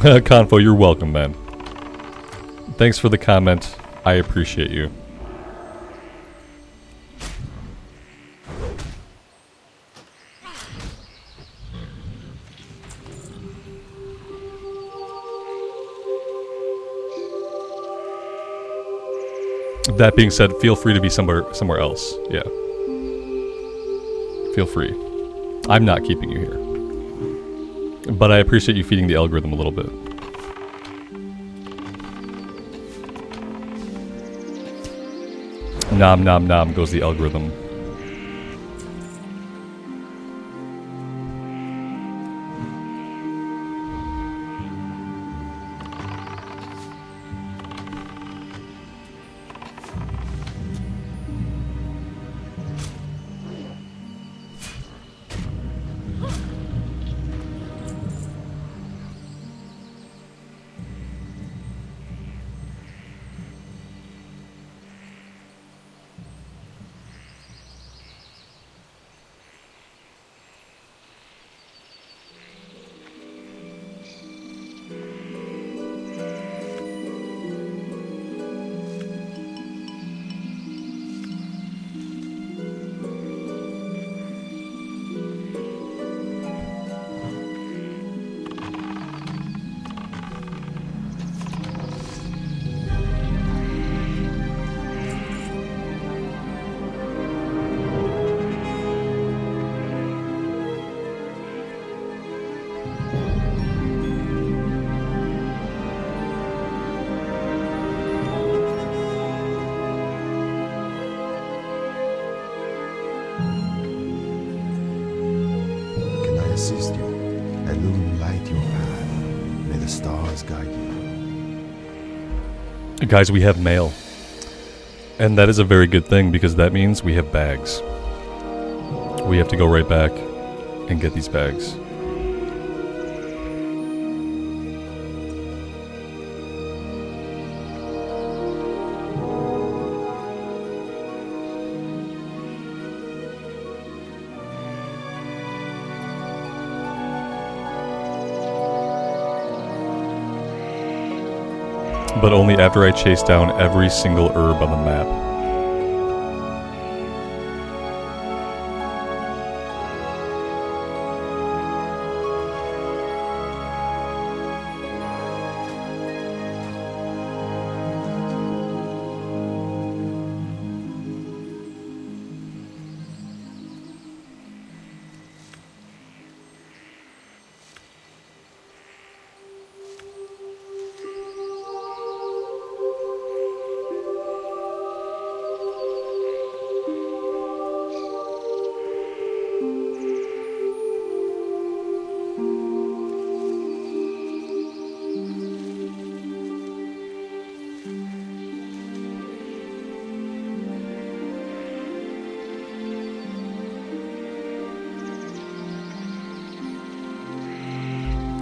Convo, you're welcome, man. Thanks for the comment. I appreciate you. That being said, feel free to be somewhere else. Yeah. Feel free. I'm not keeping you here. But I appreciate you feeding the algorithm a little bit. Nom nom nom goes the algorithm. Assist you, illuminate your path. May the stars guide you. Guys, we have mail. And that is a very good thing because that means we have bags. We have to go right back and get these bags. But only after I chase down every single herb on the map.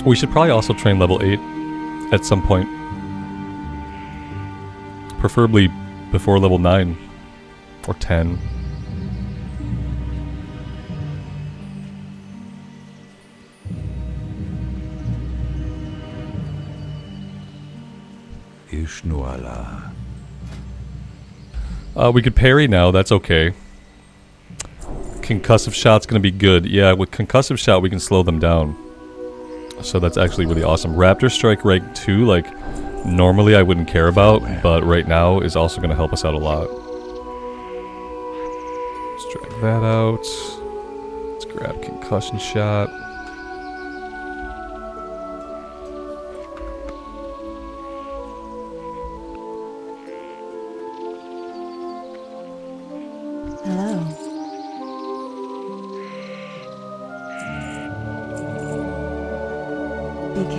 We should probably also train level 8 at some point. Preferably before level 9 or 10. We could parry now, that's okay. Concussive shot's gonna be good. Yeah, with concussive shot we can slow them down. So that's actually really awesome. Raptor Strike rank 2, like, normally I wouldn't care about, but right now is also going to help us out a lot. Let's drag that out. Let's grab Concussion Shot.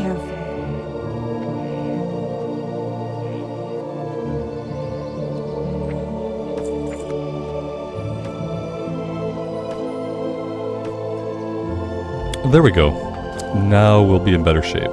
careful. There we go. Now we'll be in better shape.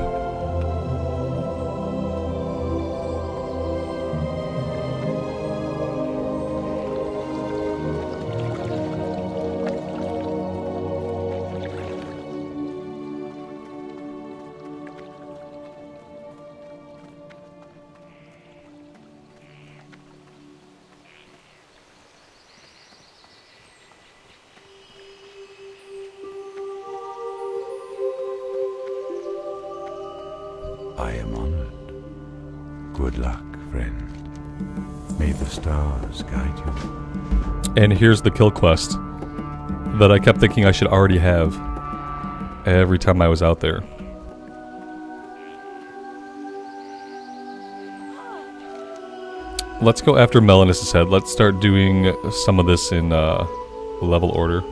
I am honored. Good luck, friend. May the stars guide you. And here's the kill quest that I kept thinking I should already have every time I was out there. Let's go after Melanus' head. Let's start doing some of this in level order.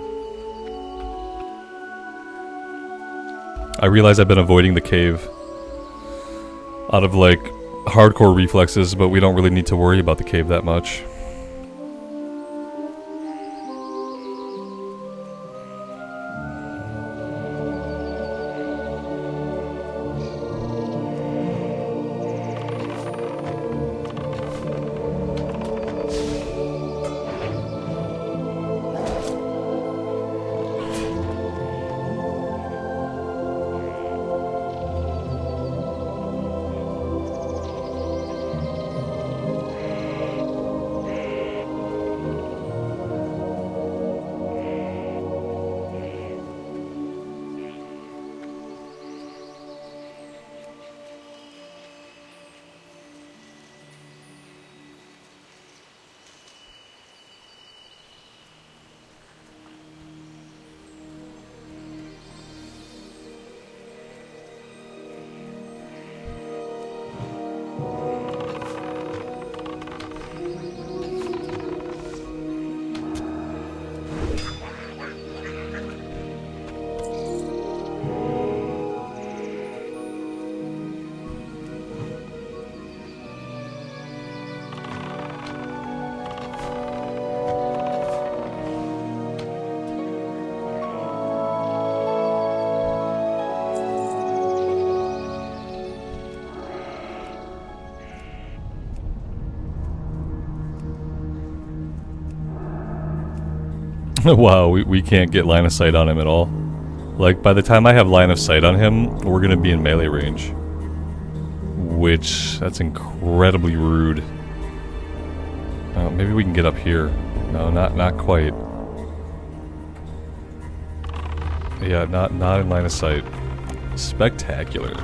I realize I've been avoiding the cave out of like hardcore reflexes, but we don't really need to worry about the cave that much. Wow, we can't get line of sight on him at all. Like, by the time I have line of sight on him, we're gonna be in melee range. Which, that's incredibly rude. Maybe we can get up here. No, not quite. Yeah, not in line of sight. Spectacular.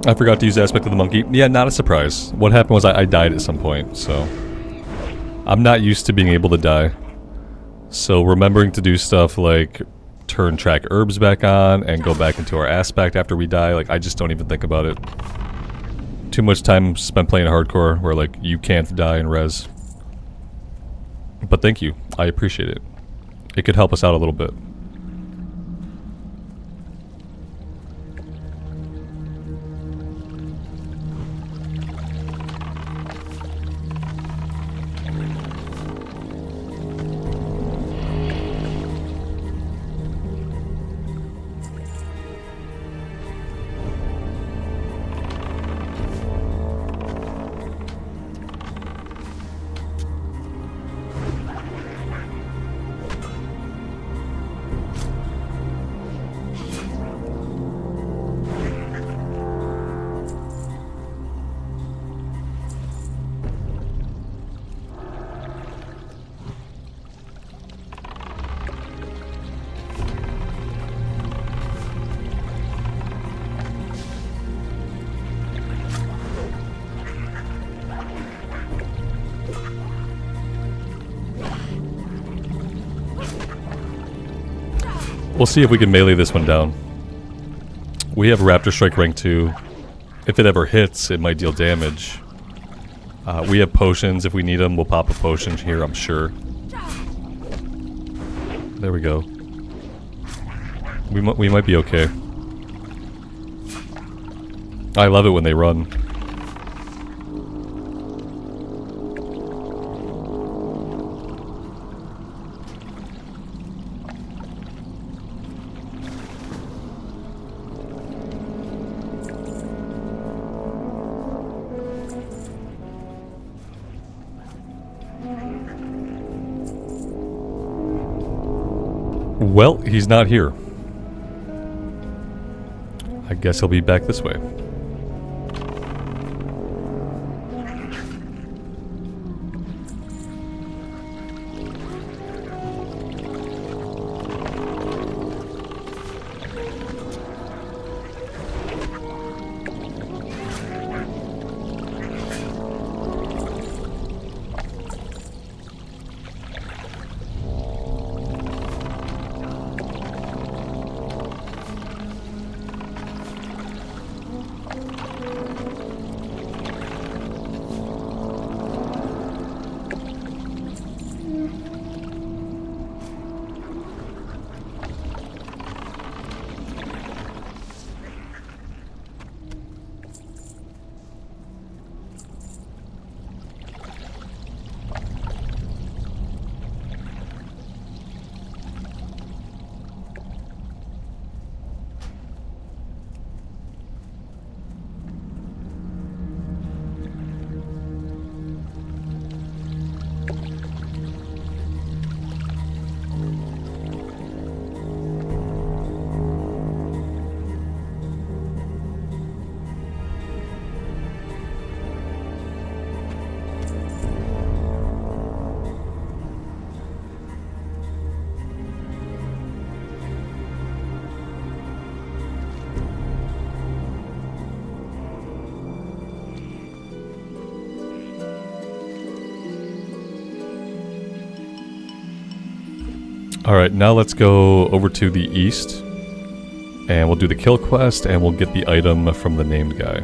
I forgot to use the aspect of the monkey. Yeah, not a surprise. What happened was I died at some point, so... I'm not used to being able to die. So remembering to do stuff like turn track herbs back on and go back into our aspect after we die. Like, I just don't even think about it. Too much time spent playing hardcore where, like, you can't die in res. But thank you. I appreciate it. It could help us out a little bit. We'll see if we can melee this one down. We have Raptor Strike rank 2. If it ever hits, it might deal damage. We have potions. If we need them, we'll pop a potion here, I'm sure. There we go. We might be okay. I love it when they run. Well, he's not here. I guess he'll be back this way. Alright, now let's go over to the east, and we'll do the kill quest, and we'll get the item from the named guy.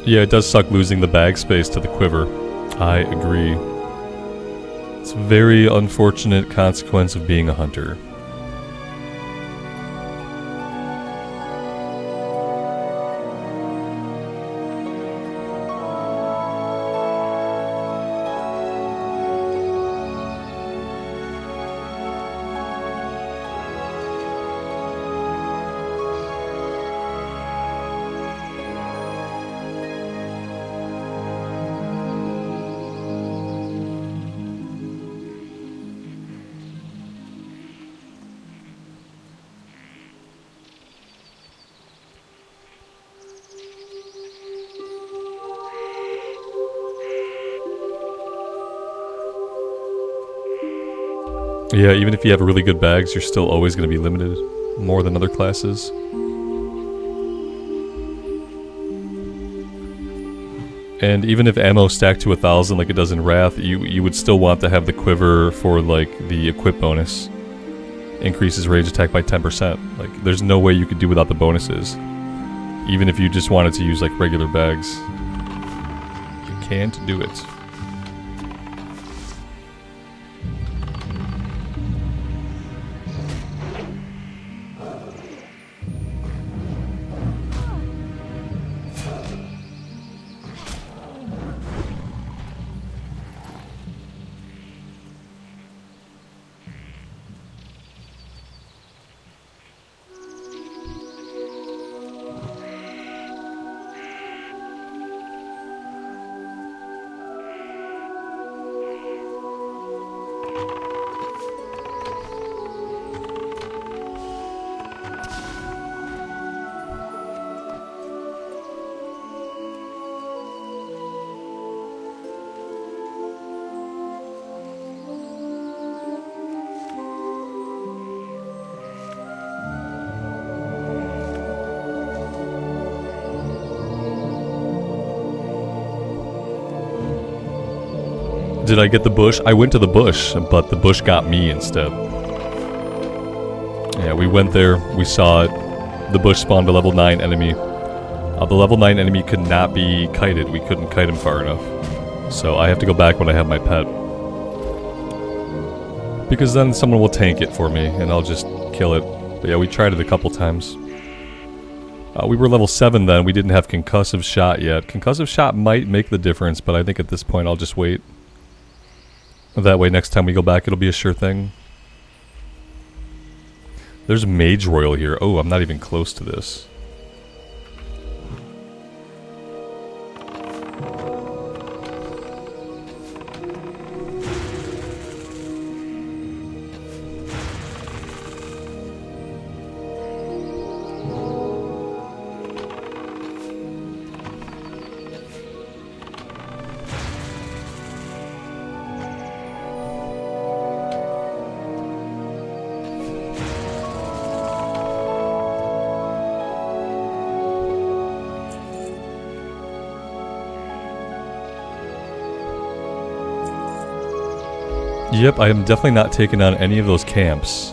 Yeah, it does suck losing the bag space to the quiver. I agree. It's a very unfortunate consequence of being a hunter. Yeah, even if you have really good bags, you're still always going to be limited more than other classes. And even if ammo stacked to 1,000 like it does in Wrath, you would still want to have the quiver for like the equip bonus. Increases range attack by 10%. Like there's no way you could do without the bonuses. Even if you just wanted to use like regular bags. You can't do it. Did I get the bush? I went to the bush, but the bush got me instead. Yeah, we went there, we saw it. The bush spawned a level 9 enemy. The level 9 enemy could not be kited. We couldn't kite him far enough. So I have to go back when I have my pet. Because then someone will tank it for me, and I'll just kill it. But yeah, we tried it a couple times. We were level 7 then, we didn't have concussive shot yet. Concussive shot might make the difference, but I think at this point I'll just wait. That way next time we go back it'll be a sure thing. There's Mage Royal here. Oh, I'm not even close to this. Yep, I am definitely not taking on any of those camps.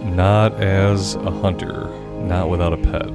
Not as a hunter. Not without a pet.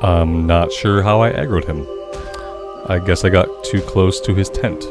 I'm not sure how I aggroed him. I guess I got too close to his tent.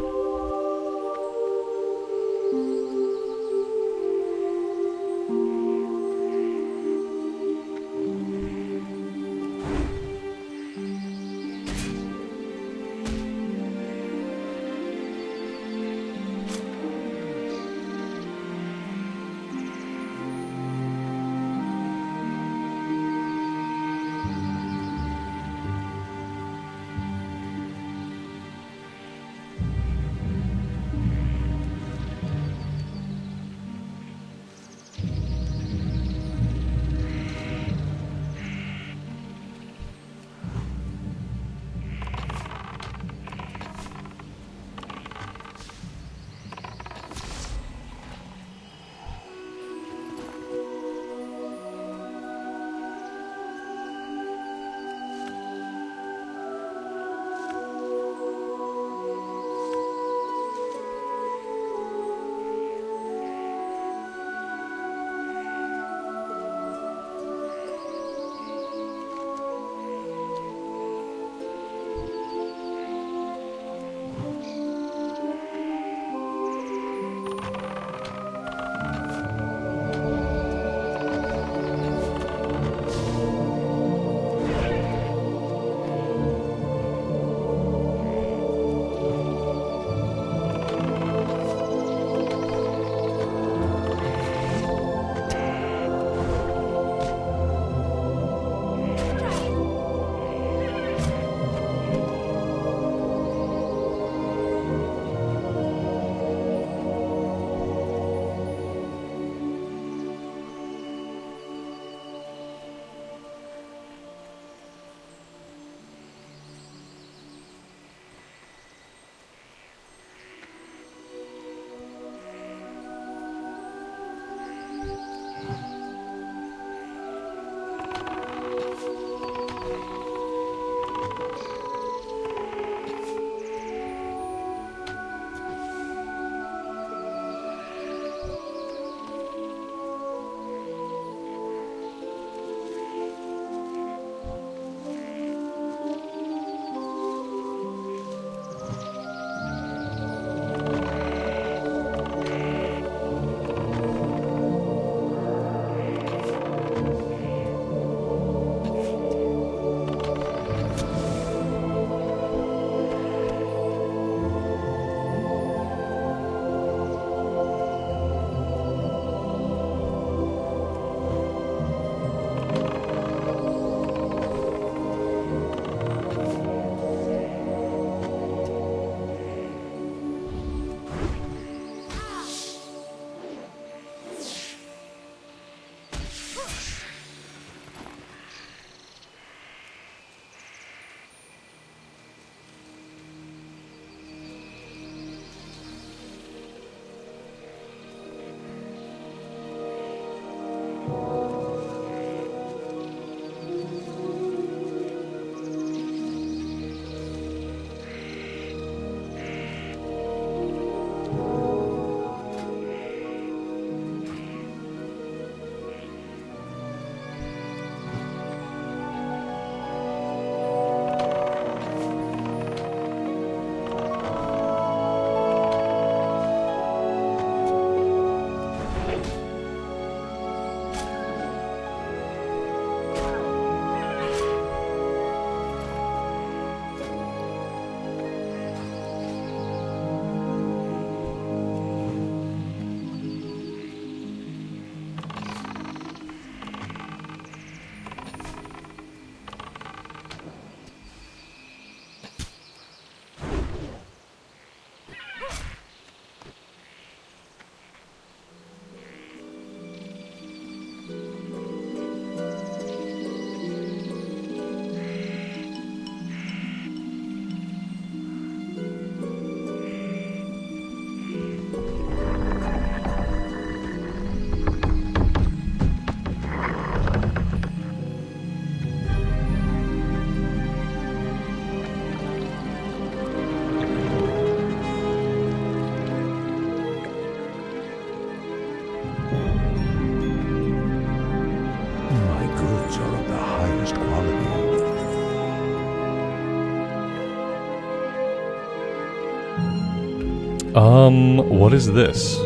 What is this?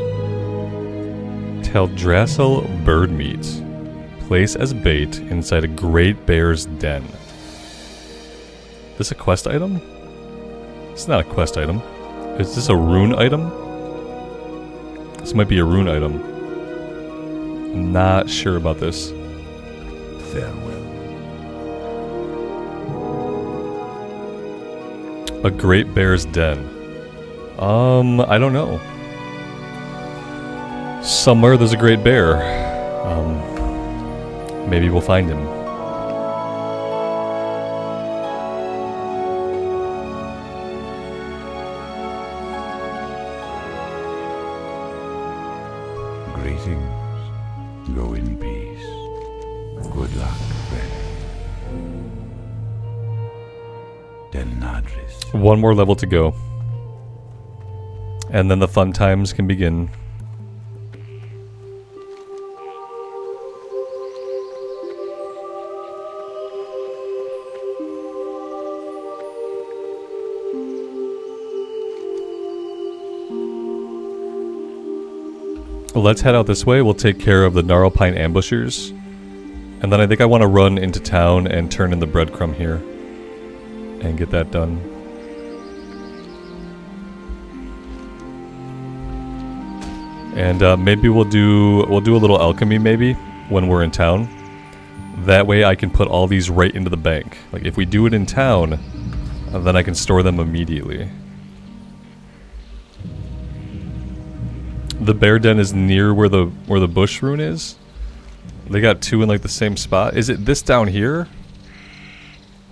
Teldrassil bird meat. Place as bait inside a great bear's den. This a quest item? It's not a quest item. Is this a rune item? This might be a rune item. I'm not sure about this. Farewell. A great bear's den. I don't know. Somewhere there's a great bear. Maybe we'll find him. Greetings. Go in peace. Good luck, friend. Delnadris. One more level to go. And then the fun times can begin. Let's head out this way. We'll take care of the Gnarlpine ambushers. And then I think I want to run into town and turn in the breadcrumb here. And get that done. And maybe we'll do a little alchemy maybe when we're in town. That way I can put all these right into the bank. Like if we do it in town, then I can store them immediately. The bear den is near where the bush rune is. They got two in like the same spot. Is it this down here?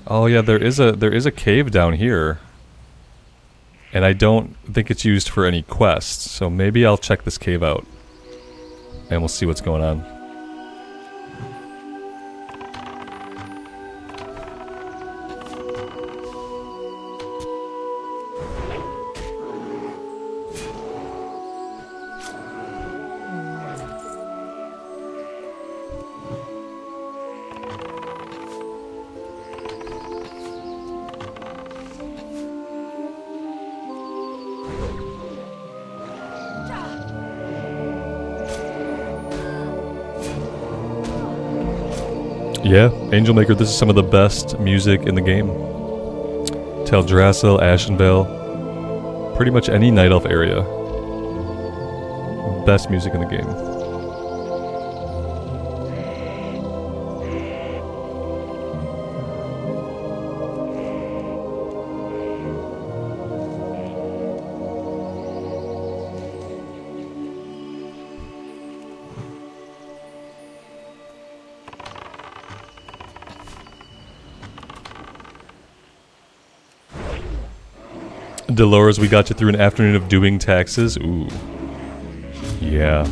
Oh yeah, there is a cave down here. And I don't think it's used for any quests, so maybe I'll check this cave out. And we'll see what's going on. Yeah, Angel Maker, this is some of the best music in the game. Teldrassil, Ashenvale, pretty much any Night Elf area. Best music in the game. Dolores, we got you through an afternoon of doing taxes. Ooh. Yeah.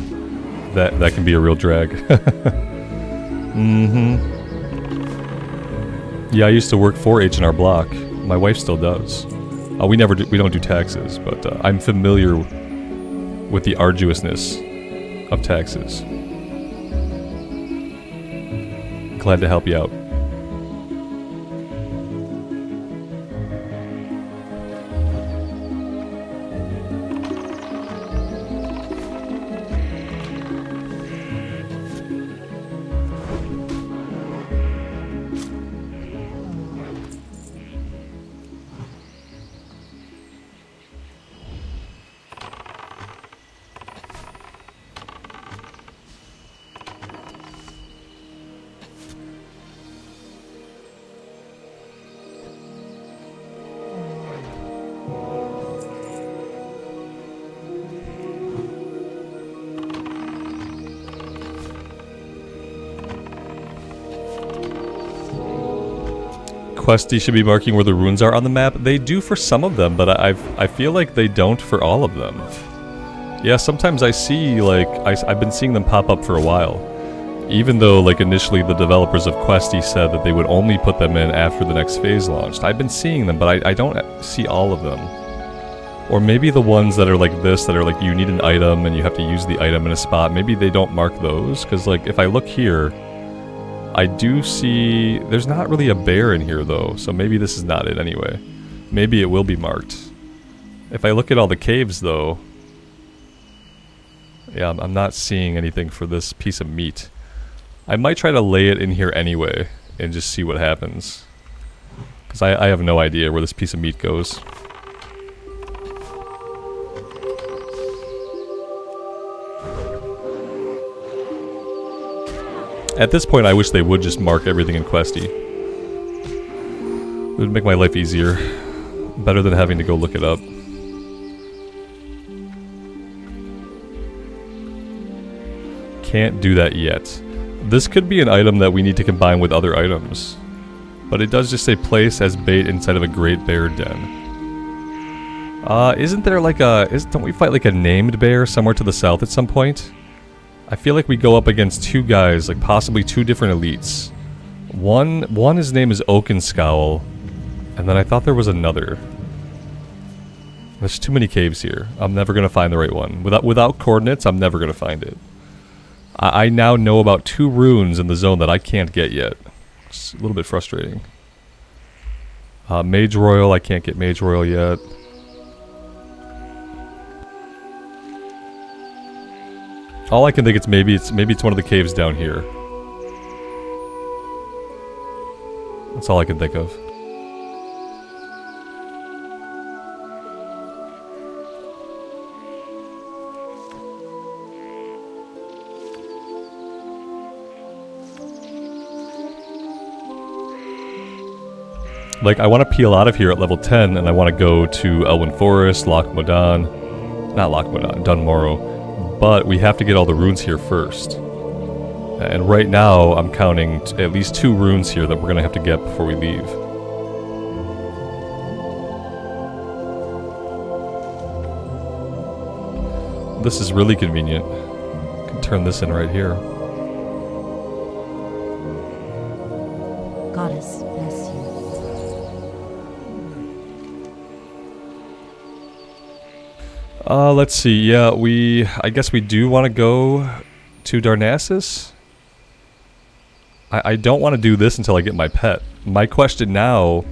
That can be a real drag. Mm-hmm. Yeah, I used to work for H&R Block. My wife still does. We don't do taxes, but I'm familiar with the arduousness of taxes. Glad to help you out. Questie should be marking where the runes are on the map. They do for some of them, but I feel like they don't for all of them. Yeah, sometimes I see, like, I've been seeing them pop up for a while. Even though, like, initially the developers of Questie said that they would only put them in after the next phase launched. I've been seeing them, but I don't see all of them. Or maybe the ones that are like this, that are like you need an item and you have to use the item in a spot, maybe they don't mark those, because, like, if I look here, I do see... There's not really a bear in here, though, so maybe this is not it anyway. Maybe it will be marked. If I look at all the caves, though, yeah, I'm not seeing anything for this piece of meat. I might try to lay it in here anyway and just see what happens. Because I have no idea where this piece of meat goes. At this point, I wish they would just mark everything in Questie. It would make my life easier. Better than having to go look it up. Can't do that yet. This could be an item that we need to combine with other items. But it does just say place as bait inside of a great bear den. Isn't there like a... don't we fight like a named bear somewhere to the south at some point? I feel like we go up against two guys, like possibly two different elites. One his name is Oakenscowl, and then I thought there was another. There's too many caves here. I'm never gonna find the right one. Without coordinates, I'm never gonna find it. I now know about 2 runes in the zone that I can't get yet. It's a little bit frustrating. Mage Royal, I can't get Mage Royal yet. All I can think it's maybe it's one of the caves down here. That's all I can think of. Like, I want to peel out of here at level 10, and I want to go to Elwyn Forest, Loch Modan. Not Loch Modan, Dunmorrow. But we have to get all the runes here first. And right now, I'm counting at least 2 runes here that we're going to have to get before we leave. This is really convenient. I can turn this in right here. Goddess, bless you. Let's see. Yeah, I guess we do want to go to Darnassus. I don't want to do this until I get my pet. My question now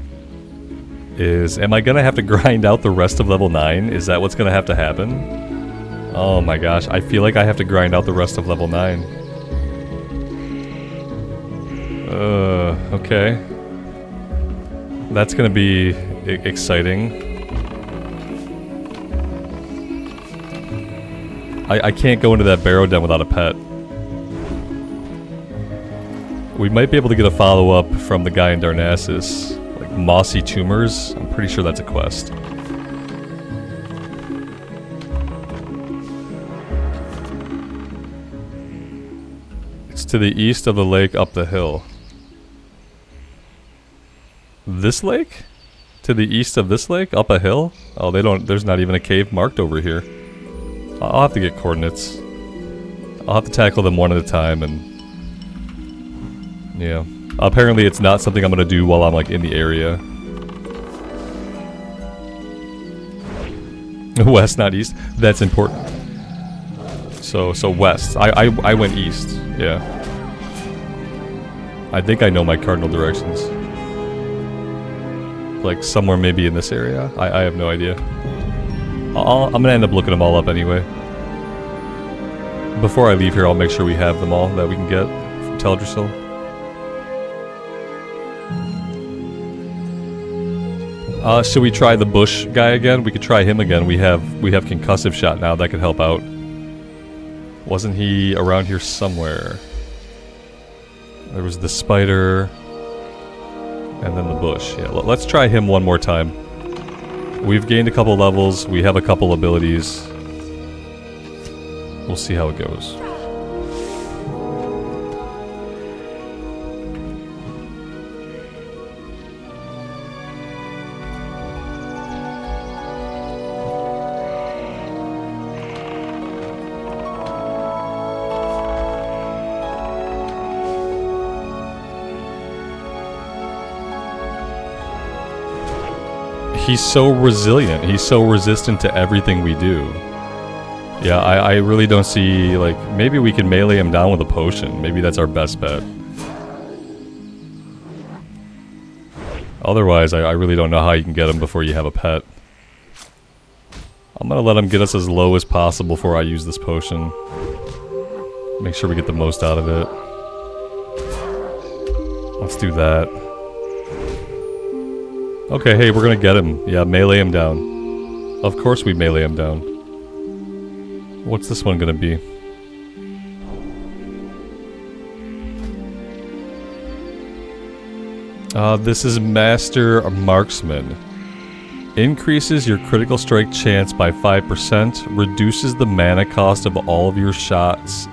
is, am I going to have to grind out the rest of level 9? Is that what's going to have to happen? Oh my gosh, I feel like I have to grind out the rest of level 9. Okay. That's going to be exciting. I can't go into that barrow den without a pet. We might be able to get a follow-up from the guy in Darnassus. Like Mossy Tumors. I'm pretty sure that's a quest. It's to the east of the lake up the hill. This lake? To the east of this lake? Up a hill? Oh, there's not even a cave marked over here. I'll have to get coordinates. I'll have to tackle them one at a time, and... yeah. Apparently it's not something I'm gonna do while I'm, like, in the area. West, not east? That's important. So west. I went east. Yeah. I think I know my cardinal directions. Like, somewhere maybe in this area? I have no idea. I'm gonna end up looking them all up anyway. Before I leave here, I'll make sure we have them all that we can get from Teldrassil. Should we try the bush guy again? We could try him again. We have concussive shot now. That could help out. Wasn't he around here somewhere? There was the spider, and then the bush. Yeah, let's try him one more time. We've gained a couple levels, we have a couple abilities. We'll see how it goes. He's so resilient. He's so resistant to everything we do. Yeah, I really don't see, like, maybe we can melee him down with a potion. Maybe that's our best bet. Otherwise, I really don't know how you can get him before you have a pet. I'm gonna let him get us as low as possible before I use this potion. Make sure we get the most out of it. Let's do that. Okay, hey, we're gonna get him. Yeah, melee him down. Of course we melee him down. What's this one gonna be? This is Master Marksman. Increases your critical strike chance by 5%, reduces the mana cost of all of your shots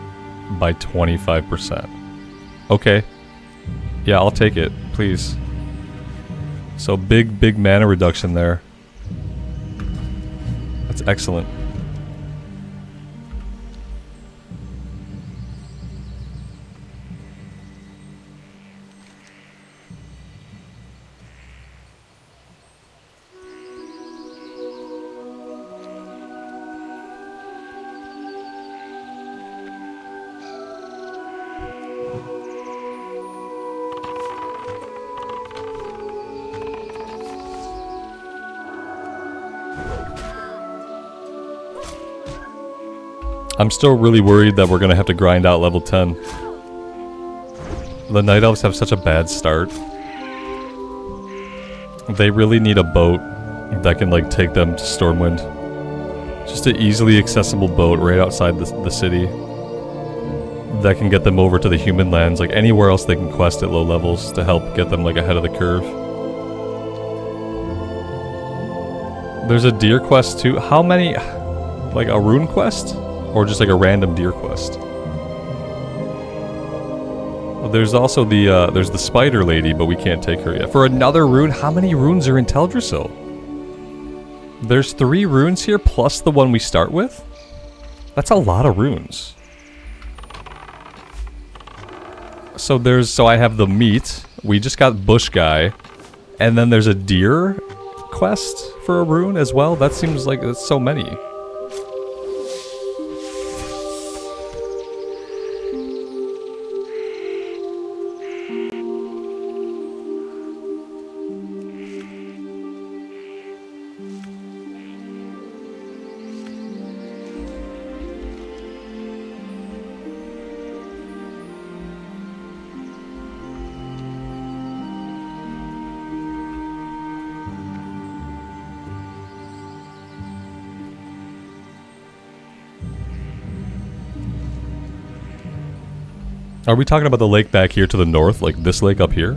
by 25%. Okay. Yeah, I'll take it, please. So big mana reduction there. That's excellent. I'm still really worried that we're gonna have to grind out level 10. The Night Elves have such a bad start. They really need a boat that can like take them to Stormwind. Just an easily accessible boat right outside the city that can get them over to the human lands, like anywhere else they can quest at low levels to help get them like ahead of the curve. There's a deer quest too. How many? Like a rune quest? Or just like a random deer quest? Well, there's also the spider lady, but we can't take her yet. For another rune? How many runes are in Teldrassil? There's 3 runes here plus the one we start with? That's a lot of runes. So I have the meat. We just got bush guy. And then there's a deer quest for a rune as well? That seems like that's so many. Are we talking about the lake back here to the north? Like this lake up here?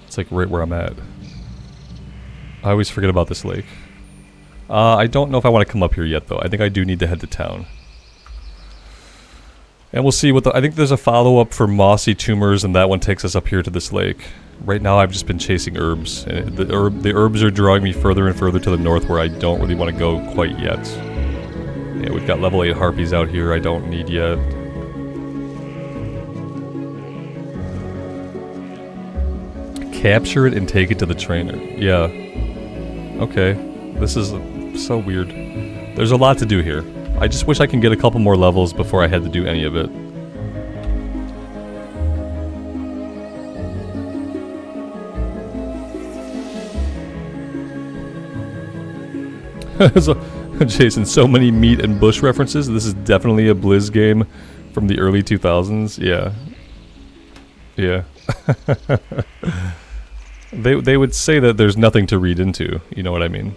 It's like right where I'm at. I always forget about this lake. I don't know if I want to come up here yet though. I think I do need to head to town. And we'll see what I think there's a follow-up for mossy tumors and that one takes us up here to this lake. Right now I've just been chasing herbs. And the herbs are drawing me further and further to the north where I don't really want to go quite yet. Yeah, we've got level 8 harpies out here I don't need yet. Capture it and take it to the trainer. Yeah. Okay. This is so weird. There's a lot to do here. I just wish I can get a couple more levels before I had to do any of it. So, Jason, so many meat and bush references. This is definitely a Blizz game from the early 2000s. Yeah. Yeah. They would say that there's nothing to read into. You know what I mean?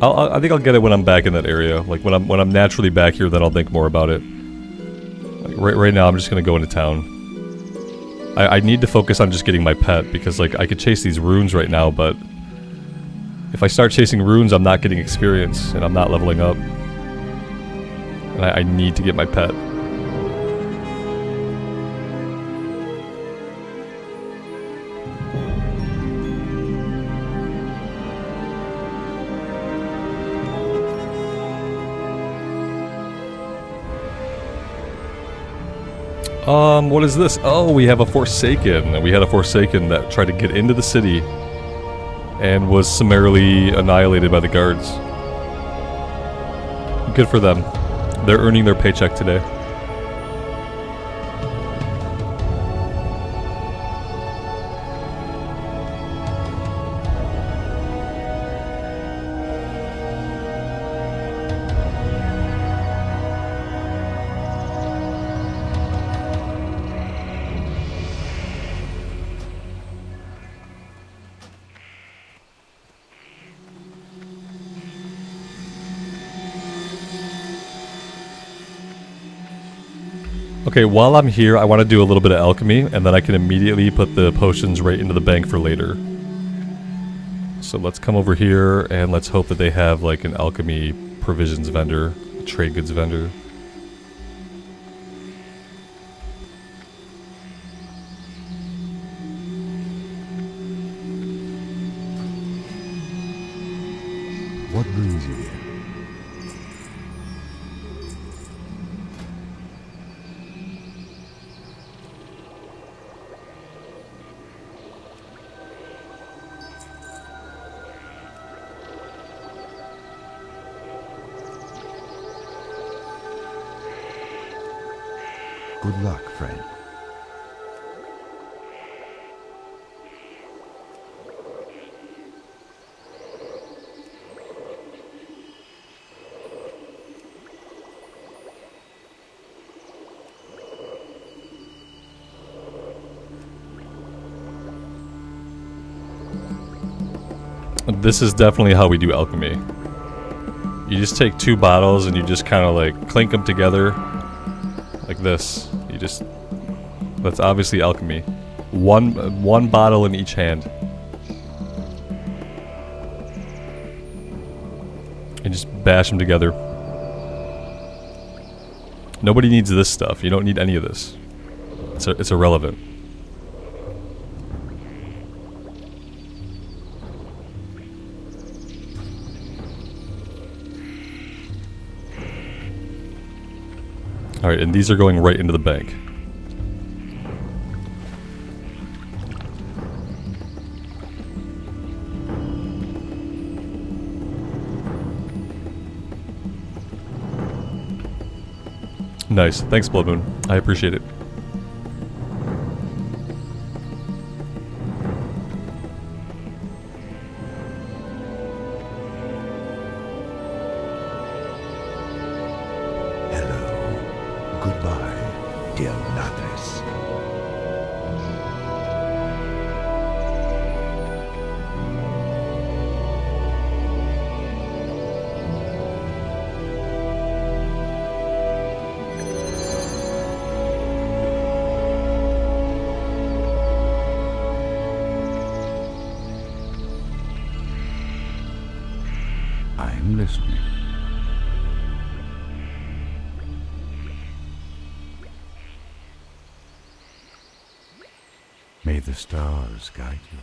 I think I'll get it when I'm back in that area. Like when I'm naturally back here, then I'll think more about it. Like right now, I'm just gonna go into town. I need to focus on just getting my pet because like I could chase these runes right now, but if I start chasing runes, I'm not getting experience and I'm not leveling up. And I need to get my pet. What is this? Oh, we have a Forsaken. We had a Forsaken that tried to get into the city and was summarily annihilated by the guards. Good for them. They're earning their paycheck today. Okay, while I'm here, I want to do a little bit of alchemy, and then I can immediately put the potions right into the bank for later. So let's come over here, and let's hope that they have like an alchemy provisions vendor, a trade goods vendor. What brings you here? Good luck, friend. This is definitely how we do alchemy. You just take 2 bottles and you just kind of like clink them together like this. You just, that's obviously alchemy. One bottle in each hand. And just bash them together. Nobody needs this stuff. You don't need any of this. It's irrelevant. Alright, and these are going right into the bank. Nice. Thanks, Blood Moon. I appreciate it. Goodbye, dear Leatrix. I'm listening. May the stars guide you.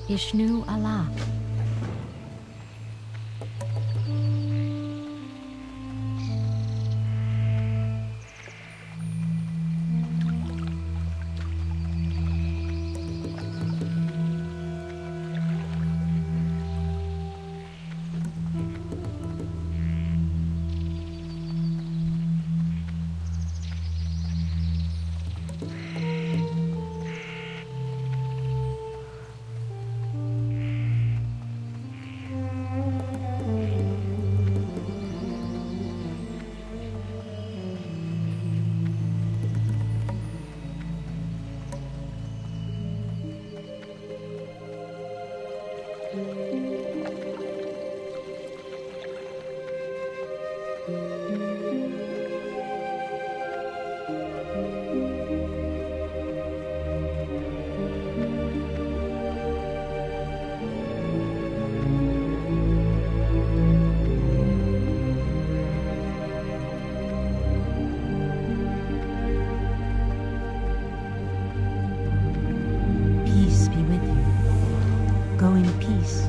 Ishnu Allah. Peace be with you. Go in peace.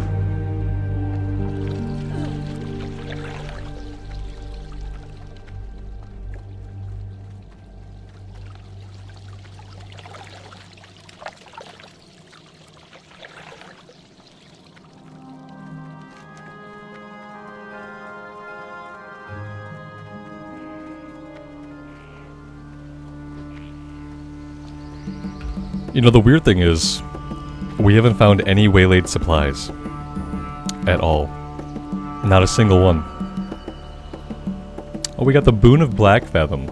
You know, the weird thing is, we haven't found any waylaid supplies. At all. Not a single one. Oh, we got the Boon of Black Fathom.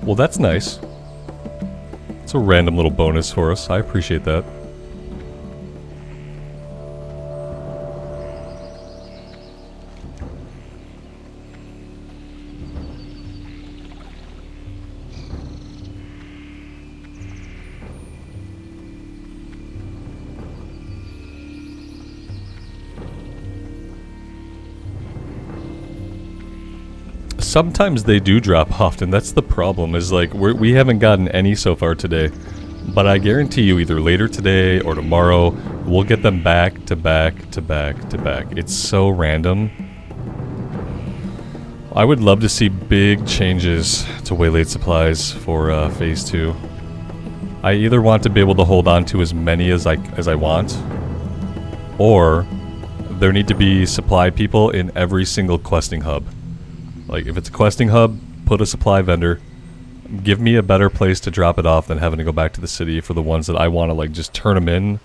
Well, that's nice. It's a random little bonus for us. I appreciate that. Sometimes they do drop off, and that's the problem, is like we haven't gotten any so far today. But I guarantee you either later today or tomorrow, we'll get them back to back to back to back. It's so random. I would love to see big changes to waylaid supplies for Phase 2. I either want to be able to hold on to as many as I want, or there need to be supply people in every single questing hub. Like, if it's a questing hub, put a supply vendor. Give me a better place to drop it off than having to go back to the city for the ones that I want to, like, just turn them in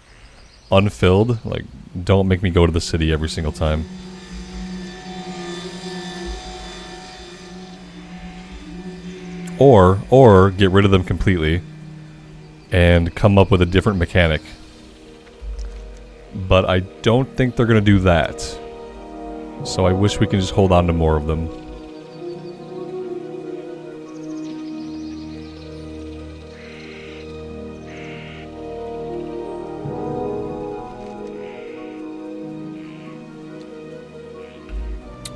unfilled. Like, don't make me go to the city every single time. Or get rid of them completely and come up with a different mechanic. But I don't think they're going to do that. So I wish we could just hold on to more of them.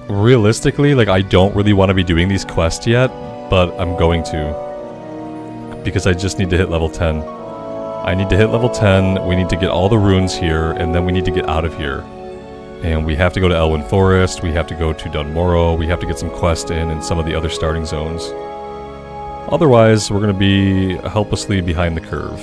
Realistically, like, I don't really want to be doing these quests yet, but I'm going to. Because I just need to hit level 10. I need to hit level 10, we need to get all the runes here, and then we need to get out of here. And we have to go to Elwyn Forest, we have to go to Dunmorrow, we have to get some quests in some of the other starting zones. Otherwise, we're going to be helplessly behind the curve.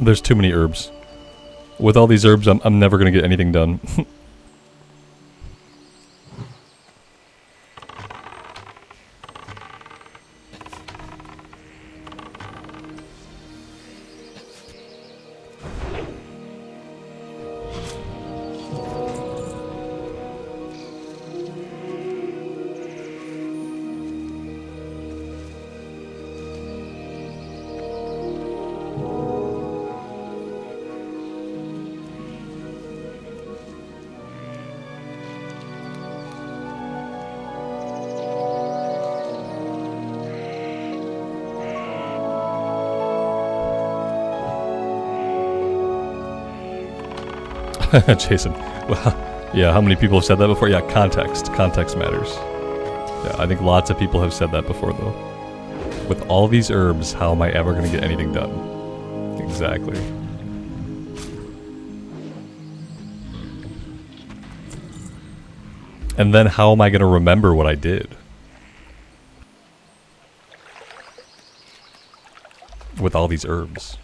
There's too many herbs. With all these herbs, I'm never gonna get anything done. Jason. Well, yeah, how many people have said that before? Yeah, context. Context matters. Yeah, I think lots of people have said that before, though. With all these herbs, how am I ever going to get anything done? Exactly. And then how am I going to remember what I did? With all these herbs.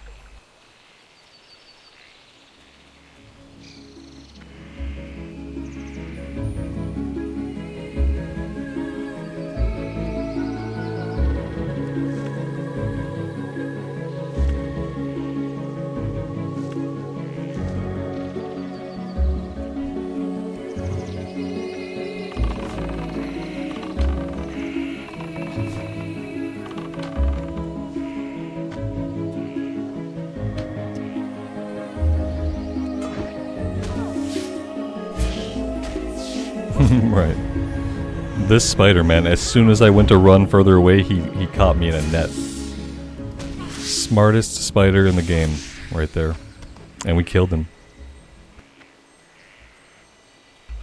Right. This spider, man, as soon as I went to run further away, he caught me in a net. Smartest spider in the game, right there. And we killed him.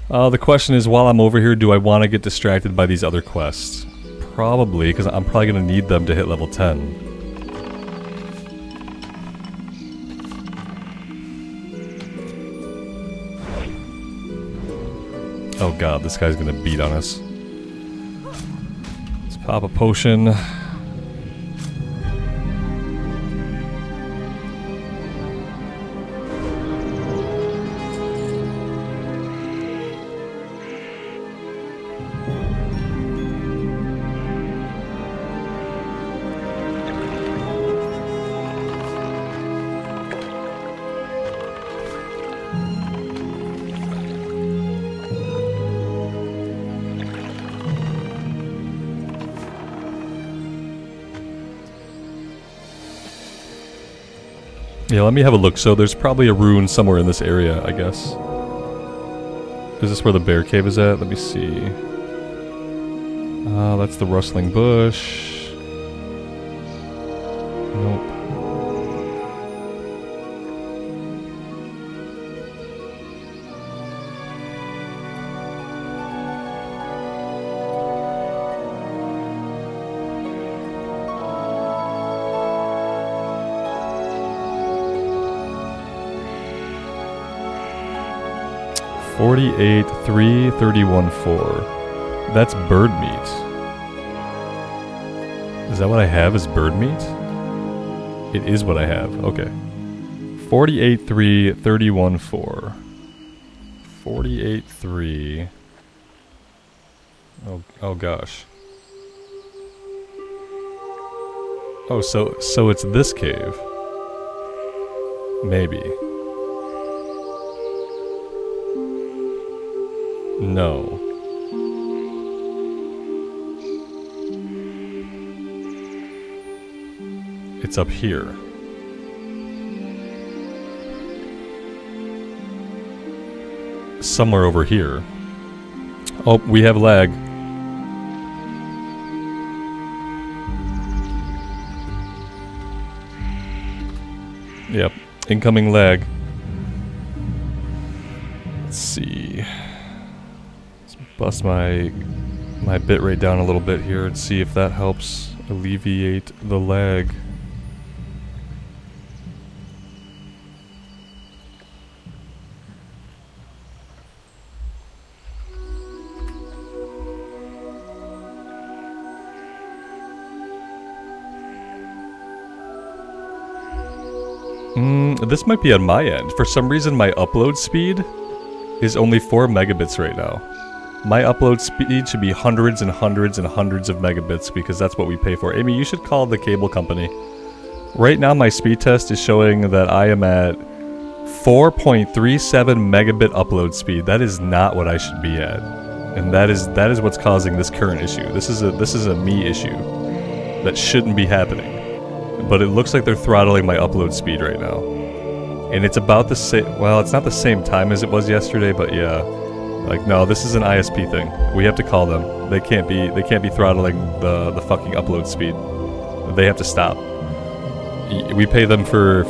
The question is, while I'm over here, do I want to get distracted by these other quests? Probably, because I'm probably going to need them to hit level 10. Oh god, this guy's gonna beat on us. Let's pop a potion. Yeah, let me have a look. So there's probably a rune somewhere in this area, I guess. Is this where the bear cave is at? Let me see. That's the rustling bush. Nope. $48, 3, 31, 4. That's bird meat. Is that what I have as bird meat? It is what I have. Okay. 48, 3, 31, 4. 48, 3. Oh gosh. Oh, so it's this cave. Maybe. No. It's up here. Somewhere over here. Oh, we have lag. Yep, incoming lag. Let's see. Bust my bitrate down a little bit here and see if that helps alleviate the lag. This might be on my end. For some reason, my upload speed is only 4 megabits right now. My upload speed should be hundreds and hundreds and hundreds of megabits because that's what we pay for. Amy, you should call the cable company. Right now, my speed test is showing that I am at 4.37 megabit upload speed. That is not what I should be at, and that is what's causing this current issue. This is a me issue that shouldn't be happening. But it looks like they're throttling my upload speed right now. And it's about the same, well, it's not the same time as it was yesterday, but yeah. Like, no, this is an ISP thing. We have to call them. They can't be throttling the fucking upload speed. They have to stop. We pay them for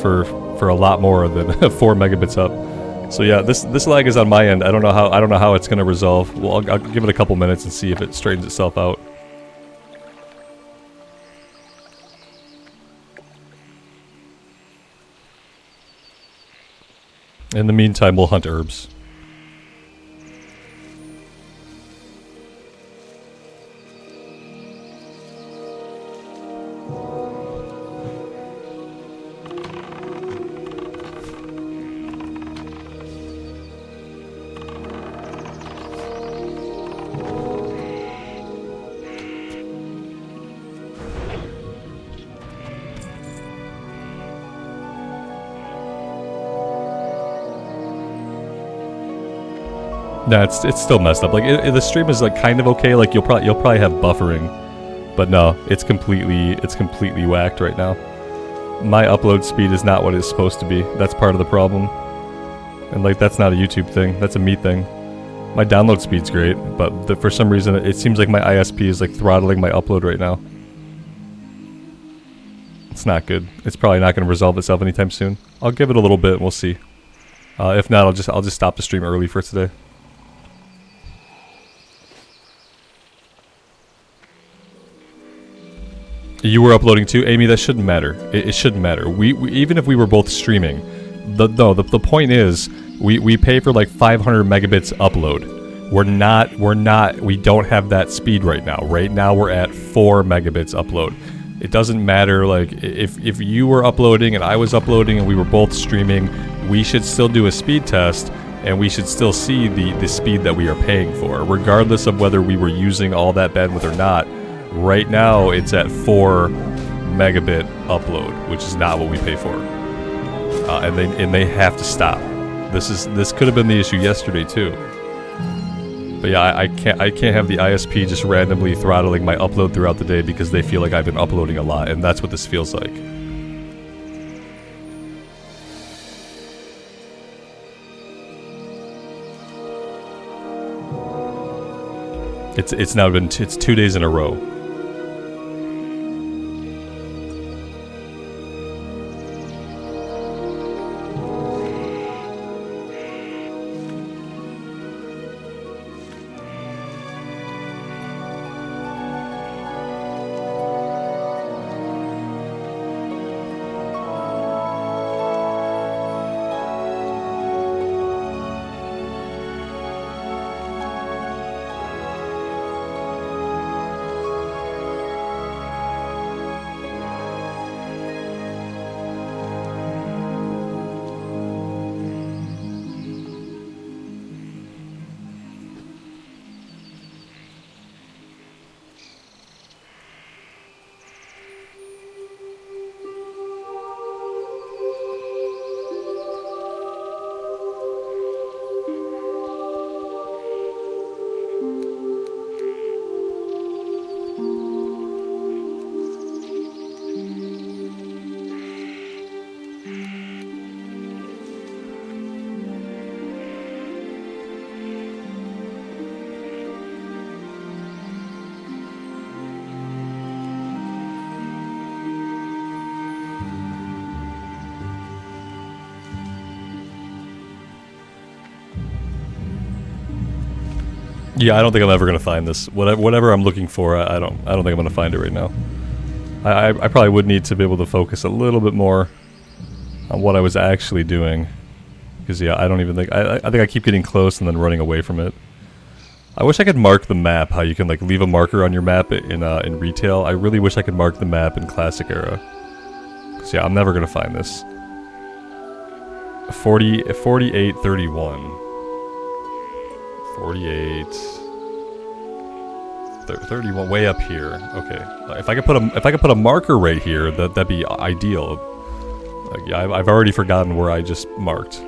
a lot more than 4 megabits up. So yeah, this lag is on my end. I don't know how it's gonna resolve. Well, I'll give it a couple minutes and see if it straightens itself out. In the meantime, we'll hunt herbs. Nah, it's still messed up. Like the stream is like kind of okay. Like you'll probably have buffering, but no, it's completely whacked right now. My upload speed is not what it's supposed to be. That's part of the problem. And like that's not a YouTube thing. That's a me thing. My download speed's great, but for some reason it seems like my ISP is like throttling my upload right now. It's not good. It's probably not going to resolve itself anytime soon. I'll give it a little bit and we'll see. If not, I'll just stop the stream early for today. You were uploading too, Amy. That shouldn't matter. It shouldn't matter. We even if we were both streaming, the point is we pay for like 500 megabits upload. We don't have that speed right now. Right now we're at 4 megabits upload. It doesn't matter. Like if you were uploading and I was uploading and we were both streaming, we should still do a speed test and we should still see the speed that we are paying for, regardless of whether we were using all that bandwidth or not. Right now, it's at 4 megabit upload, which is not what we pay for, and they have to stop. This could have been the issue yesterday too. But yeah, I can't have the ISP just randomly throttling my upload throughout the day because they feel like I've been uploading a lot, and that's what this feels like. It's now been 2 days in a row. Yeah, I don't think I'm ever gonna find this. Whatever I'm looking for, I don't think I'm gonna find it right now. I probably would need to be able to focus a little bit more on what I was actually doing, because yeah, I don't even think I think I keep getting close and then running away from it. I wish I could mark the map. How you can like leave a marker on your map in retail. I really wish I could mark the map in Classic Era. Because yeah, I'm never gonna find this. 4831. 31, way up here. Okay, if I could put a marker right here, that'd be ideal. Like, yeah, I've already forgotten where I just marked.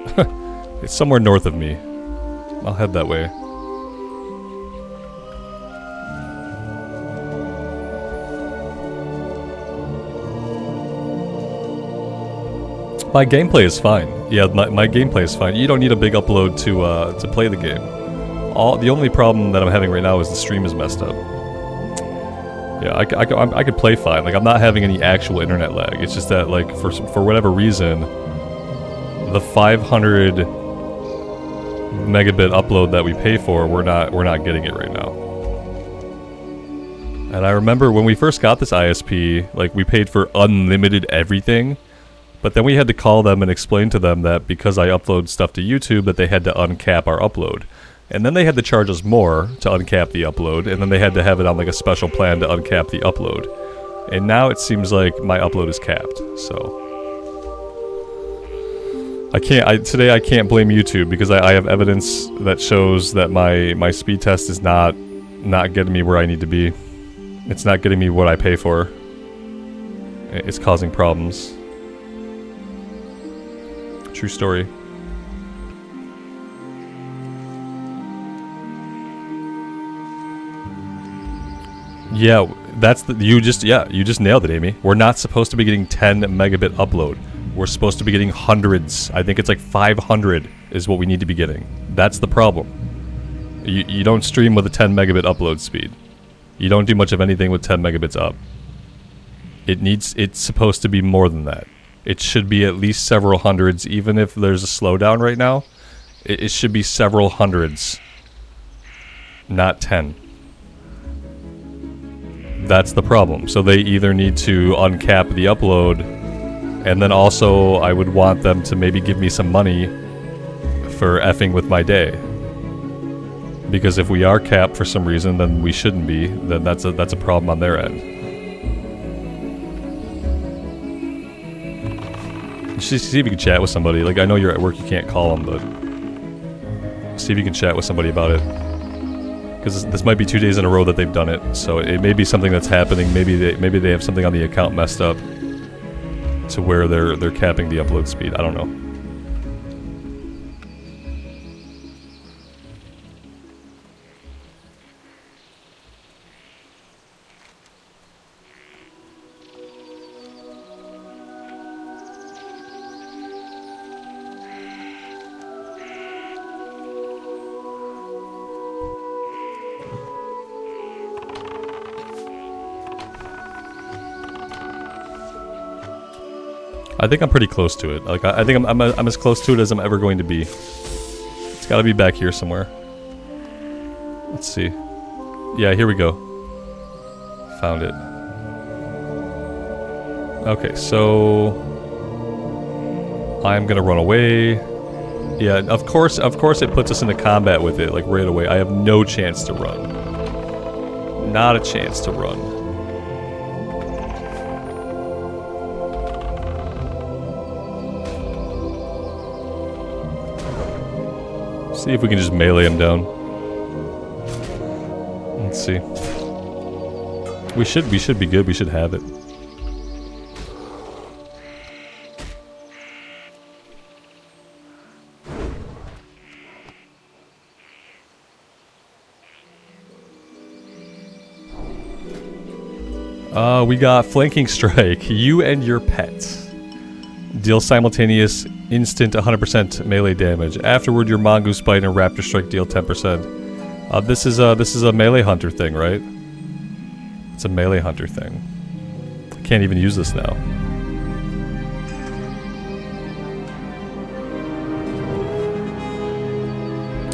It's somewhere north of me. I'll head that way. My gameplay is fine. Yeah, my gameplay is fine. You don't need a big upload to play the game. The only problem that I'm having right now is the stream is messed up. Yeah, I could play fine. Like, I'm not having any actual internet lag. It's just that, like, for whatever reason, the 500 megabit upload that we pay for, we're not getting it right now. And I remember when we first got this ISP, like, we paid for unlimited everything. But then we had to call them and explain to them that because I upload stuff to YouTube, that they had to uncap our upload. And then they had to charge us more to uncap the upload, and then they had to have it on like a special plan to uncap the upload. And now it seems like my upload is capped, so... Today I can't blame YouTube because I have evidence that shows that my speed test is not getting me where I need to be. It's not getting me what I pay for. It's causing problems. True story. Yeah, you just nailed it, Amy. We're not supposed to be getting 10 megabit upload. We're supposed to be getting hundreds. I think it's like 500 is what we need to be getting. That's the problem. You don't stream with a 10 megabit upload speed. You don't do much of anything with 10 megabits up. It's supposed to be more than that. It should be at least several hundreds, even if there's a slowdown right now. It should be several hundreds, not 10. That's the problem. So they either need to uncap the upload, and then also I would want them to maybe give me some money for effing with my day. Because if we are capped for some reason, then we shouldn't be. Then that's a problem on their end. Just see if you can chat with somebody. Like, I know you're at work, you can't call them, but see if you can chat with somebody about it. Because this might be 2 days in a row that they've done it, so it may be something that's happening. Maybe they have something on the account messed up to where they're capping the upload speed. I don't know. I think I'm pretty close to it. Like, I think I'm as close to it as I'm ever going to be. It's got to be back here somewhere. Let's see. Yeah, here we go. Found it. Okay, so I'm gonna run away. Yeah, of course it puts us into combat with it, like, right away. I have no chance to run. Not a chance to run. See if we can just melee him down. Let's see. We should be good. We should have it. We got flanking strike. You and your pet deal simultaneous instant 100% melee damage. Afterward, your mongoose bite and raptor strike deal 10%. This is a melee hunter thing, right? It's a melee hunter thing. I can't even use this now.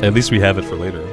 At least we have it for later.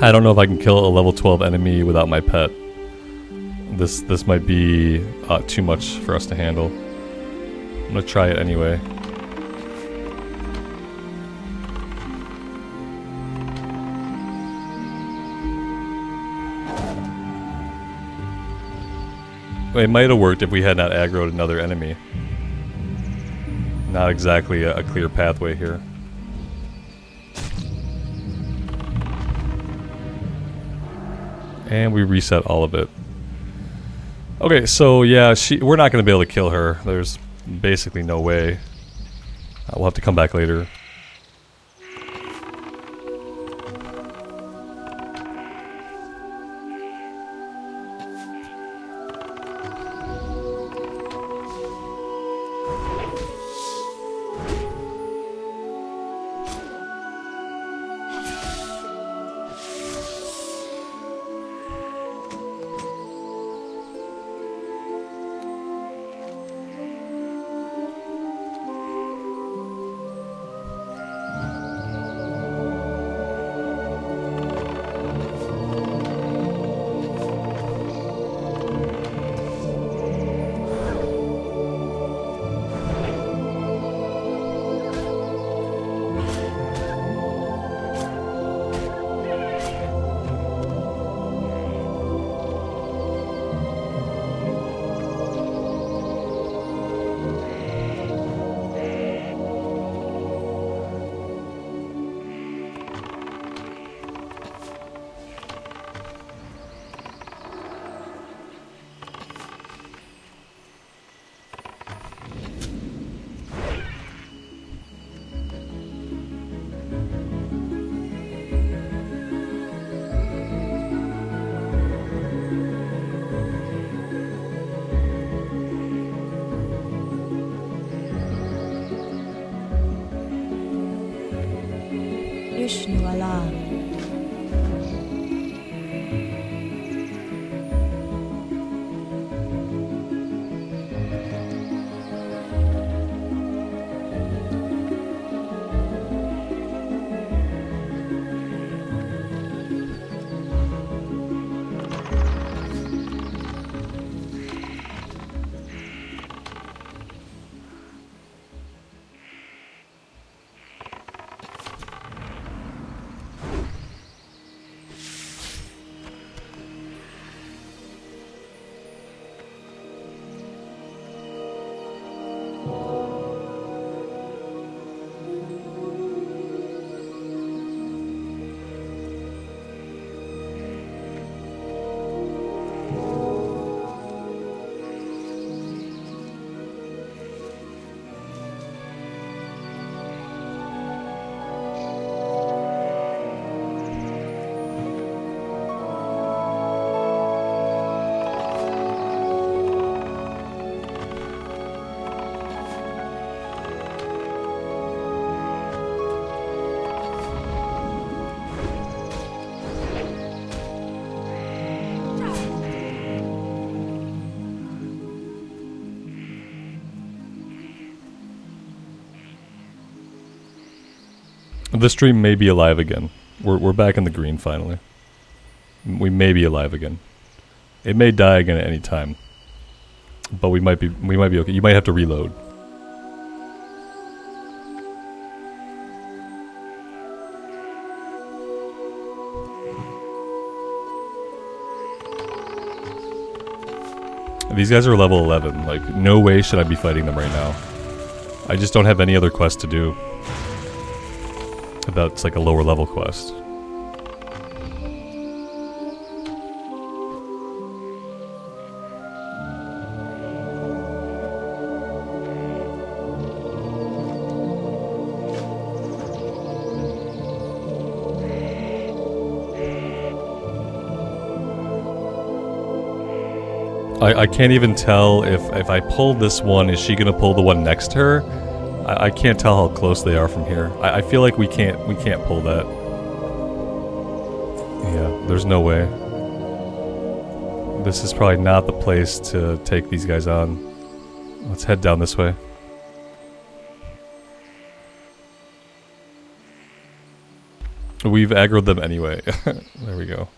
I don't know if I can kill a level 12 enemy without my pet. This might be too much for us to handle. I'm gonna try it anyway. It might have worked if we had not aggroed another enemy. Not exactly a clear pathway here. And we reset all of it. Okay, so yeah, we're not going to be able to kill her. There's basically no way. We'll have to come back later. Ishnu Allah. This stream may be alive again. We're back in the green finally. We may be alive again. It may die again at any time. But we might be okay. You might have to reload. These guys are level 11. Like, no way should I be fighting them right now. I just don't have any other quest to do. That's like a lower level quest. I can't even tell if I pull this one, is she gonna pull the one next to her? I can't tell how close they are from here. I feel like we can't pull that. Yeah, there's no way. This is probably not the place to take these guys on. Let's head down this way. We've aggroed them anyway. There we go.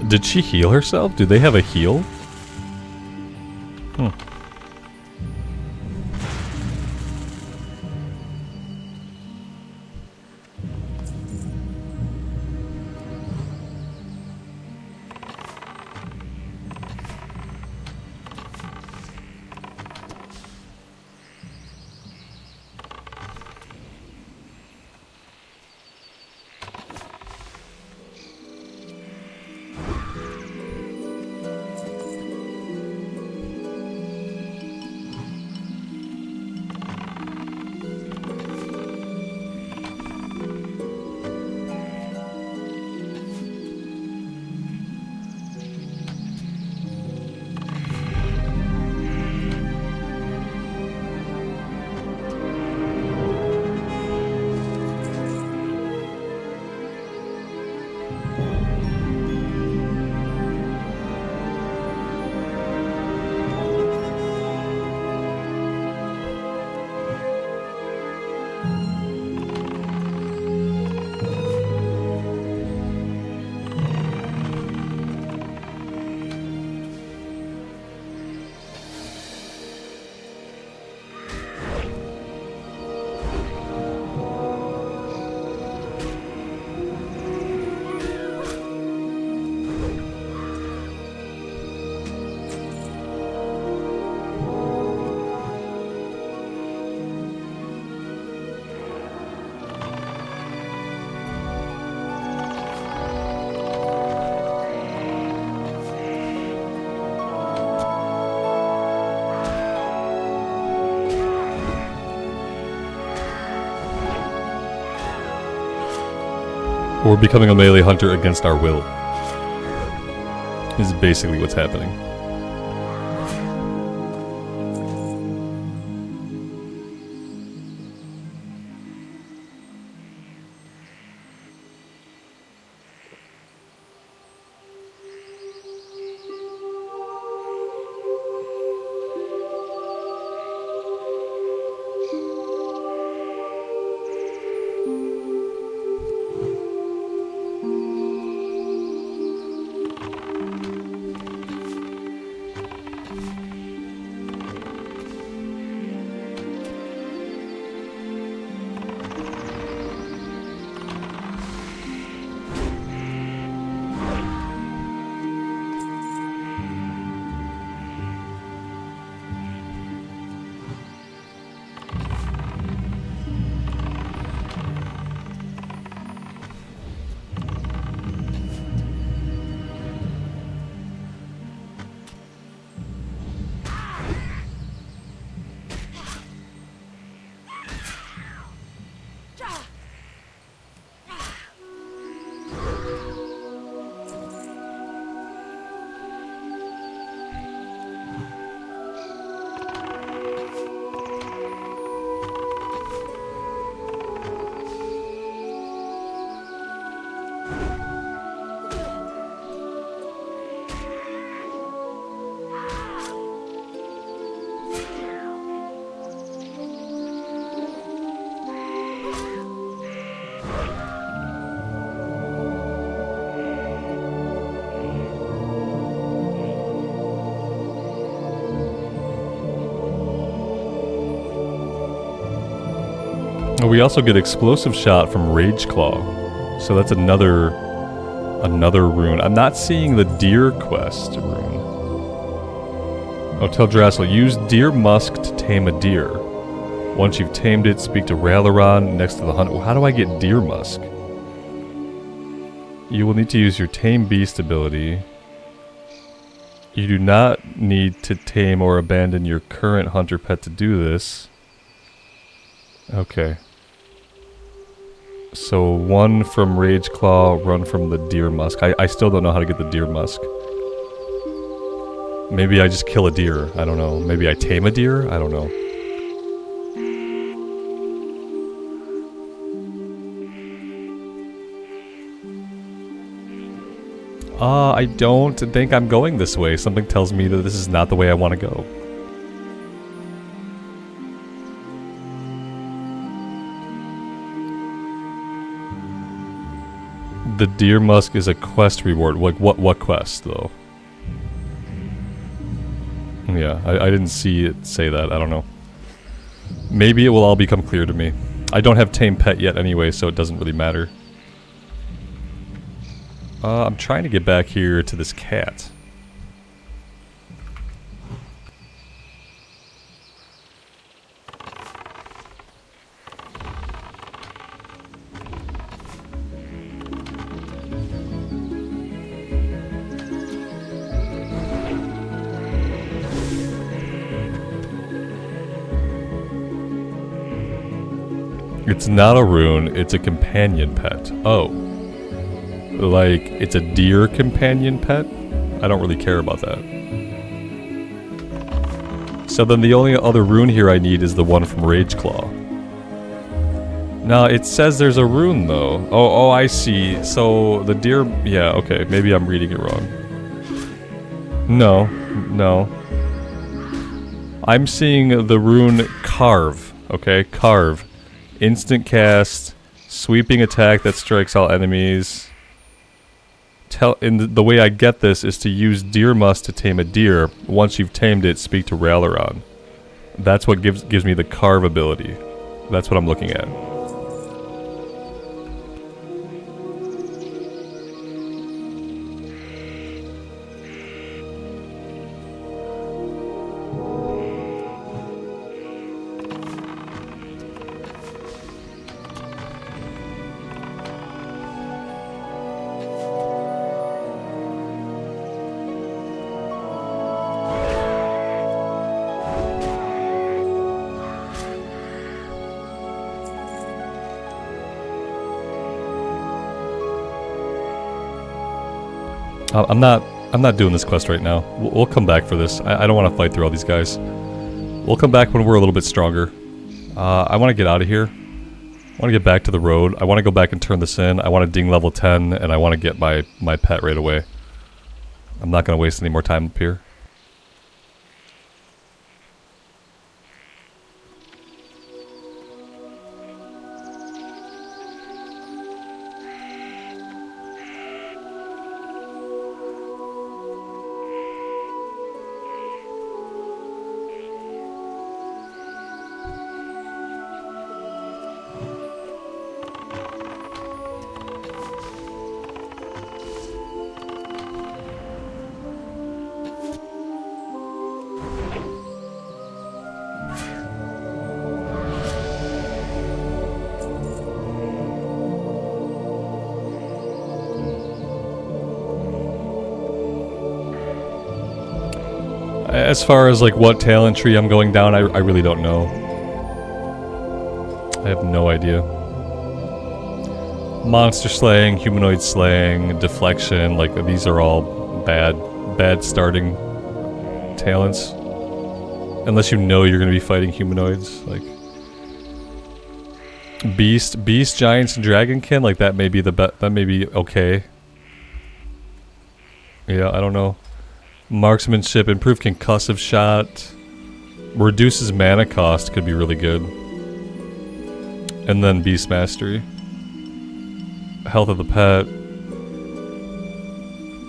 Did she heal herself? Do they have a heal? Hmm. We're becoming a melee hunter against our will. This is basically what's happening. We also get explosive shot from Rage Claw, so that's another rune. I'm not seeing the deer quest rune. Oh, tell Drassel, use deer musk to tame a deer. Once you've tamed it, speak to Raileron next to the hunt. How do I get deer musk? You will need to use your tame beast ability. You do not need to tame or abandon your current hunter pet to do this. Okay. So 1 from Rage Claw, run from the Deer Musk. I still don't know how to get the Deer Musk. Maybe I just kill a deer. I don't know. Maybe I tame a deer? I don't know. I don't think I'm going this way. Something tells me that this is not the way I want to go. The Deer Musk is a quest reward. Like, what quest, though? Yeah, I didn't see it say that. I don't know. Maybe it will all become clear to me. I don't have Tame Pet yet anyway, so it doesn't really matter. I'm trying to get back here to this cat. It's not a rune, it's a companion pet. Oh. Like, it's a deer companion pet? I don't really care about that. So then the only other rune here I need is the one from Rageclaw. Now, it says there's a rune, though. Oh, I see. So, the deer... Yeah, okay. Maybe I'm reading it wrong. No. I'm seeing the rune Carve. Okay, Carve. Instant cast. Sweeping attack that strikes all enemies. The way I get this is to use Deer Musk to tame a deer. Once you've tamed it, speak to Raileron. That's what gives me the Carve ability. That's what I'm looking at. I'm not doing this quest right now. We'll come back for this. I don't want to fight through all these guys. We'll come back when we're a little bit stronger. I want to get out of here. I want to get back to the road. I want to go back and turn this in. I want to ding level 10, and I want to get my pet right away. I'm not going to waste any more time up here. As far as like what talent tree I'm going down, I really don't know. I have no idea. Monster slaying, humanoid slaying, deflection, like these are all bad starting talents. Unless you know you're going to be fighting humanoids, like beast, giants, and dragonkin, like that may be that may be okay. Yeah, I don't know. Marksmanship, improved concussive shot, reduces mana cost, could be really good. And then beast mastery. Health of the pet.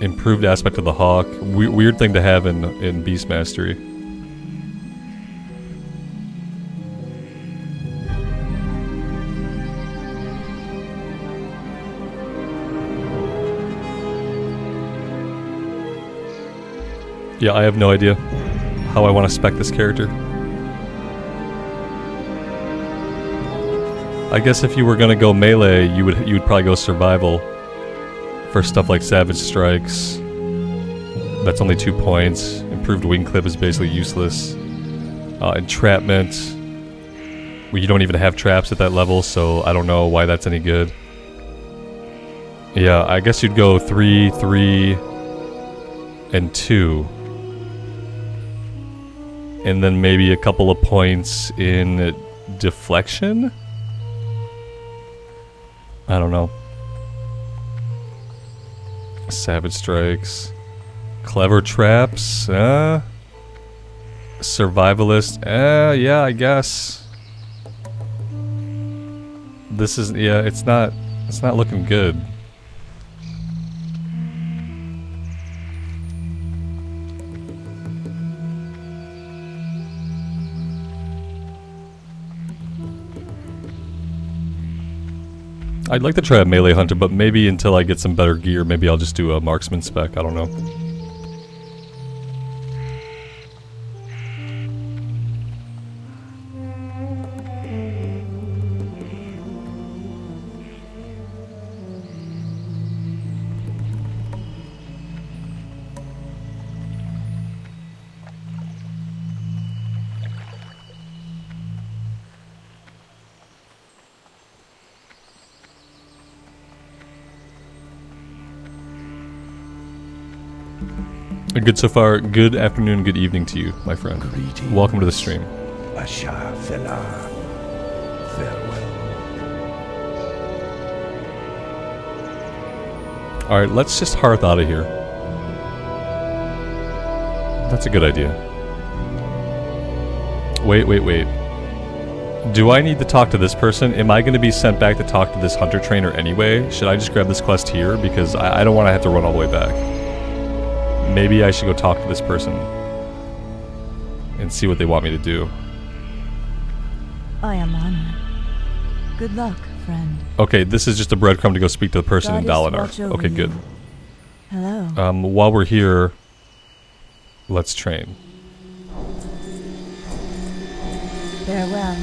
Improved aspect of the hawk. Weird thing to have in beast mastery. Yeah, I have no idea how I want to spec this character. I guess if you were gonna go melee, you would probably go survival for stuff like Savage Strikes. That's only 2 points. Improved wing clip is basically useless. Entrapment. You don't even have traps at that level, so I don't know why that's any good. Yeah, I guess you'd go 3, 3, and 2. And then maybe a couple of points in deflection? I don't know. Savage strikes. Clever traps? Survivalist? Yeah, I guess. This is, yeah, it's not looking good. I'd like to try a melee hunter, but maybe until I get some better gear, maybe I'll just do a marksman spec, I don't know. Good so far. Good afternoon, good evening to you, my friend. Greetings. Welcome to the stream. Asha Fela. Farewell. Alright, let's just hearth out of here. That's a good idea. Wait. Do I need to talk to this person? Am I going to be sent back to talk to this hunter trainer anyway? Should I just grab this quest here? Because I don't want to have to run all the way back. Maybe I should go talk to this person and see what they want me to do. I am honored. Good luck, friend. Okay, this is just a breadcrumb to go speak to the person in Goddess Dalinar. watch over Okay, you. good. Hello. While we're here, let's train. Farewell.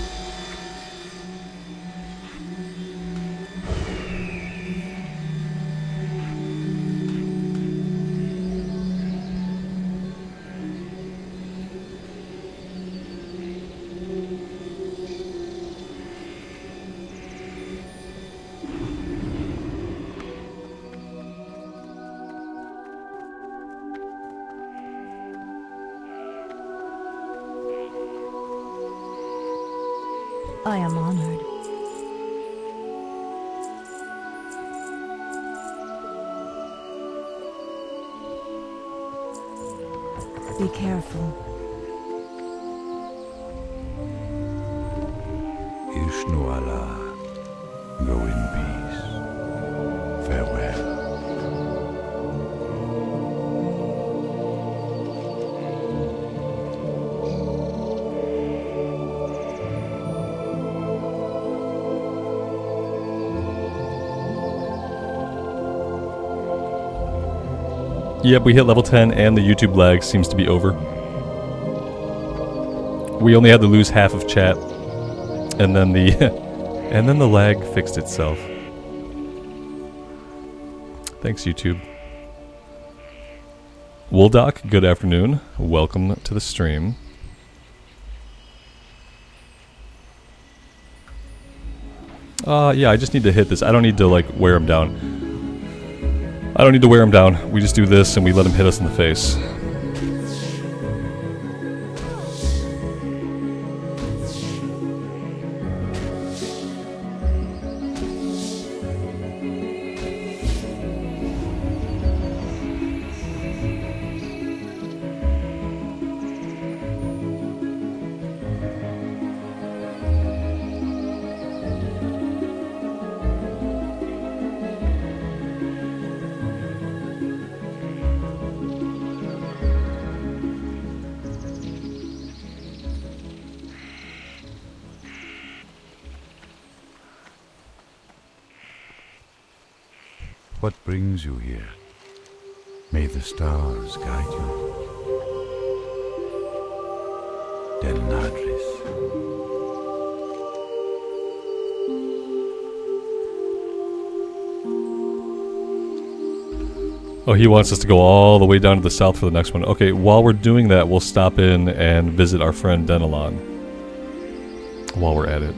I am honored. Be careful. Ishnu Allah. Go in peace. Farewell. Yep, we hit level 10 and the YouTube lag seems to be over. We only had to lose half of chat and then the and then the lag fixed itself. Thanks, YouTube. Wooldock, good afternoon. Welcome to the stream. Yeah, I just need to hit this. I don't need to like wear him down. I don't need to wear him down. We just do this and we let him hit us in the face. What brings you here? May the stars guide you. Del Nadris. Oh, he wants us to go all the way down to the south for the next one. Okay, while we're doing that, we'll stop in and visit our friend Denelon. while we're at it.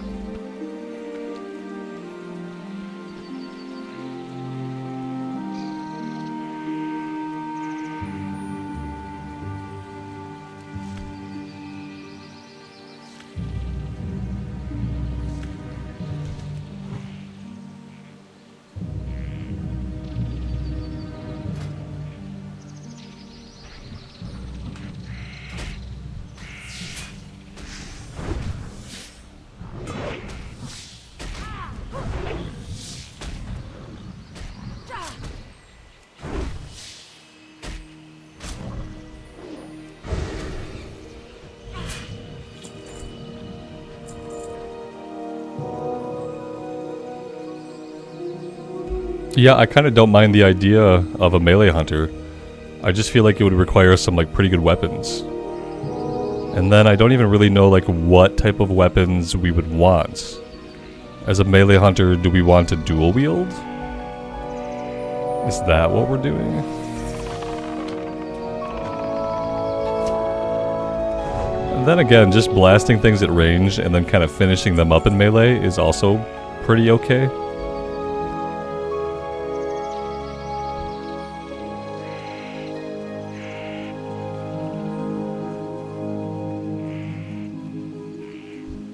Yeah, I kind of don't mind the idea of a melee hunter. I just feel like it would require some like pretty good weapons. And then I don't even really know like what type of weapons we would want. As a melee hunter, do we want to dual wield? Is that what we're doing? And then again, just blasting things at range and then kind of finishing them up in melee is also pretty okay.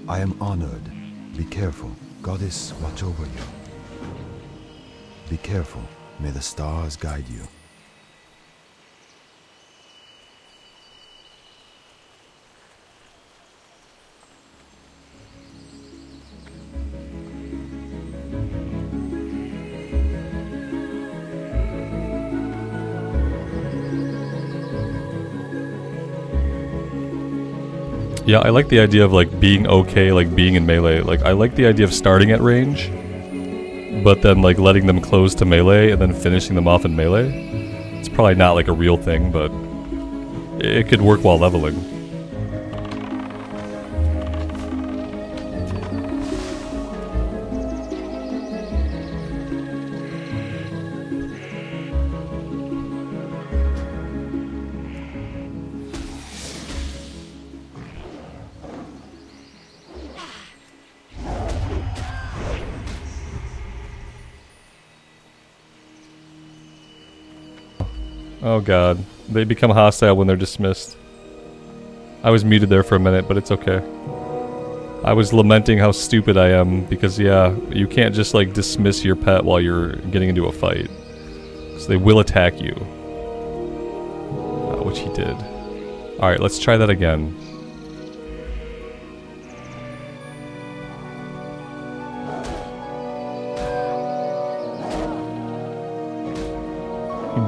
I am honored. Be careful. Goddess, watch over you. Be careful. May the stars guide you. Yeah, I like the idea of like being okay, like being in melee. Like I like the idea of starting at range, but then like letting them close to melee and then finishing them off in melee. It's probably not like a real thing, but it could work while leveling. Oh god, they become hostile when they're dismissed. I was muted there for a minute, but it's okay. I was lamenting how stupid I am because yeah, you can't just like dismiss your pet while you're getting into a fight. So they will attack you. Which he did. Alright, let's try that again.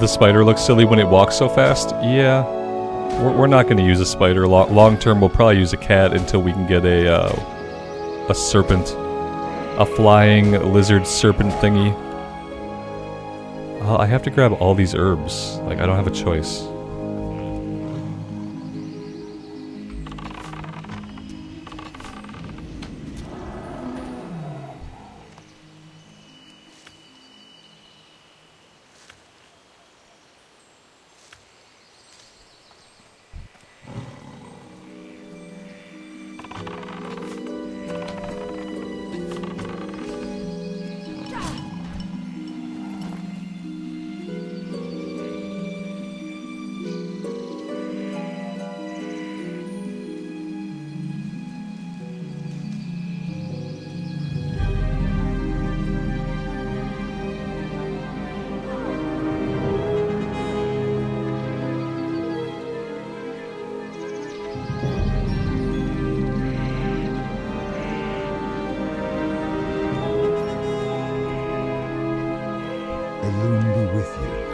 The spider looks silly when it walks so fast. Yeah, we're not going to use a spider. Long term, we'll probably use a cat until we can get a serpent, a flying lizard serpent thingy. I have to grab all these herbs. Like I don't have a choice.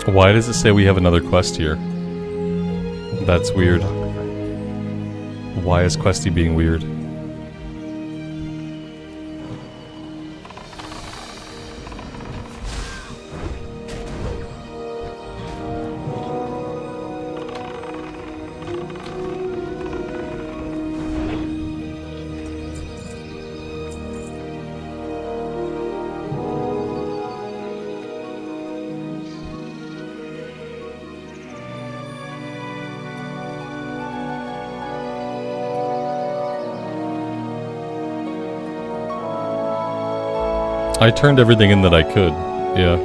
Why does it say we have another quest here? That's weird. Why is Questie being weird? I turned everything in that I could. Yeah.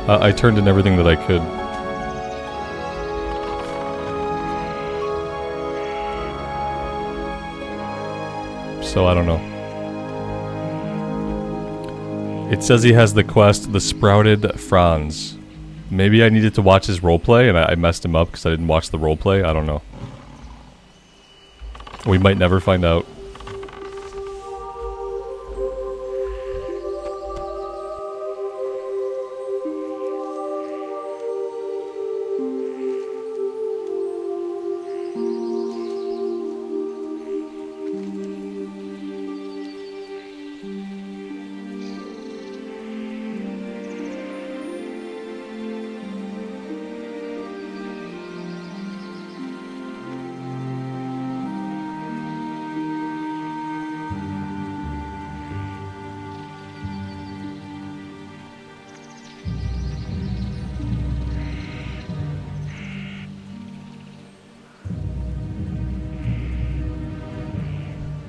I turned in everything that I could. So I don't know. It says he has the quest, the Sprouted Fronds. Maybe I needed to watch his roleplay and I messed him up because I didn't watch the roleplay. I don't know. We might never find out.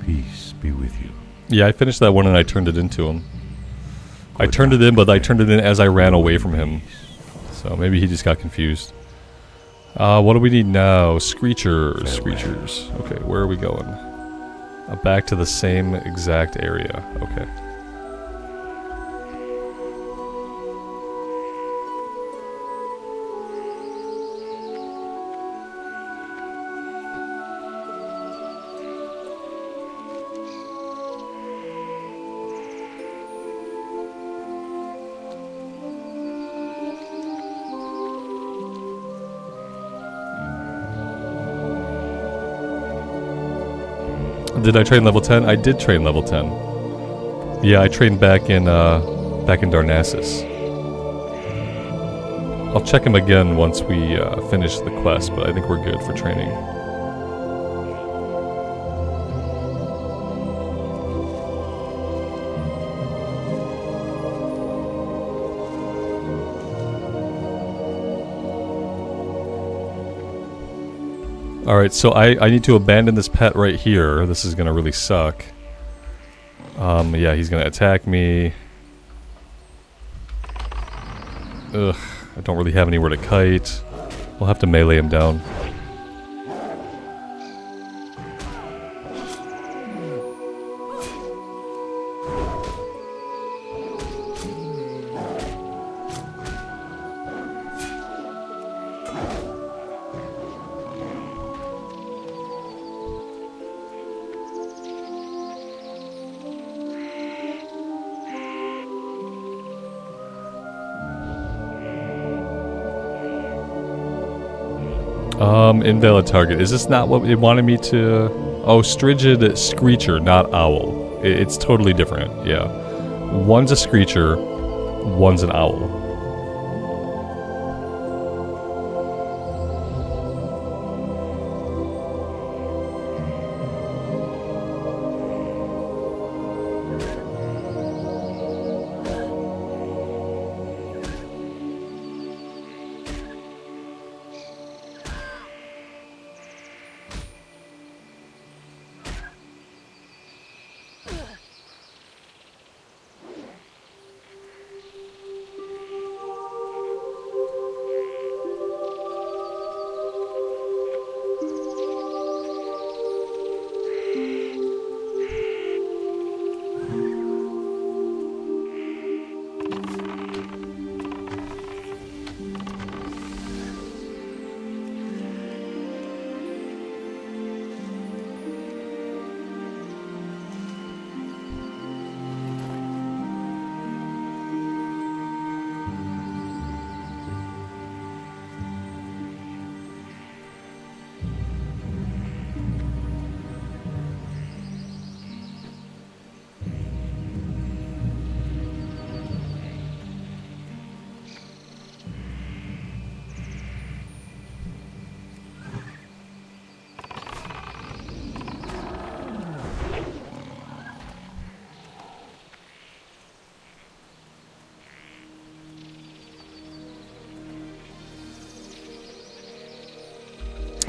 Peace be with you. Yeah, I finished that one and I turned it into him. I turned it in, but I turned it in as I ran away from him. So maybe he just got confused. What do we need now? Screechers. Screechers. Okay, where are we going? Back to the same exact area. Okay. Did I train level 10? I did train level 10. Yeah, I trained back in Darnassus. I'll check him again once we finish the quest, but I think we're good for training. Alright, so I need to abandon this pet right here. This is gonna really suck. Yeah, he's gonna attack me. Ugh, I don't really have anywhere to kite. We'll have to melee him down. Invalid target. Is this not what it wanted me to... Oh, Strigid Screecher, not Owl. It's totally different, yeah. One's a Screecher, one's an Owl.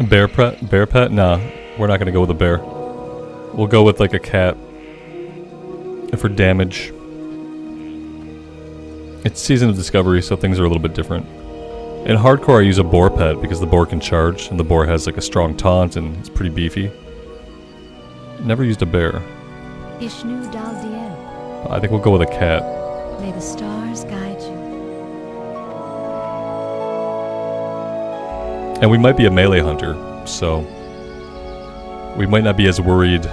Bear pet? Bear pet? Nah, we're not gonna go with a bear. We'll go with like a cat. For damage. It's Season of Discovery, so things are a little bit different. In Hardcore, I use a boar pet because the boar can charge, and the boar has like a strong taunt, and it's pretty beefy. Never used a bear. Ishnu Dal Diel. I think we'll go with a cat. May the stars guide you. And we might be a melee hunter, so we might not be as worried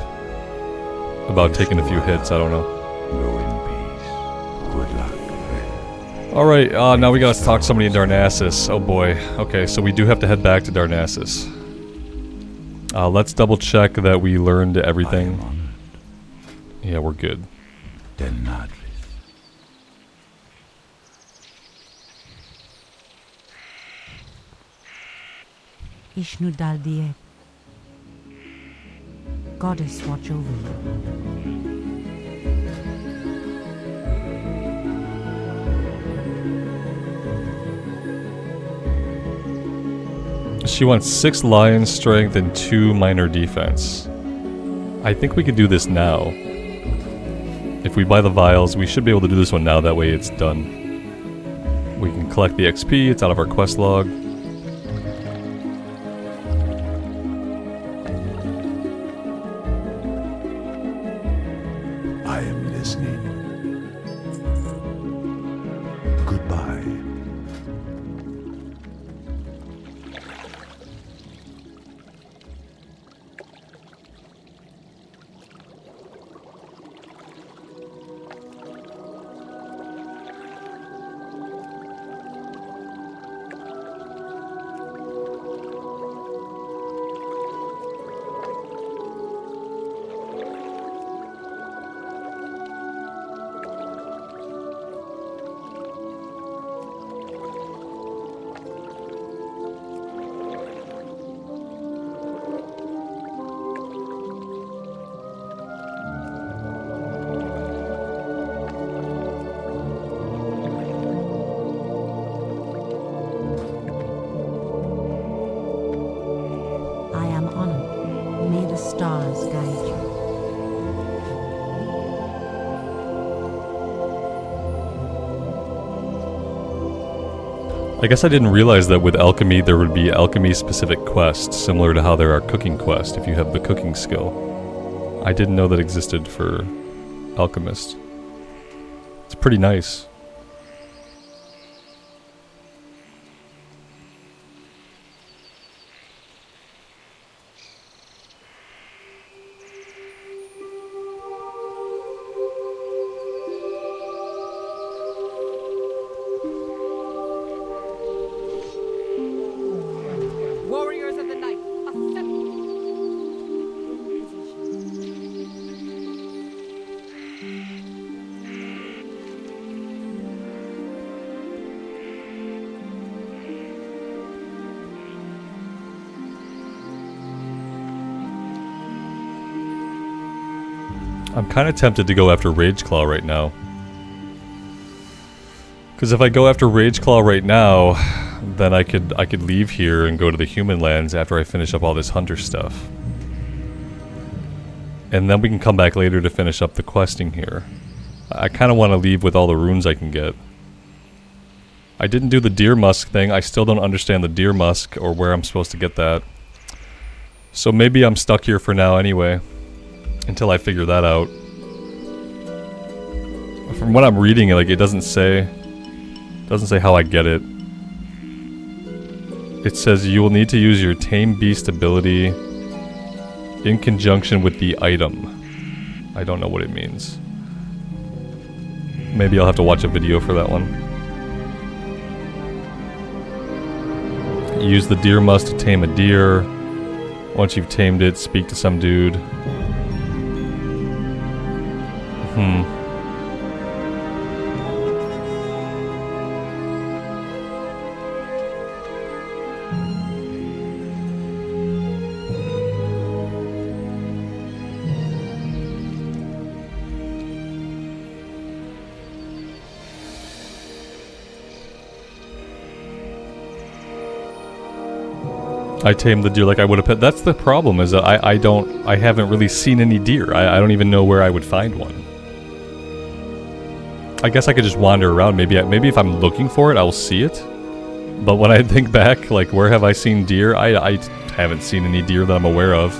about taking a few hits, I don't know. Go in peace. Good luck. Alright, now we gotta talk to somebody in Darnassus. Oh boy. Okay, so we do have to head back to Darnassus. Let's double check that we learned everything. Yeah, we're good. Ishnu Dal Diel. Goddess watch over you. She wants 6 lion strength and 2 minor defense. I think we could do this now. If we buy the vials, we should be able to do this one now, that way it's done. We can collect the XP, it's out of our quest log. I am listening. Goodbye. I am honored. May the stars guide you. I guess I didn't realize that with alchemy there would be alchemy-specific quests, similar to how there are cooking quests if you have the cooking skill. I didn't know that existed for alchemists. It's pretty nice. Warriors of the night, assemble. I'm kind of tempted to go after Rageclaw right now. Because if I go after Rageclaw right now, then I could leave here and go to the human lands after I finish up all this hunter stuff. And then we can come back later to finish up the questing here. I kind of want to leave with all the runes I can get. I didn't do the deer musk thing. I still don't understand the deer musk or where I'm supposed to get that. So maybe I'm stuck here for now anyway, until I figure that out. From what I'm reading, like, it doesn't say how I get it. It says you will need to use your tame beast ability in conjunction with the item. I don't know what it means. Maybe I'll have to watch a video for that one. Use the deer musk to tame a deer. Once you've tamed it, speak to some dude. I tamed the deer like I would have pet. That's the problem, is that I haven't really seen any deer. I don't even know where I would find one. I guess I could just wander around. Maybe if I'm looking for it, I will see it. But when I think back, like, where have I seen deer? I haven't seen any deer that I'm aware of.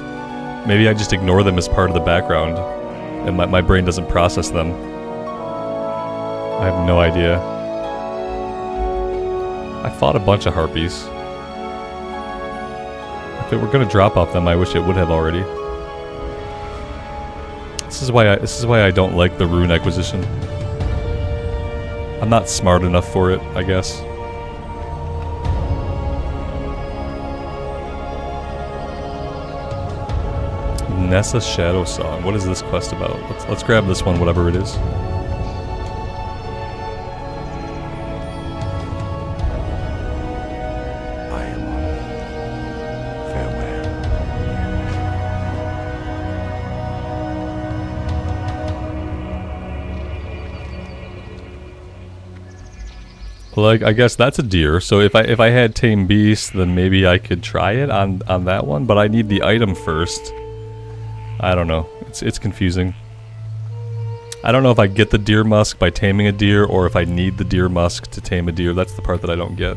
Maybe I just ignore them as part of the background, and my brain doesn't process them. I have no idea. I fought a bunch of harpies. If it were gonna drop off them, I wish it would have already. This is why I don't like the rune acquisition. I'm not smart enough for it, I guess. Nessa Shadow Song. What is this quest about? Let's grab this one, whatever it is. I am honored. Farewell. Like, I guess that's a deer. So if I had Tame Beast, then maybe I could try it on that one. But I need the item first. I don't know. It's confusing. I don't know if I get the deer musk by taming a deer, or if I need the deer musk to tame a deer. That's the part that I don't get.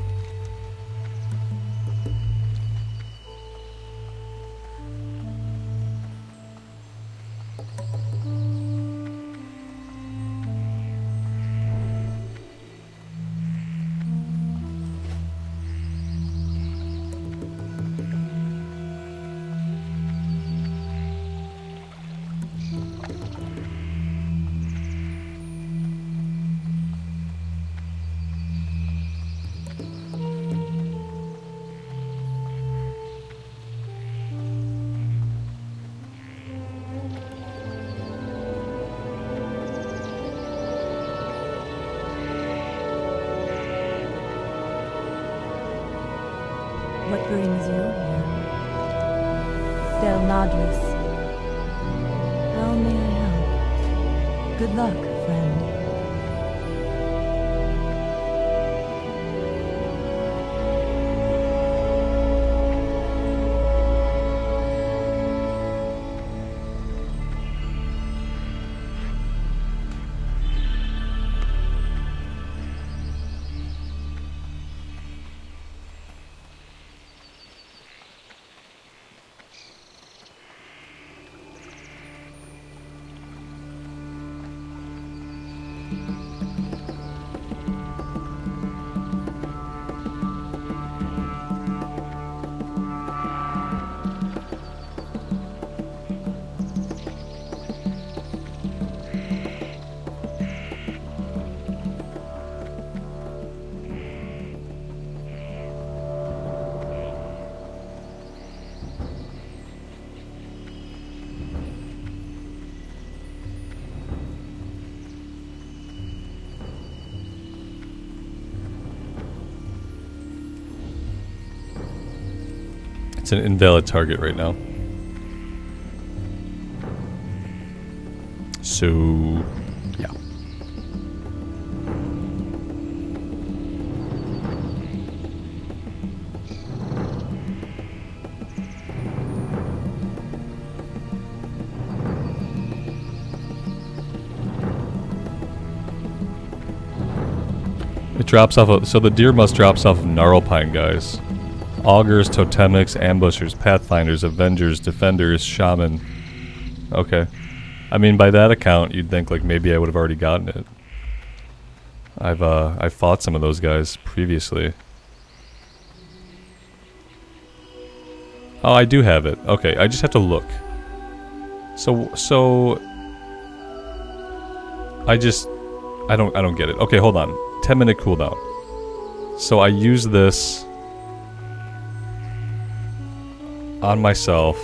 What brings you here? Del Nadris. How may I help? Good luck, friend. It's an invalid target right now. So, yeah. It drops off of, so the deer must drops off of Gnarlpine, guys. Augurs, Totemics, Ambushers, Pathfinders, Avengers, Defenders, Shaman. Okay. I mean, by that account, you'd think like maybe I would have already gotten it. I've fought some of those guys previously. Oh, I do have it. Okay, I just have to look. So I don't get it. Okay, hold on. 10-minute cooldown. So I use this on myself.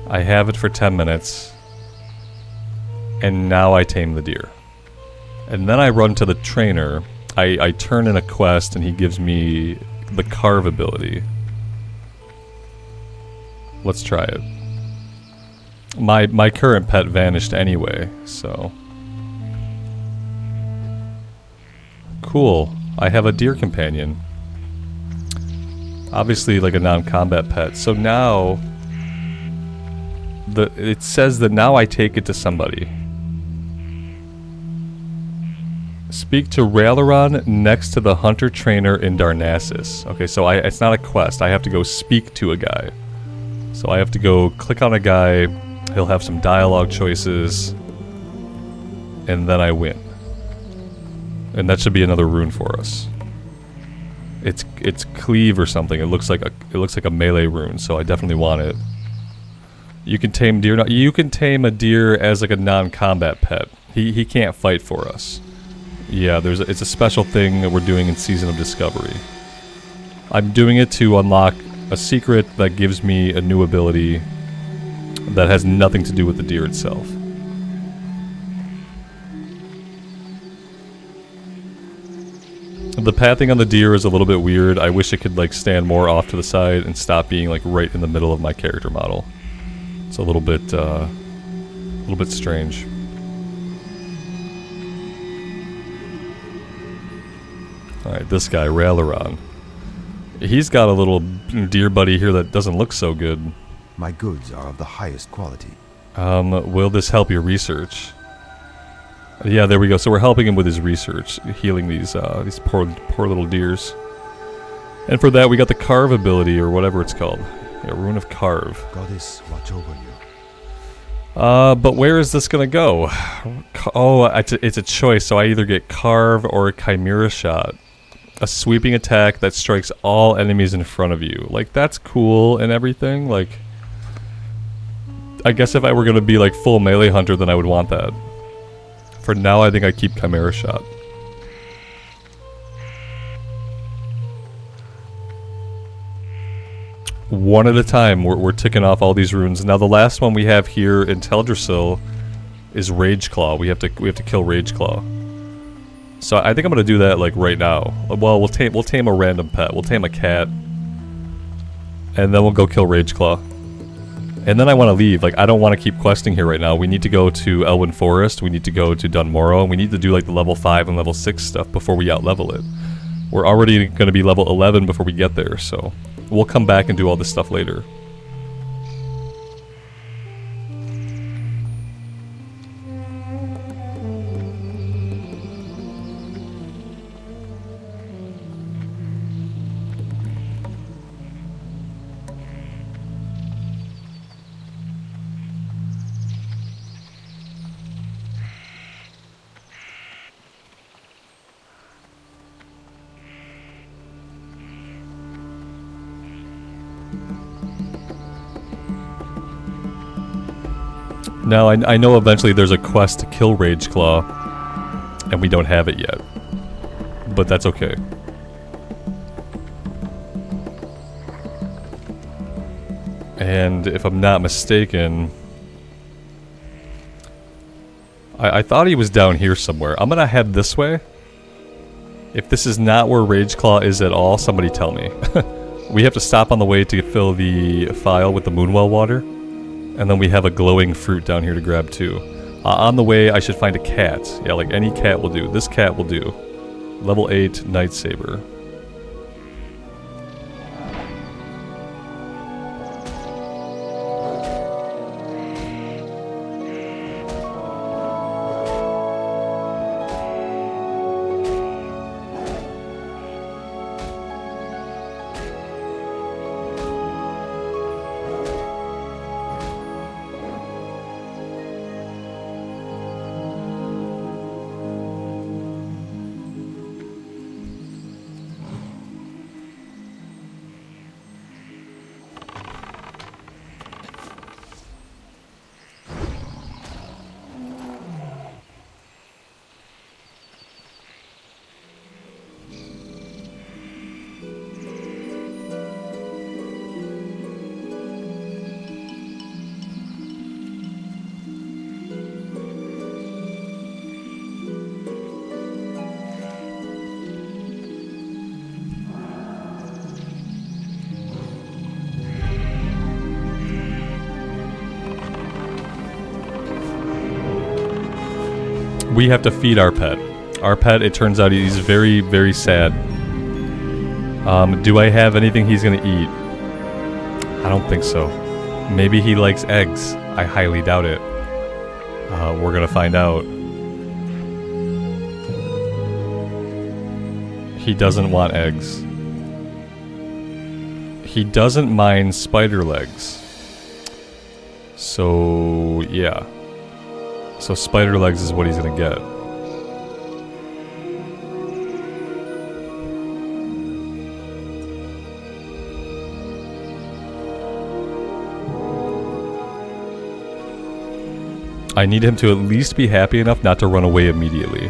I have it for 10 minutes. And now I tame the deer. And then I run to the trainer. I turn in a quest and he gives me the carve ability. Let's try it. My current pet vanished anyway, so. Cool. I have a deer companion. Obviously like a non-combat pet. So now it says that now I take it to somebody. Speak to Raileron next to the hunter trainer in Darnassus. Okay, so it's not a quest. I have to go speak to a guy. So I have to go click on a guy. He'll have some dialogue choices. And then I win. And that should be another rune for us. It's cleave or something. It looks like a melee rune, so I definitely want it. You can tame deer. No, you can tame a deer as like a non-combat pet. He can't fight for us. Yeah, it's a special thing that we're doing in Season of Discovery. I'm doing it to unlock a secret that gives me a new ability that has nothing to do with the deer itself. The pathing on the deer is a little bit weird. I wish it could like stand more off to the side and stop being like right in the middle of my character model. It's a little bit strange. Alright, this guy, Raileron. He's got a little deer buddy here that doesn't look so good. My goods are of the highest quality. Will this help your research? Yeah, there we go. So we're helping him with his research, healing these poor little deers. And for that, we got the Carve ability, or whatever it's called. Yeah, Rune of Carve. Goddess, watch over you. But where is this gonna go? Oh, it's a choice. So I either get Carve or a Chimera Shot. A sweeping attack that strikes all enemies in front of you. Like, that's cool and everything. Like, I guess if I were gonna be like full melee hunter, then I would want that. For now, I think I keep Chimera Shot. One at a time, we're ticking off all these runes. Now the last one we have here in Teldrassil is Rage Claw. We have to kill Rage Claw. So I think I'm gonna do that like right now. Well, we'll tame a random pet. We'll tame a cat, and then we'll go kill Rage Claw. And then I want to leave. Like, I don't want to keep questing here right now. We need to go to Elwyn Forest. We need to go to Dunmorrow. And we need to do like the level 5 and level 6 stuff before we out-level it. We're already going to be level 11 before we get there, so we'll come back and do all this stuff later. Now, I know eventually there's a quest to kill Rage Claw, and we don't have it yet. But that's okay. And if I'm not mistaken, I thought he was down here somewhere. I'm gonna head this way. If this is not where Rage Claw is at all, somebody tell me. We have to stop on the way to fill the file with the Moonwell water. And then we have a glowing fruit down here to grab too. On the way, I should find a cat. Yeah, like any cat will do. This cat will do. Level 8 Night Saber. We have to feed our pet. Our pet, it turns out he's very, very sad. Do I have anything he's gonna eat? I don't think so. Maybe he likes eggs. I highly doubt it. We're gonna find out. He doesn't want eggs. He doesn't mind spider legs. So, yeah. So spider legs is what he's gonna get. I need him to at least be happy enough not to run away immediately.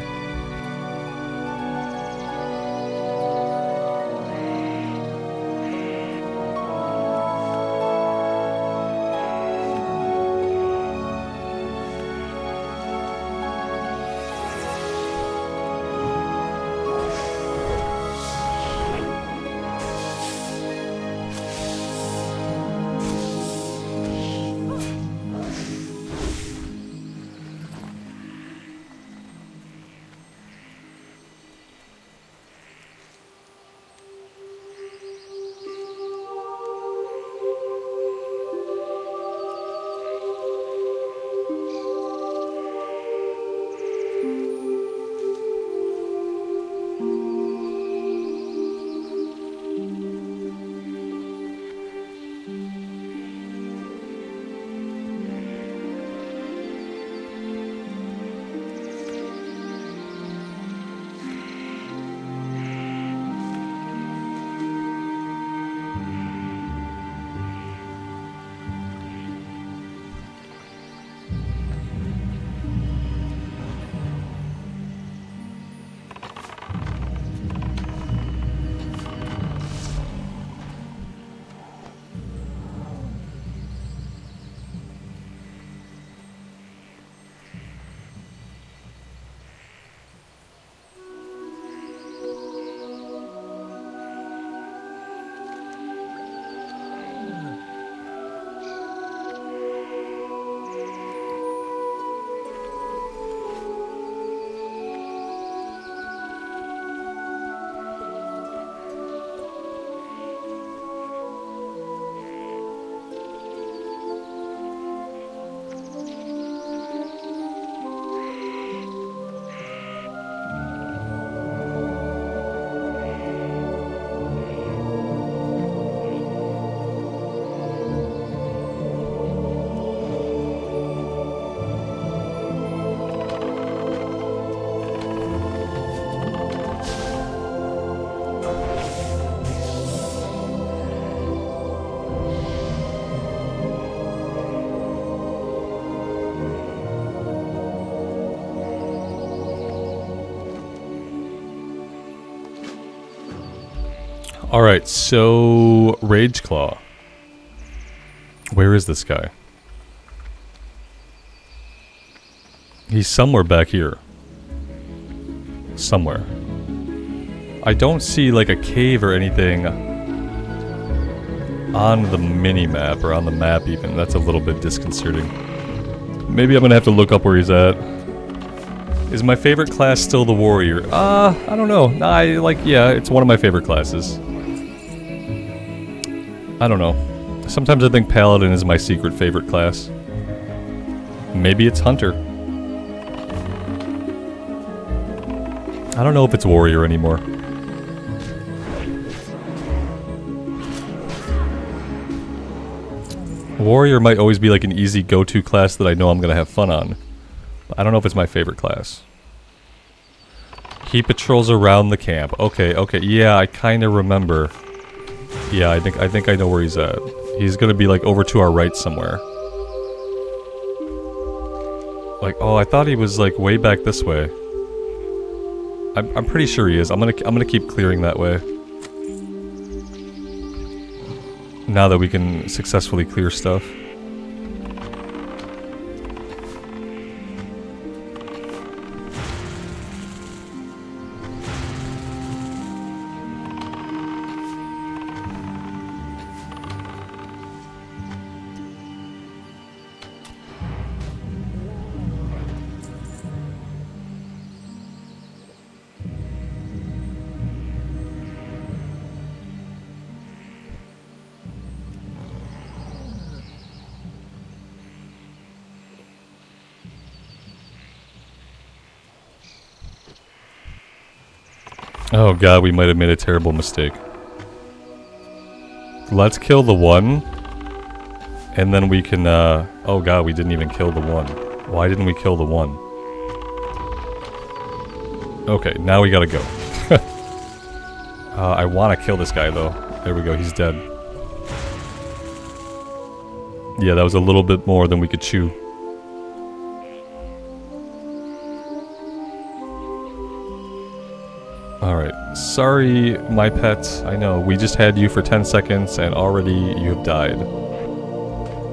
Alright, so Rage Claw. Where is this guy? He's somewhere back here. Somewhere. I don't see like a cave or anything on the mini-map, or on the map even. That's a little bit disconcerting. Maybe I'm gonna have to look up where he's at. Is my favorite class still the warrior? I don't know. Yeah, it's one of my favorite classes. I don't know. Sometimes I think Paladin is my secret favorite class. Maybe it's Hunter. I don't know if it's warrior anymore. Warrior might always be like an easy go-to class that I know I'm gonna have fun on. But I don't know if it's my favorite class. He patrols around the camp. Okay, yeah, I kinda remember. Yeah, I think I know where he's at. He's gonna be like over to our right somewhere. Like, oh, I thought he was like way back this way. I'm pretty sure he is. I'm gonna keep clearing that way. Now that we can successfully clear stuff. Oh god, we might have made a terrible mistake. Let's kill the one. And then we can, oh god, we didn't even kill the one. Why didn't we kill the one? Okay, now we gotta go. I want to kill this guy, though. There we go, he's dead. Yeah, that was a little bit more than we could chew. Alright, sorry, my pet. I know, we just had you for 10 seconds and already you have died.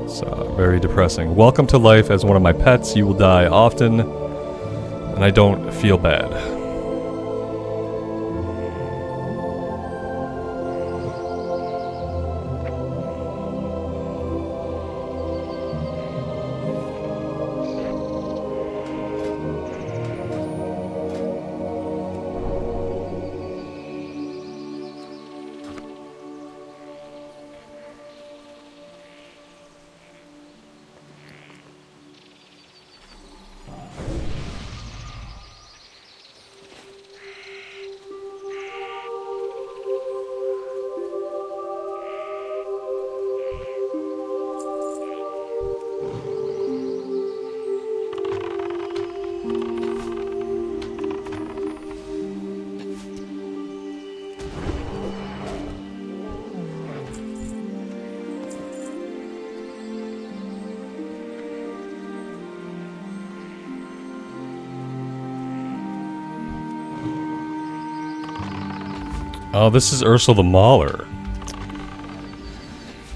It's very depressing. Welcome to life as one of my pets. You will die often, and I don't feel bad. Oh, this is Ursel the Mauler.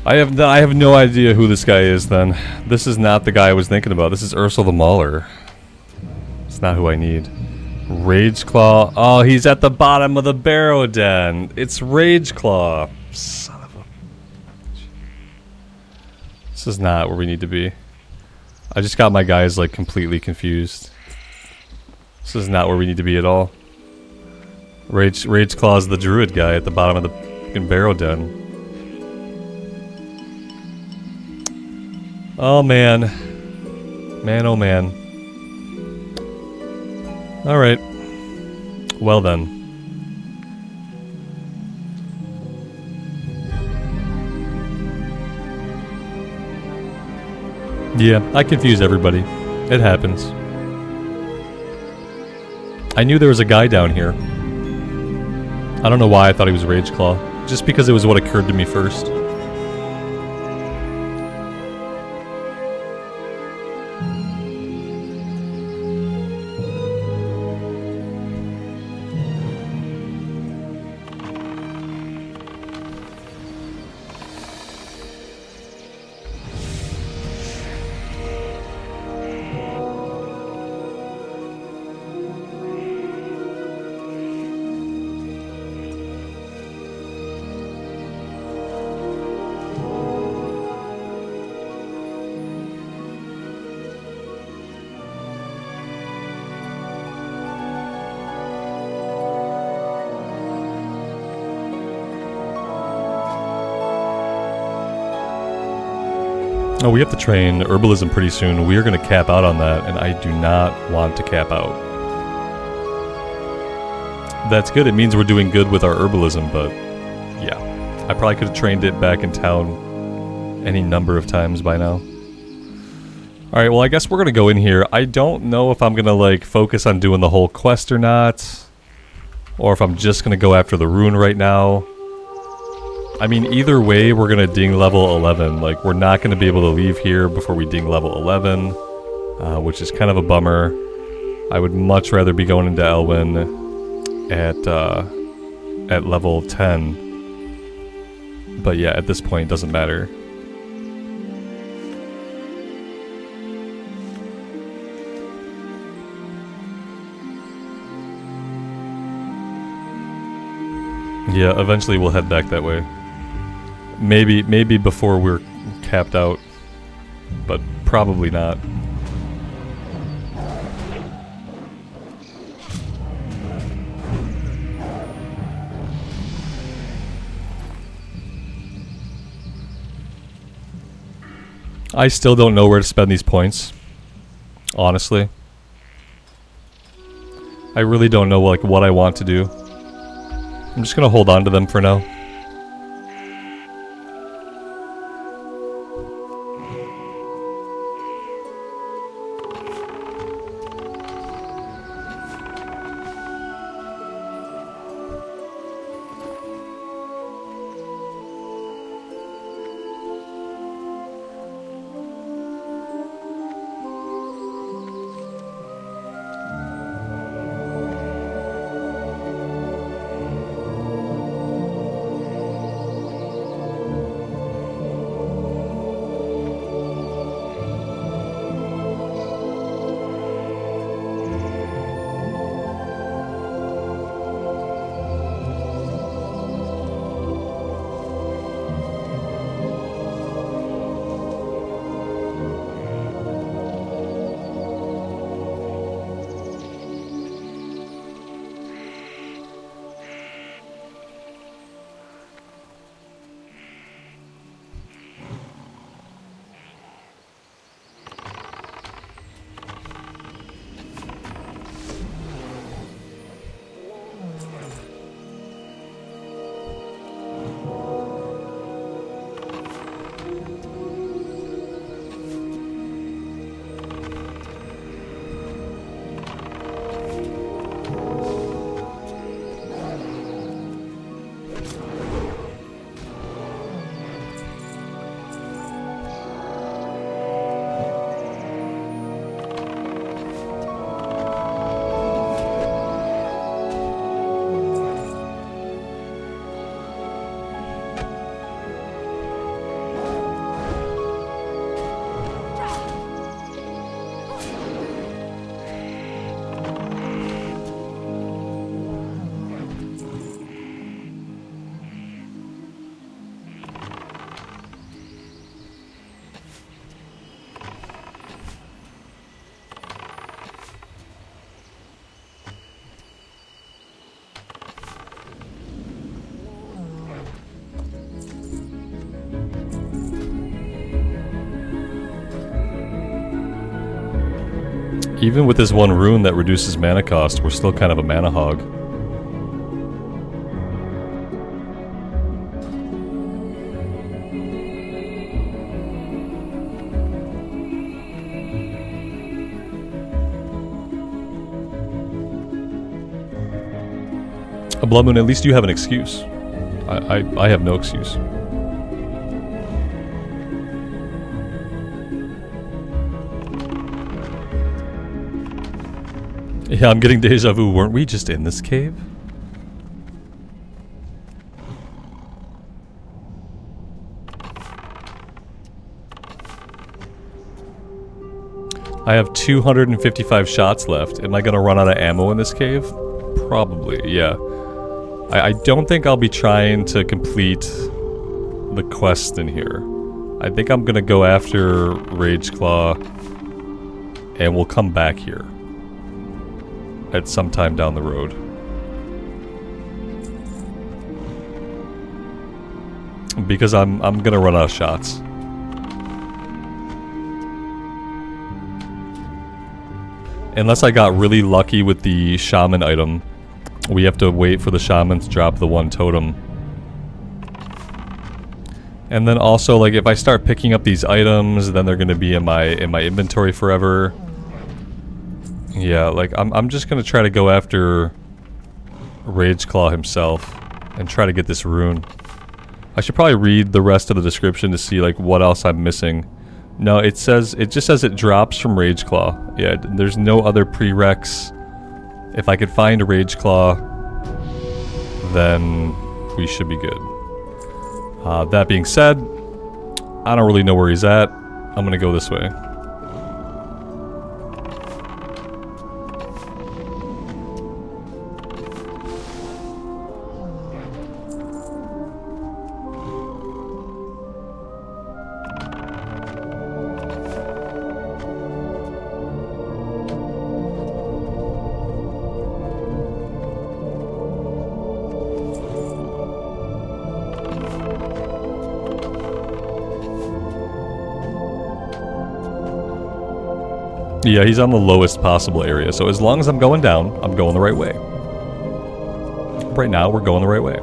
I have no idea who this guy is then. This is not the guy I was thinking about. This is Ursel the Mauler. It's not who I need. Rageclaw. Oh, he's at the bottom of the barrow den. It's Rageclaw. Son of a... This is not where we need to be. I just got my guys like completely confused. This is not where we need to be at all. Rageclaw's the druid guy at the bottom of the fucking barrow den. Oh man. Man, oh man. Alright. Well then. Yeah, I confuse everybody. It happens. I knew there was a guy down here. I don't know why I thought he was Rageclaw. Just because it was what occurred to me first. Oh, we have to train herbalism pretty soon. We are going to cap out on that, and I do not want to cap out. That's good. It means we're doing good with our herbalism, but yeah. I probably could have trained it back in town any number of times by now. Alright, well I guess we're going to go in here. I don't know if I'm going to like focus on doing the whole quest or not. Or if I'm just going to go after the rune right now. I mean, either way, we're going to ding level 11. Like, we're not going to be able to leave here before we ding level 11. Which is kind of a bummer. I would much rather be going into Elwyn at level 10. But yeah, at this point, it doesn't matter. Yeah, eventually we'll head back that way. Maybe before we're capped out, but probably not. I still don't know where to spend these points, honestly. I really don't know like what I want to do. I'm just gonna hold on to them for now. Even with this one rune that reduces mana cost, we're still kind of a mana hog. A Blood Moon, at least you have an excuse. I have no excuse. Yeah, I'm getting deja vu. Weren't we just in this cave? I have 255 shots left. Am I gonna run out of ammo in this cave? Probably, yeah. I don't think I'll be trying to complete the quest in here. I think I'm gonna go after Rageclaw, and we'll come back here at some time down the road. Because I'm gonna run out of shots. Unless I got really lucky with the shaman item, we have to wait for the shaman to drop the one totem. And then also, like, if I start picking up these items, then they're gonna be in my inventory forever. Yeah, like, I'm just gonna try to go after Rageclaw himself and try to get this rune. I should probably read the rest of the description to see, like, what else I'm missing. No, it just says it drops from Rageclaw. Yeah, there's no other prereqs. If I could find a Rageclaw, then we should be good. That being said, I don't really know where he's at. I'm gonna go this way. Yeah, he's on the lowest possible area, so as long as I'm going down, I'm going the right way. right now we're going the right way.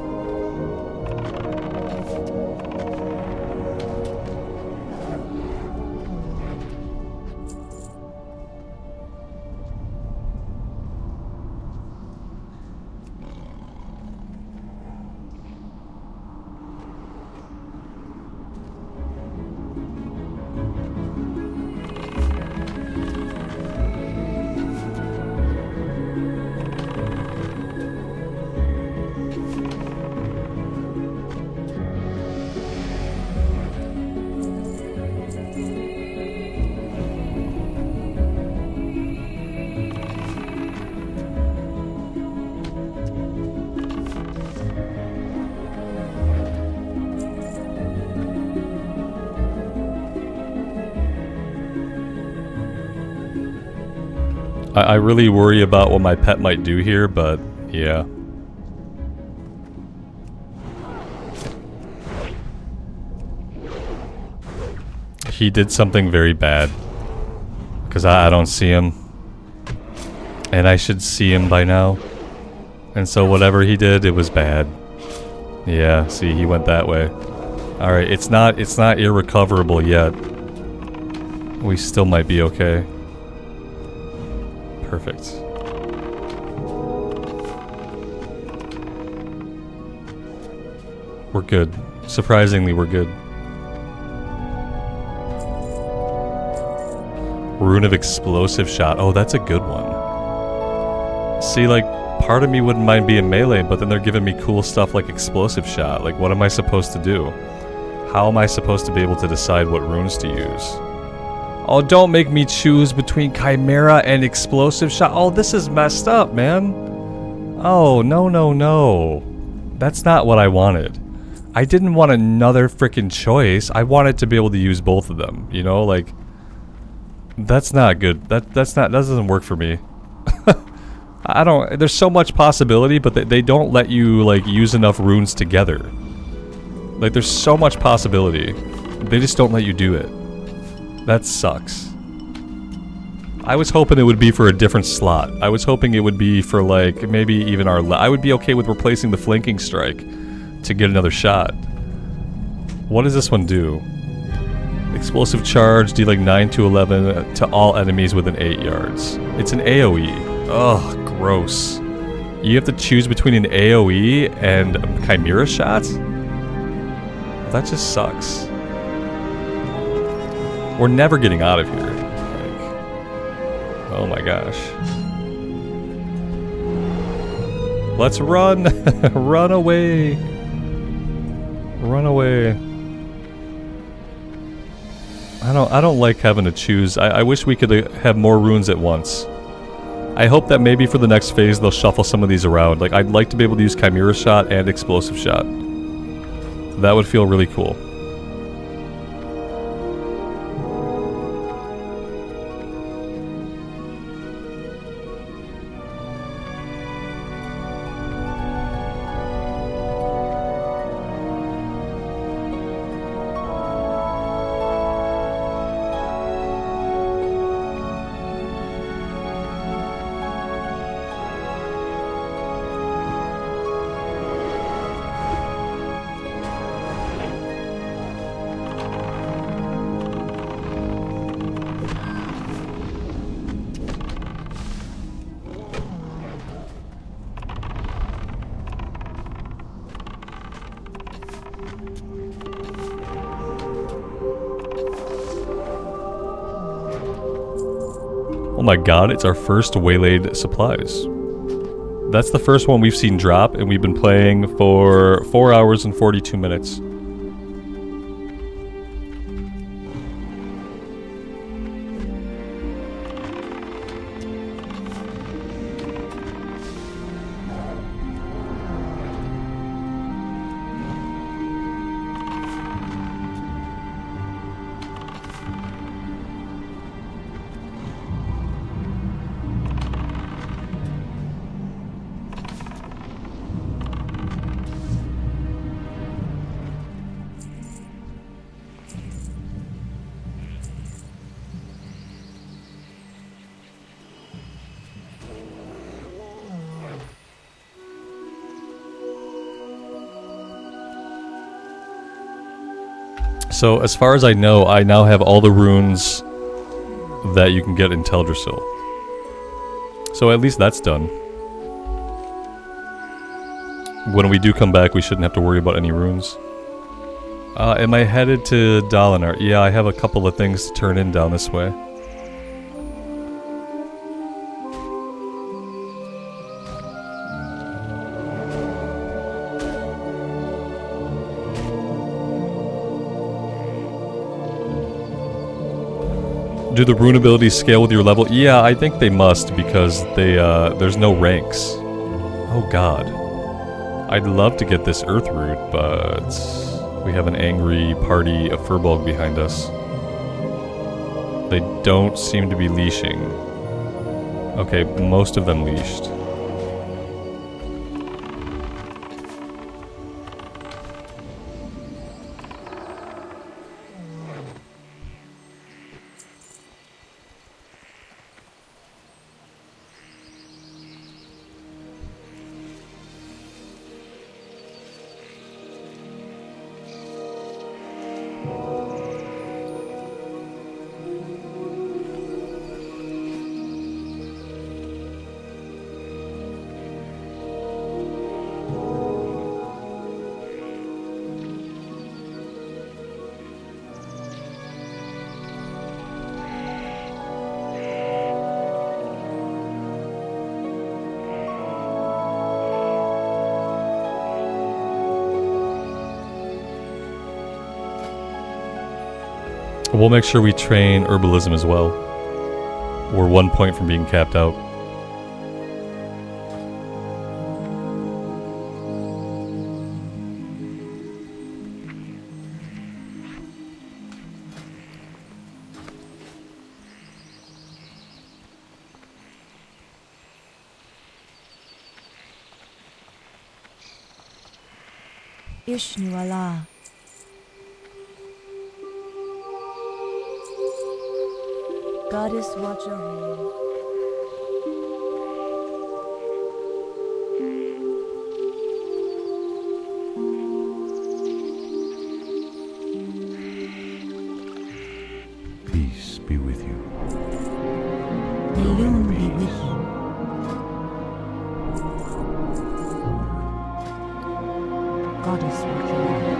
I really worry about what my pet might do here, but yeah. He did something very bad. Because I don't see him. And I should see him by now. And so whatever he did, it was bad. Yeah, see, he went that way. Alright, it's not irrecoverable yet. We still might be okay. Perfect. We're good. Surprisingly, we're good. Rune of Explosive Shot. Oh, that's a good one. See, like, part of me wouldn't mind being melee, but then they're giving me cool stuff like Explosive Shot. Like, what am I supposed to do? How am I supposed to be able to decide what runes to use? Oh, don't make me choose between Chimera and Explosive Shot. Oh, this is messed up, man. Oh, no, no, no. That's not what I wanted. I didn't want another freaking choice. I wanted to be able to use both of them, you know? Like, that's not good. That doesn't work for me. I don't, there's so much possibility, but they don't let you, like, use enough runes together. Like, there's so much possibility. They just don't let you do it. That sucks. I was hoping it would be for a different slot. I was hoping it would be for, like, maybe even our... I would be okay with replacing the flanking strike to get another shot. What does this one do? Explosive charge, deal like 9 to 11 to all enemies within 8 yards. It's an AoE. Ugh, gross. You have to choose between an AoE and a Chimera shot? That just sucks. We're never getting out of here. Like, oh my gosh. Let's run! Run away! Run away. I don't like having to choose. I wish we could have more runes at once. I hope that maybe for the next phase they'll shuffle some of these around. Like, I'd like to be able to use Chimera Shot and Explosive Shot. That would feel really cool. Oh my god, it's our first waylaid supplies. That's the first one we've seen drop, and we've been playing for 4 hours and 42 minutes. So, as far as I know, I now have all the runes that you can get in Teldrassil. So at least that's done. When we do come back, we shouldn't have to worry about any runes. Am I headed to Dalinar? Yeah, I have a couple of things to turn in down this way. Do the rune abilities scale with your level? Yeah, I think they must because they there's no ranks. Oh god. I'd love to get this earth root, but we have an angry party of Furbolg behind us. They don't seem to be leashing. Okay, most of them leashed. We'll make sure we train herbalism as well. We're 1 point from being capped out. Ishnu Allah. Goddess watch over you. Peace be with you. May Rune be with you. Goddess watch over you.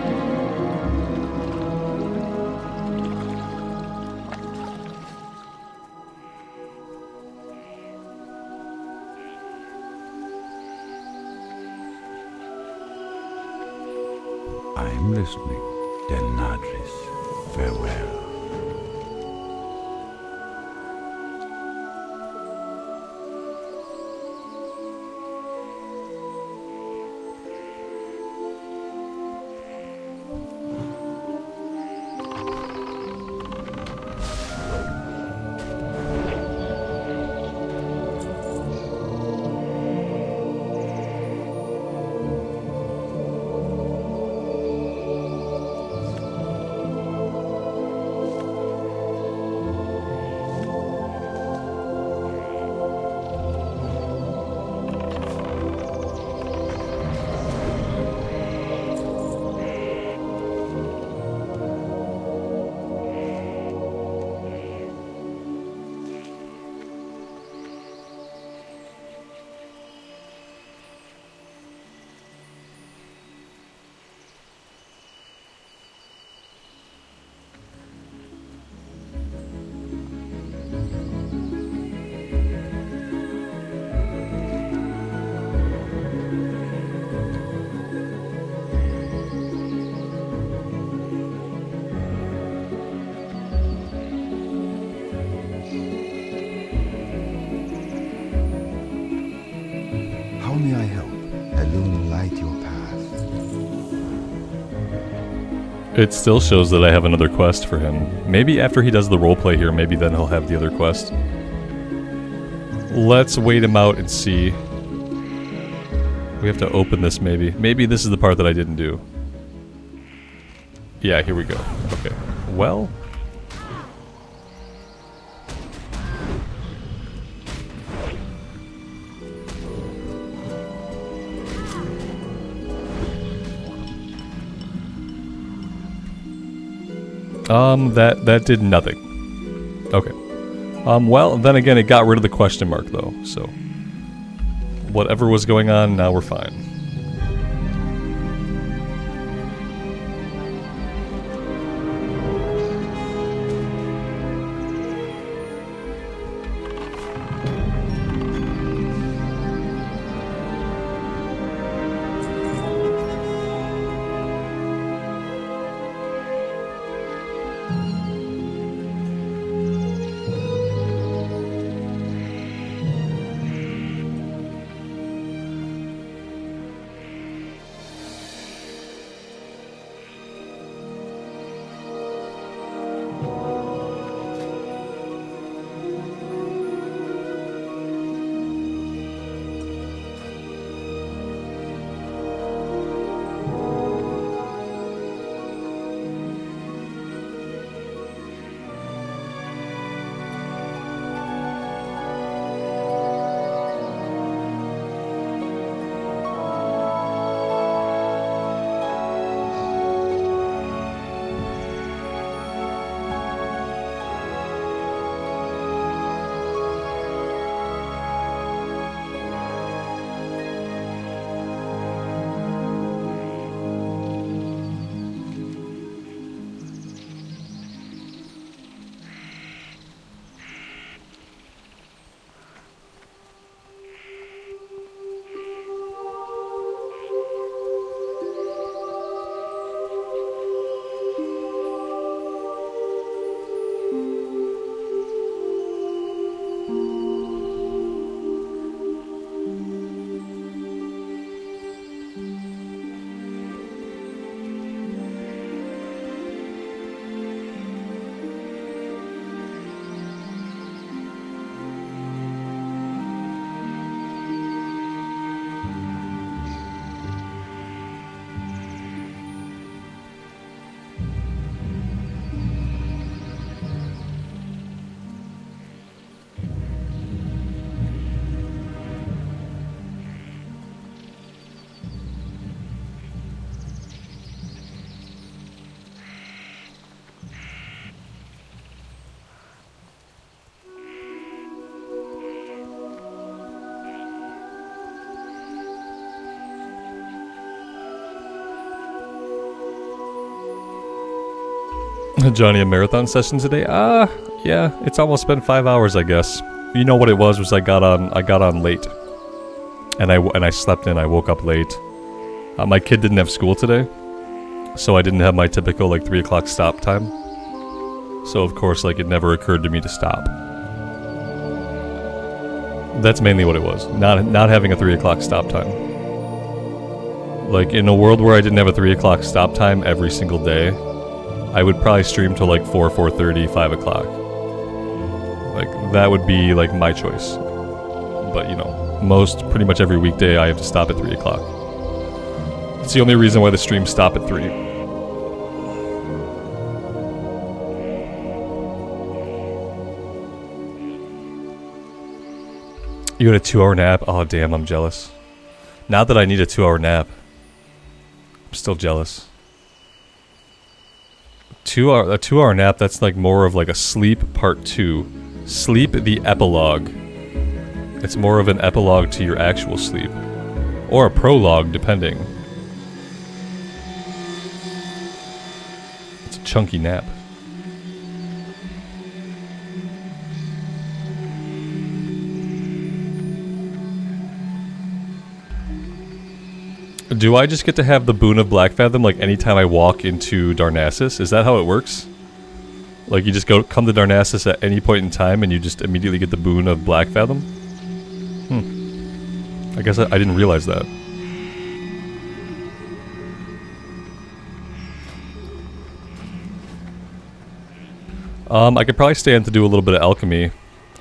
I'm listening. Denadris, farewell. How may I help? Elune light your path. It still shows that I have another quest for him. Maybe after he does the roleplay here, maybe then he'll have the other quest. Let's wait him out and see. We have to open this maybe. Maybe this is the part that I didn't do. Yeah, here we go. Okay. Well... That did nothing. Okay. Well, then again, it got rid of the question mark, though, so... Whatever was going on, now we're fine. Johnny, a marathon session today? Yeah, it's almost been 5 hours, I guess. You know what it was I got on late. And I slept in, I woke up late. My kid didn't have school today, so I didn't have my typical, like, 3 o'clock stop time. So, of course, like, it never occurred to me to stop. That's mainly what it was. Not having a 3 o'clock stop time. Like, in a world where I didn't have a 3 o'clock stop time every single day, I would probably stream till like 4, 4:30, 5 o'clock. Like, that would be like my choice. But, you know, pretty much every weekday I have to stop at 3 o'clock. It's the only reason why the streams stop at 3. You had a 2-hour nap? Oh, damn, I'm jealous. Not that I need a 2-hour nap. I'm still jealous. A 2-hour nap, that's like more of like a sleep part 2. Sleep the epilogue. It's more of an epilogue to your actual sleep. Or a prologue, depending. It's a chunky nap. Do I just get to have the boon of Blackfathom like anytime I walk into Darnassus? Is that how it works? Like you just come to Darnassus at any point in time and you just immediately get the boon of Blackfathom? I guess I didn't realize that. I could probably stand to do a little bit of alchemy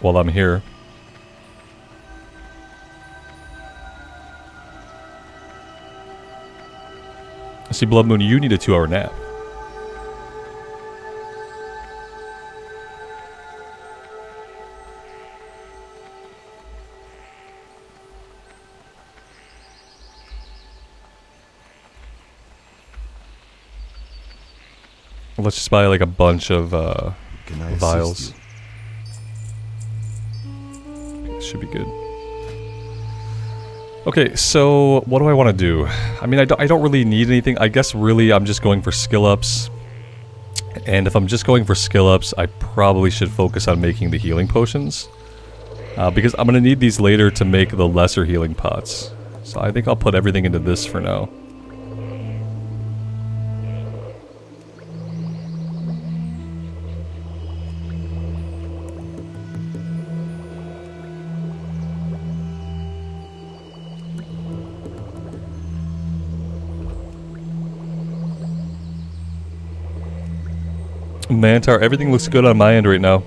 while I'm here. See, Blood Moon, you need a 2-hour nap. Let's just buy like a bunch of Can I assist vials. you? Should be good. Okay, so what do I want to do? I mean, I don't really need anything. I guess really I'm just going for skill ups. And if I'm just going for skill ups, I probably should focus on making the healing potions. Because I'm going to need these later to make the lesser healing pots. So I think I'll put everything into this for now. Mantar, everything looks good on my end right now.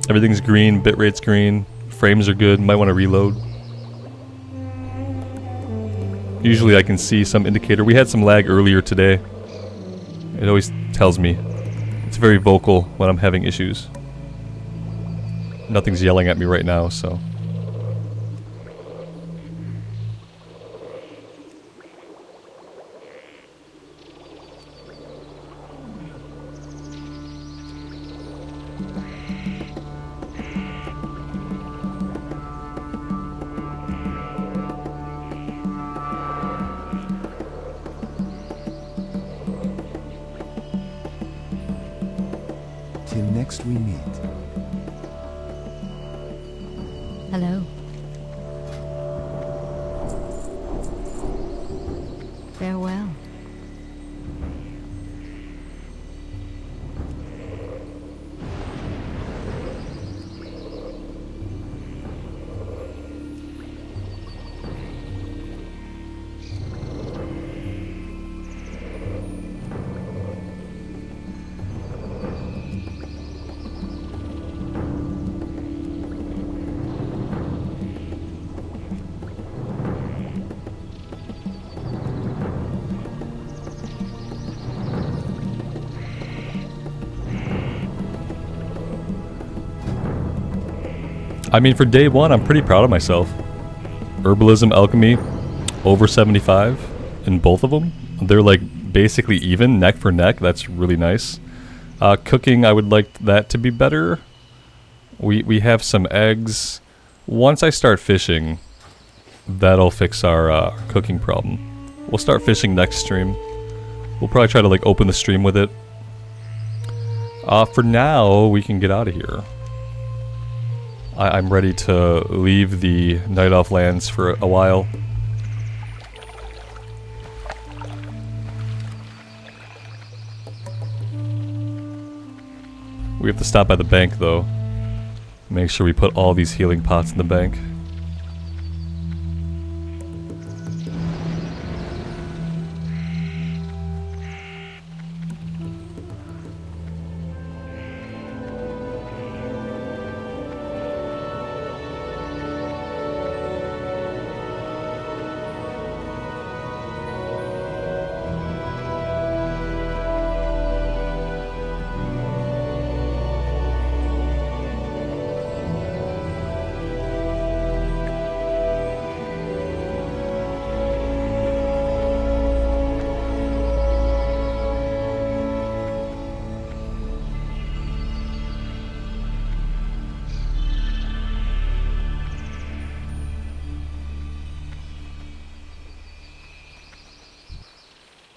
Everything's green, bitrate's green, frames are good, might want to reload. Usually I can see some indicator. We had some lag earlier today. It always tells me. It's very vocal when I'm having issues. Nothing's yelling at me right now, so... Till next we meet. Hello. Farewell. I mean, for day one, I'm pretty proud of myself. Herbalism, alchemy, over 75 in both of them. They're like basically even, neck for neck. That's really nice. Cooking, I would like that to be better. We have some eggs. Once I start fishing, that'll fix our cooking problem. We'll start fishing next stream. We'll probably try to like open the stream with it. For now, we can get out of here. I'm ready to leave the Night Elf lands for a while. We have to stop by the bank though. Make sure we put all these healing pots in the bank.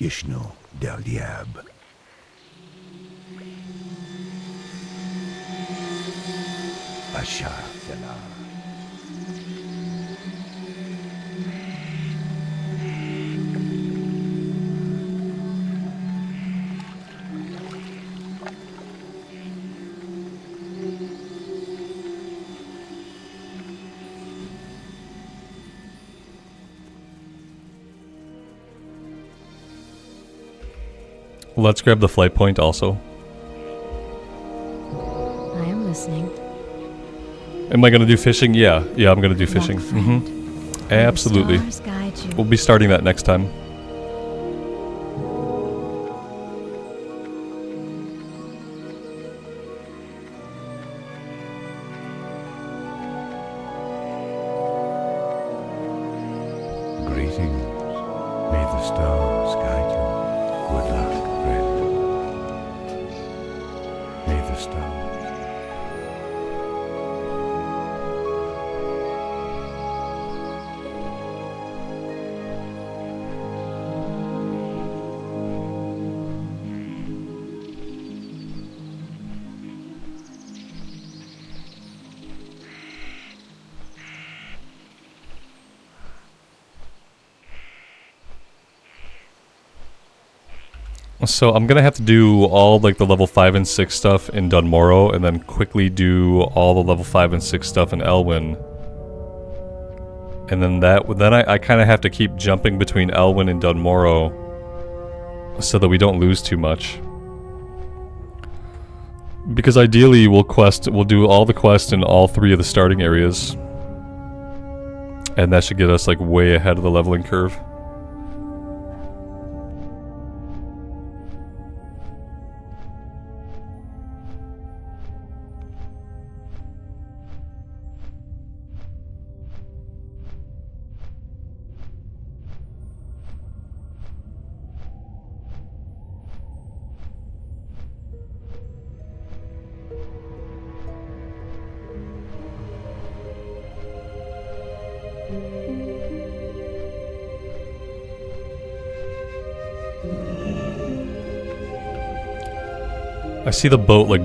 Ishno del Diab. Asha Fela. Let's grab the flight point also. I am listening. Am I gonna do fishing? Yeah, I'm gonna do fishing. Young friend, Absolutely. the stars guide you. We'll be starting that next time. Greetings. May the stars guide you. Good luck, friend. star. So I'm gonna have to do all like the level 5 and 6 stuff in Dunmorrow, and then quickly do all the level 5 and 6 stuff in Elwyn. And then I kind of have to keep jumping between Elwyn and Dunmorrow so that we don't lose too much. Because ideally we'll do all the quests in all 3 of the starting areas. And that should get us like way ahead of the leveling curve. I see the boat like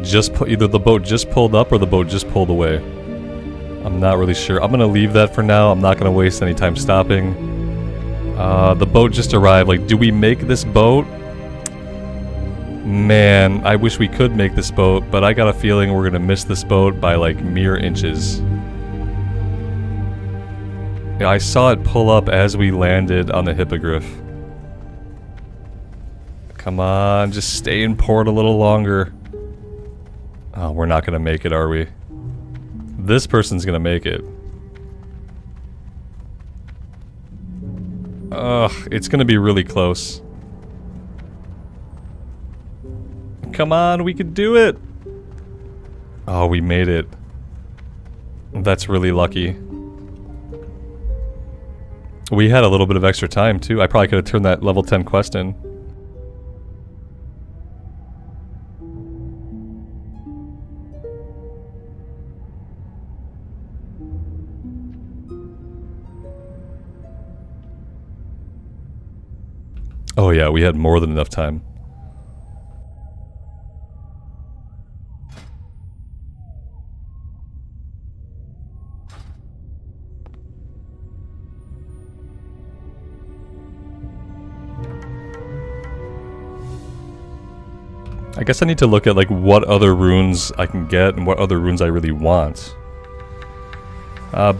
either the boat just pulled up or the boat just pulled away. I'm not really sure. I'm gonna leave that for now. I'm not gonna waste any time stopping. The boat just arrived. Like, do we make this boat? Man, I wish we could make this boat, but I got a feeling we're gonna miss this boat by like mere inches. Yeah, I saw it pull up as we landed on the Hippogriff. Come on, just stay in port a little longer. Oh, we're not gonna make it, are we? This person's gonna make it. Ugh, it's gonna be really close. Come on, we could do it! Oh, we made it. That's really lucky. We had a little bit of extra time, too. I probably could have turned that level 10 quest in. Oh yeah, we had more than enough time. I guess I need to look at like what other runes I can get and what other runes I really want.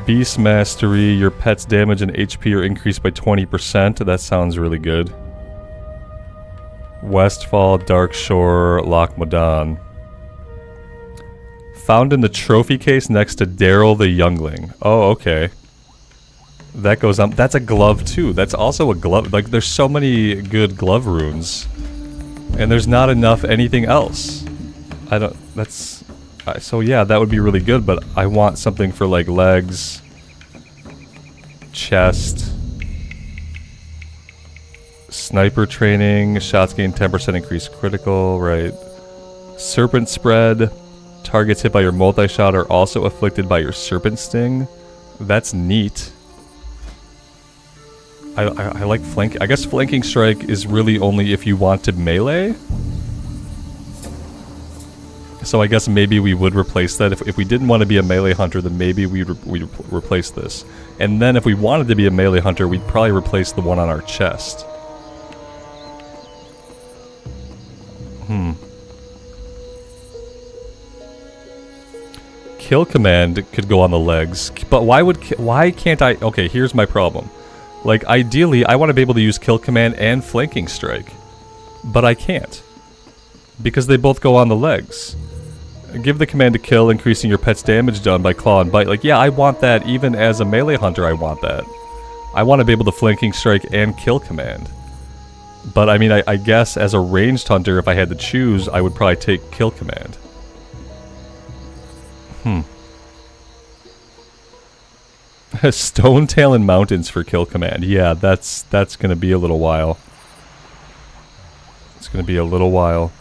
Beast Mastery, your pet's damage and HP are increased by 20%. That sounds really good. Westfall, Darkshore, Loch Modan. Found in the trophy case next to Daryl the Youngling. Oh, okay. That goes on. That's a glove too. That's also a glove. Like, there's so many good glove runes. And there's not enough anything else. I don't... That's... so yeah, that would be really good, but I want something for like legs, chest, sniper training, shots gain 10% increased critical, right. Serpent spread, targets hit by your multi-shot are also afflicted by your serpent sting. That's neat. I like flank. I guess flanking strike is really only if you want to melee. So I guess maybe we would replace that. If we didn't want to be a melee hunter, then maybe we'd replace this. And then if we wanted to be a melee hunter, we'd probably replace the one on our chest. Kill command could go on the legs, but why can't I? Okay, here's my problem. Like, ideally, I want to be able to use kill command and flanking strike, but I can't because they both go on the legs. Give the command to kill, increasing your pet's damage done by claw and bite. Like, yeah, I want that. Even as a melee hunter, I want that. I want to be able to flanking strike and kill command. But I mean, I guess as a ranged hunter, if I had to choose, I would probably take kill command. Stone Tail and Mountains for kill command. Yeah, that's gonna be a little while. It's gonna be a little while.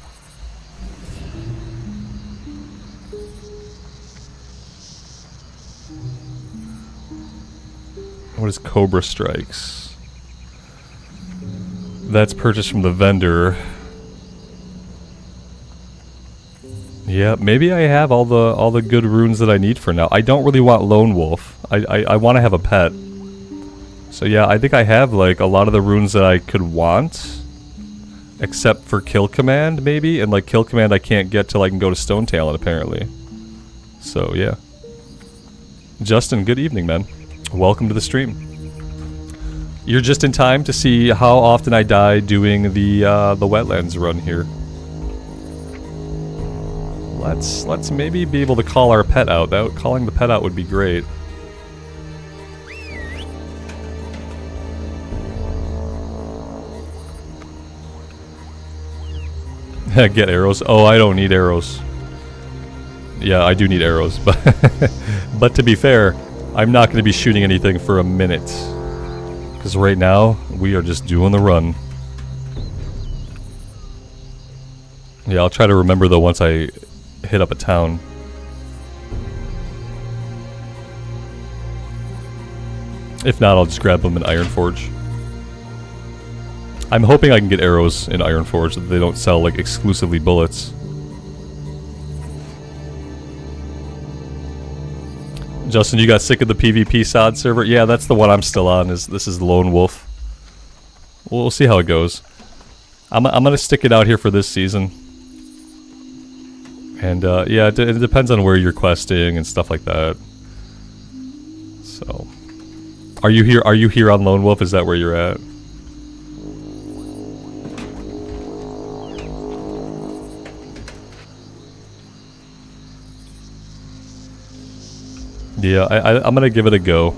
What is Cobra Strikes? That's purchased from the vendor. Yeah, maybe I have all the good runes that I need for now. I don't really want Lone Wolf. I want to have a pet. So yeah, I think I have like a lot of the runes that I could want. Except for Kill Command, maybe? And like Kill Command I can't get till I can go to Stone Talent, apparently. So yeah. Justin, good evening, man. Welcome to the stream. You're just in time to see how often I die doing the wetlands run here. Let's maybe be able to call our pet out. Calling the pet out would be great. Get arrows. Oh, I don't need arrows. Yeah, I do need arrows, but but to be fair, I'm not going to be shooting anything for a minute. Because right now, we are just doing the run. Yeah, I'll try to remember though once I hit up a town. If not, I'll just grab them in Ironforge. I'm hoping I can get arrows in Ironforge so that they don't sell like exclusively bullets. Justin, you got sick of the PvP SOD server? Yeah, that's the one I'm still on. This is Lone Wolf. We'll see how it goes. I'm gonna stick it out here for this season. And yeah, it depends on where you're questing and stuff like that. So, are you here? Are you here on Lone Wolf? Is that where you're at? Yeah, I'm gonna give it a go.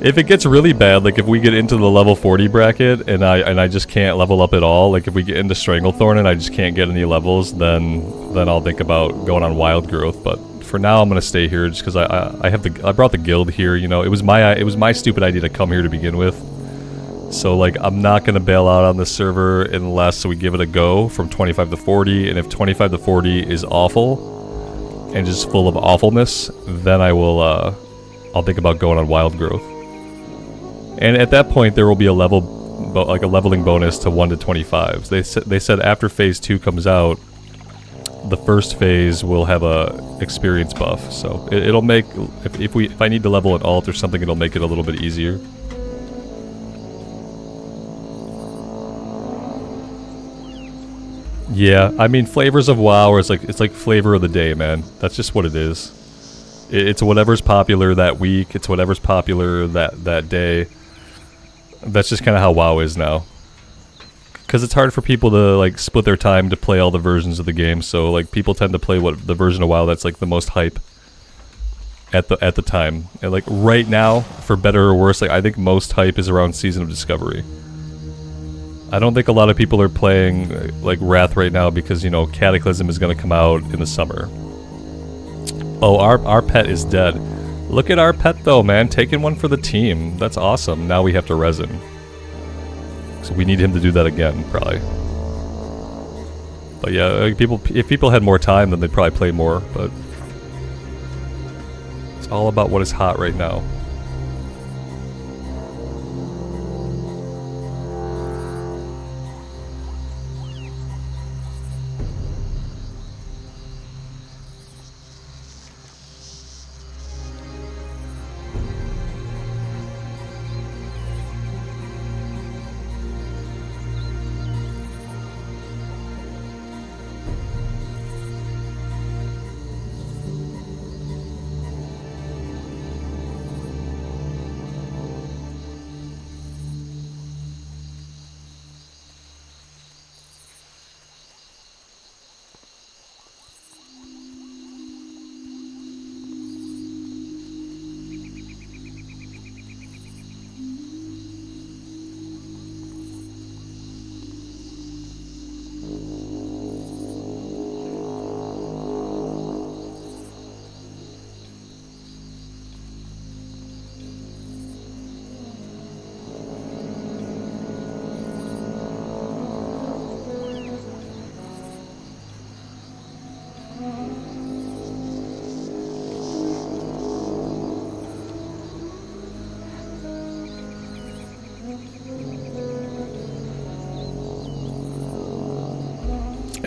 If it gets really bad, like if we get into the level 40 bracket and I just can't level up at all, like if we get into Stranglethorn and I just can't get any levels, then I'll think about going on Wild Growth. But for now, I'm gonna stay here just because I brought the guild here. You know, it was my stupid idea to come here to begin with. So like I'm not gonna bail out on this server unless we give it a go from 25 to 40, and if 25 to 40 is awful and just full of awfulness, then I will I'll think about going on Wild Growth. And at that point there will be a leveling bonus to 1 to 25. They said after phase 2 comes out, the first phase will have a experience buff. So it'll make if I need to level an alt or something, it'll make it a little bit easier. Yeah, I mean, flavors of WoW is it's like flavor of the day, man. That's just what it is. It's whatever's popular that week. It's whatever's popular that day. That's just kind of how WoW is now. Because it's hard for people to like split their time to play all the versions of the game. So like people tend to play the version of WoW that's like the most hype at the time. And like right now, for better or worse, like I think most hype is around Season of Discovery. I don't think a lot of people are playing like Wrath right now because, you know, Cataclysm is going to come out in the summer. Oh, our pet is dead. Look at our pet though, man. Taking one for the team. That's awesome. Now we have to res him. So we need him to do that again, probably. But yeah, if people had more time, then they'd probably play more, but it's all about what is hot right now.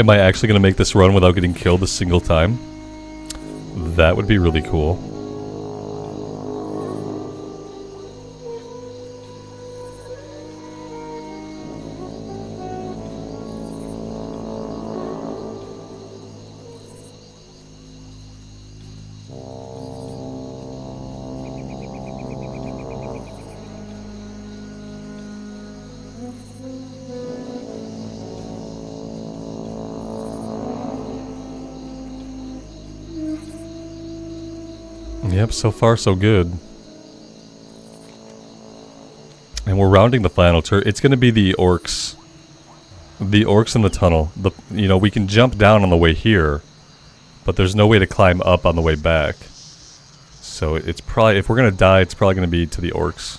Am I actually going to make this run without getting killed a single time? That would be really cool. Yep, so far so good. And we're rounding the final turn. It's going to be the orcs. The orcs in the tunnel. You know, we can jump down on the way here, but there's no way to climb up on the way back. So it's probably, if we're going to die, it's probably going to be to the orcs.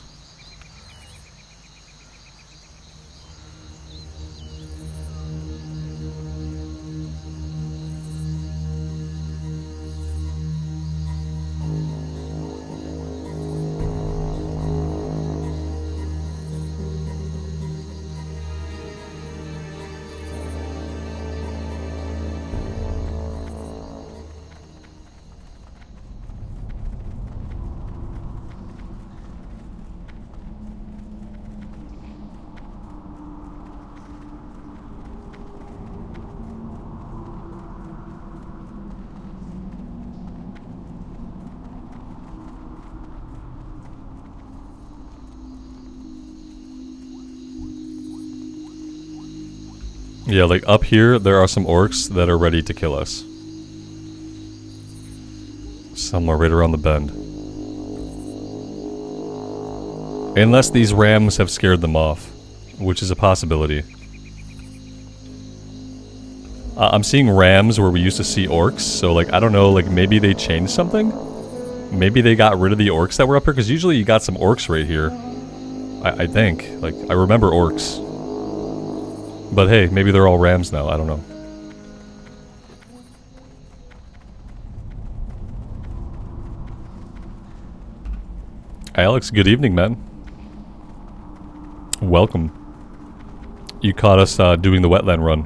Yeah, like up here, there are some orcs that are ready to kill us. Somewhere right around the bend. Unless these rams have scared them off, which is a possibility. I'm seeing rams where we used to see orcs, so like, I don't know, like maybe they changed something? Maybe they got rid of the orcs that were up here, because usually you got some orcs right here. I think. Like, I remember orcs. But hey, maybe they're all rams now, I don't know. Alex, good evening, man. Welcome. You caught us doing the wetland run.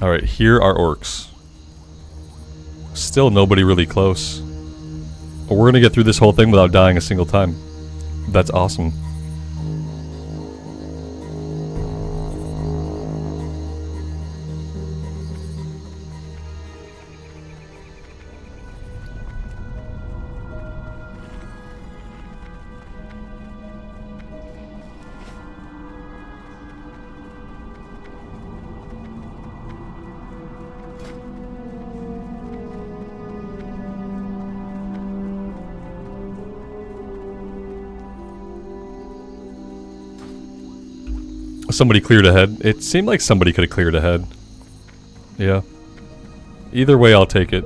Alright, here are orcs. Still nobody really close. But we're gonna get through this whole thing without dying a single time. That's awesome. Somebody cleared ahead. It seemed like somebody could have cleared ahead. Yeah. Either way, I'll take it.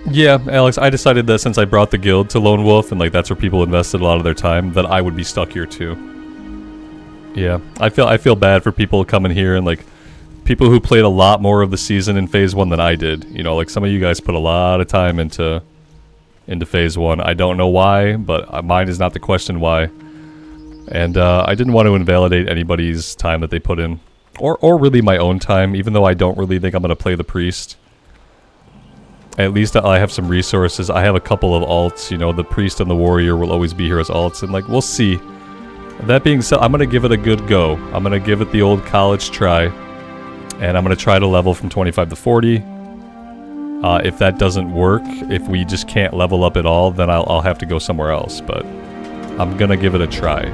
Yeah, Alex, I decided that since I brought the guild to Lone Wolf, and like that's where people invested a lot of their time, that I would be stuck here too. Yeah, I feel bad for people coming here and like people who played a lot more of the season in Phase 1 than I did. You know, like some of you guys put a lot of time into Phase 1. I don't know why, but mine is not the question why. And I didn't want to invalidate anybody's time that they put in. Or really my own time, even though I don't really think I'm going to play the priest. At least I have some resources. I have a couple of alts, you know, the priest and the warrior will always be here as alts, and like, we'll see. That being said, I'm going to give it a good go. I'm going to give it the old college try, and I'm going to try to level from 25 to 40. If that doesn't work, if we just can't level up at all, then I'll have to go somewhere else, but I'm going to give it a try.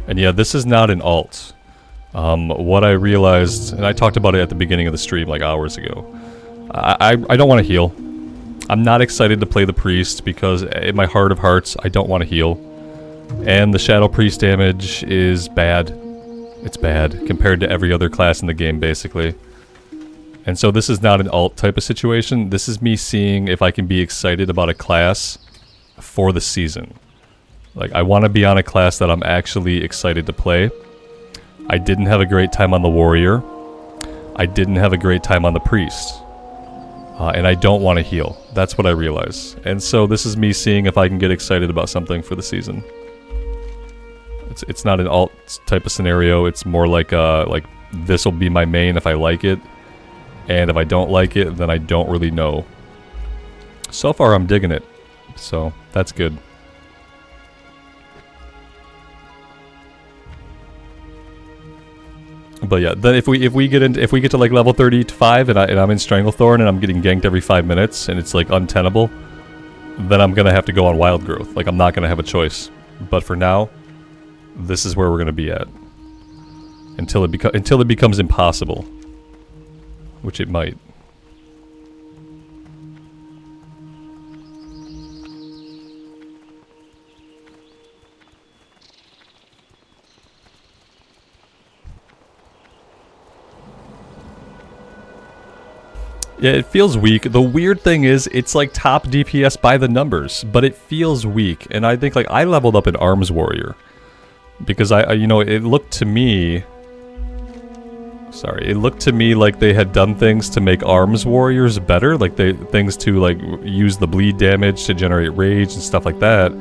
And yeah, this is not an alt. What I realized, and I talked about it at the beginning of the stream like hours ago, I don't want to heal. I'm not excited to play the priest because in my heart of hearts, I don't want to heal. And the Shadow Priest damage is bad. It's bad compared to every other class in the game, basically. And so this is not an alt type of situation. This is me seeing if I can be excited about a class for the season. Like, I want to be on a class that I'm actually excited to play. I didn't have a great time on the warrior. I didn't have a great time on the priest. And I don't want to heal. That's what I realize. And so this is me seeing if I can get excited about something for the season. It's not an alt type of scenario. It's more like this will be my main if I like it. And if I don't like it, then I don't really know. So far I'm digging it. So that's good. But yeah, then if we get to like level 35 and I'm in Stranglethorn and I'm getting ganked every 5 minutes and it's like untenable, then I'm gonna have to go on Wild Growth. Like, I'm not gonna have a choice. But for now, this is where we're gonna be at until it becomes impossible, which it might. Yeah, it feels weak. The weird thing is, it's like top DPS by the numbers, but it feels weak. And I think, like, I leveled up in Arms Warrior because you know, it looked to me like they had done things to make Arms Warriors better, like things to like use the bleed damage to generate rage and stuff like that.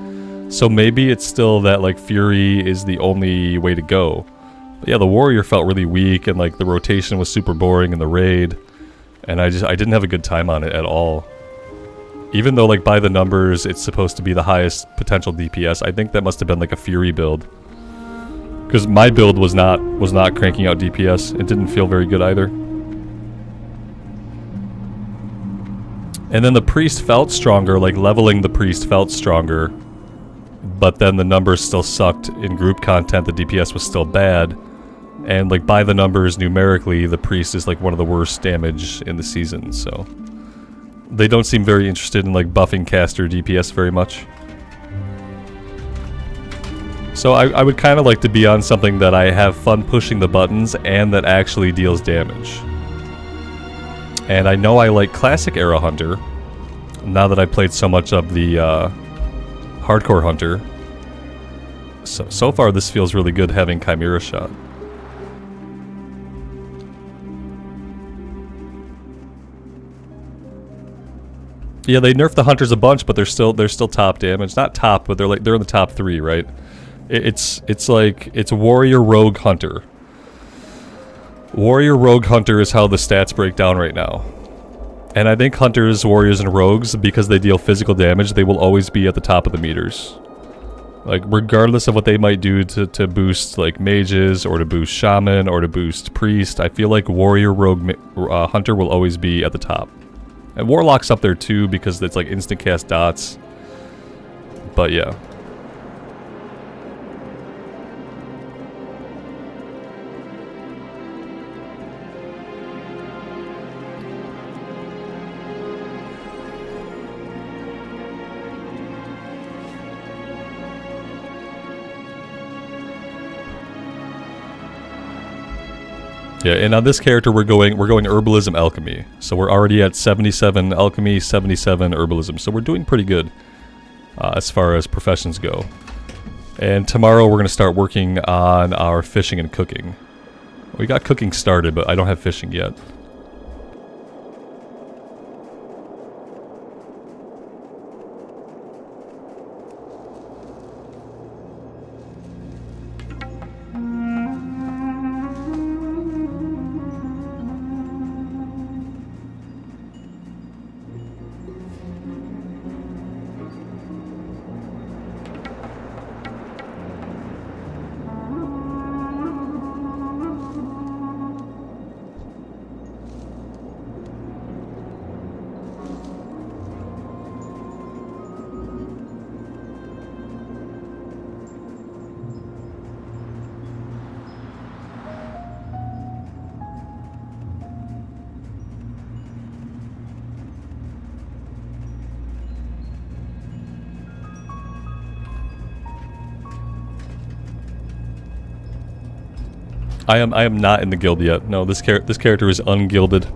So maybe it's still that like Fury is the only way to go. But yeah, the Warrior felt really weak, and like the rotation was super boring in the raid. And I didn't have a good time on it at all. Even though, like, by the numbers, it's supposed to be the highest potential DPS, I think that must have been like a Fury build. Because my build was not cranking out DPS. It didn't feel very good either. And then the Priest felt stronger, like leveling the Priest felt stronger. But then the numbers still sucked in group content, the DPS was still bad. And like by the numbers numerically, the Priest is like one of the worst damage in the season, so they don't seem very interested in like buffing caster DPS very much. So I would kind of like to be on something that I have fun pushing the buttons and that actually deals damage. And I know I like Classic Era Hunter, now that I played so much of the Hardcore Hunter. So far this feels really good having Chimera Shot. Yeah, they nerfed the hunters a bunch, but they're still top damage. Not top, but they're in the top 3, right? It's Warrior Rogue Hunter. Warrior Rogue Hunter is how the stats break down right now. And I think Hunters, Warriors, and Rogues, because they deal physical damage, they will always be at the top of the meters. Like, regardless of what they might do to boost, like, Mages, or to boost Shaman, or to boost Priest, I feel like Warrior Rogue Hunter will always be at the top. And Warlock's up there too, because it's like instant cast dots. But yeah. Yeah, and on this character we're going Herbalism Alchemy. So we're already at 77 Alchemy, 77 Herbalism. So we're doing pretty good as far as professions go. And tomorrow we're going to start working on our fishing and cooking. We got cooking started, but I don't have fishing yet. I am not in the guild yet. No, this character is ungilded.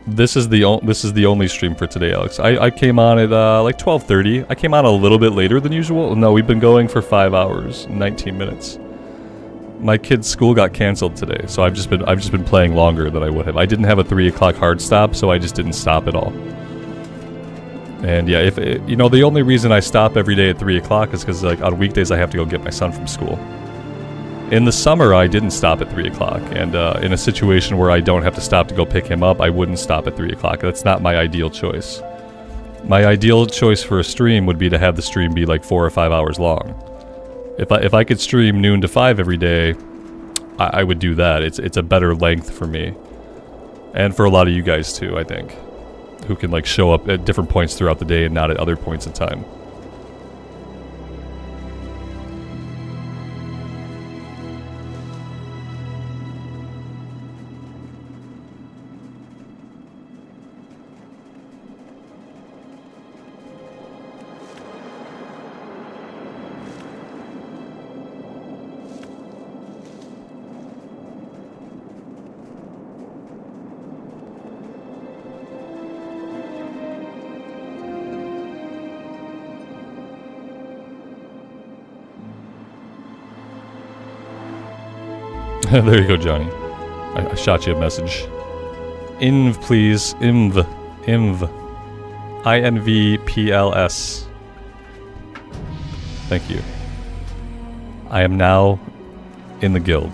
This is the only stream for today, Alex. I came on at like 12:30. I came on a little bit later than usual. No, we've been going for 5 hours, 19 minutes. My kid's school got canceled today, so I've just been playing longer than I would have. I didn't have a 3 o'clock hard stop, so I just didn't stop at all. And yeah, if you know, the only reason I stop every day at 3 o'clock is because like on weekdays I have to go get my son from school. In the summer, I didn't stop at 3 o'clock, and in a situation where I don't have to stop to go pick him up, I wouldn't stop at 3 o'clock. That's not my ideal choice. My ideal choice for a stream would be to have the stream be like 4 or 5 hours long. If I could stream noon to 5 every day, I would do that. It's a better length for me, and for a lot of you guys too, I think, who can like show up at different points throughout the day and not at other points in time. There you go, Johnny. I shot you a message. Inv, please. Inv. INVPLS. Thank you. I am now in the guild.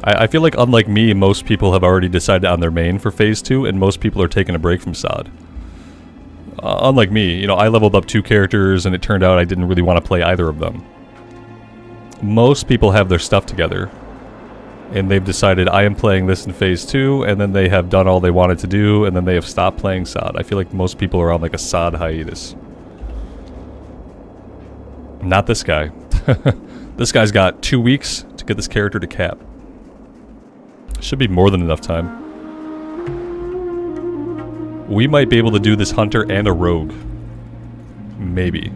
I feel like, unlike me, most people have already decided on their main for Phase 2, and most people are taking a break from SOD. Unlike me, you know, I leveled up 2 characters, and it turned out I didn't really want to play either of them. Most people have their stuff together, and they've decided, I am playing this in Phase 2, and then they have done all they wanted to do, and then they have stopped playing SOD. I feel like most people are on, like, a SOD hiatus. Not this guy. This guy's got 2 weeks to get this character to cap. Should be more than enough time. We might be able to do this hunter and a rogue. Maybe.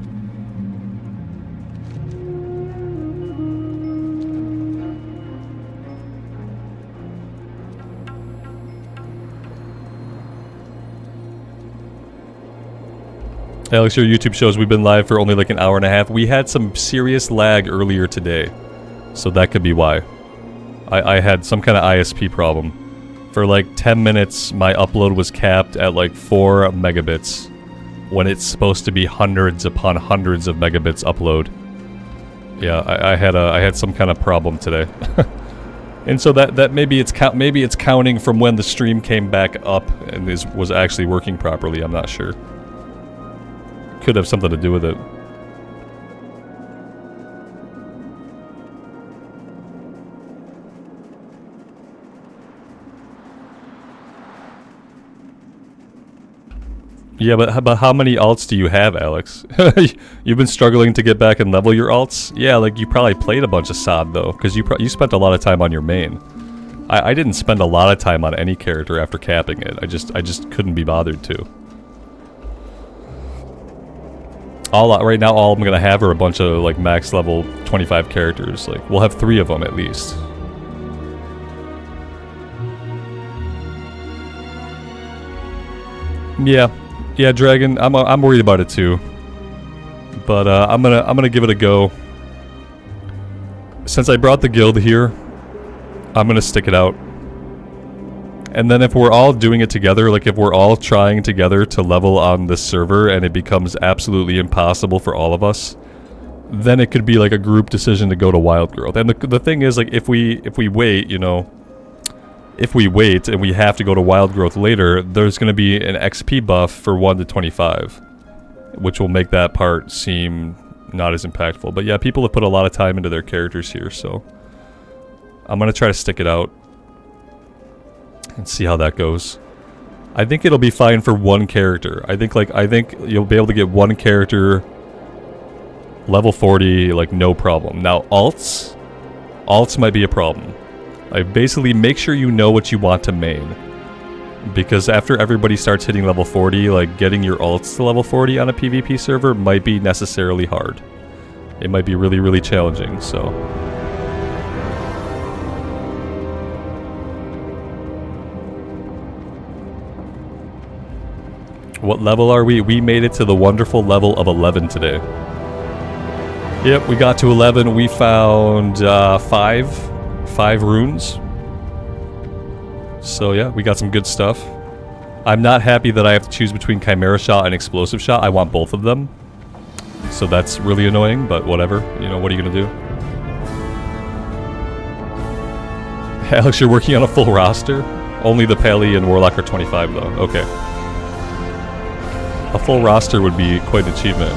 Alex, your YouTube shows we've been live for only like an hour and a half. We had some serious lag earlier today, so that could be why. I had some kind of ISP problem. For like 10 minutes, my upload was capped at like 4 megabits, when it's supposed to be hundreds upon hundreds of megabits upload. Yeah, I had some kind of problem today. And so that maybe it's counting from when the stream came back up and was actually working properly. I'm not sure. Could have something to do with it. Yeah, but how many alts do you have, Alex? You've been struggling to get back and level your alts? Yeah, like you probably played a bunch of SOD though, because you spent a lot of time on your main. I didn't spend a lot of time on any character after capping it. I just couldn't be bothered to. Right now, all I'm gonna have are a bunch of like max level 25 characters. Like we'll have 3 of them at least. Yeah, Dragon. I'm worried about it too. But I'm gonna give it a go. Since I brought the guild here, I'm gonna stick it out. And then if we're all doing it together, like if we're all trying together to level on this server and it becomes absolutely impossible for all of us, then it could be like a group decision to go to Wild Growth. And the thing is, like if we wait, you know, if we wait and we have to go to Wild Growth later, there's going to be an XP buff for 1 to 25, which will make that part seem not as impactful. But yeah, people have put a lot of time into their characters here, so I'm going to try to stick it out. and see how that goes. I think it'll be fine for one character. I think you'll be able to get one character level 40 like no problem. Now alts might be a problem. Like basically make sure you know what you want to main. Because after everybody starts hitting level 40, like getting your alts to level 40 on a PvP server might be necessarily hard. It might be really, really challenging, so. What level are we? We made it to the wonderful level of 11 today. Yep, we got to 11. We found 5 runes. So yeah, we got some good stuff. I'm not happy that I have to choose between Chimera Shot and Explosive Shot. I want both of them. So that's really annoying, but whatever. You know, what are you gonna do? Alex, you're working on a full roster? Only the Pally and Warlock are 25 though. Okay. A full roster would be quite an achievement.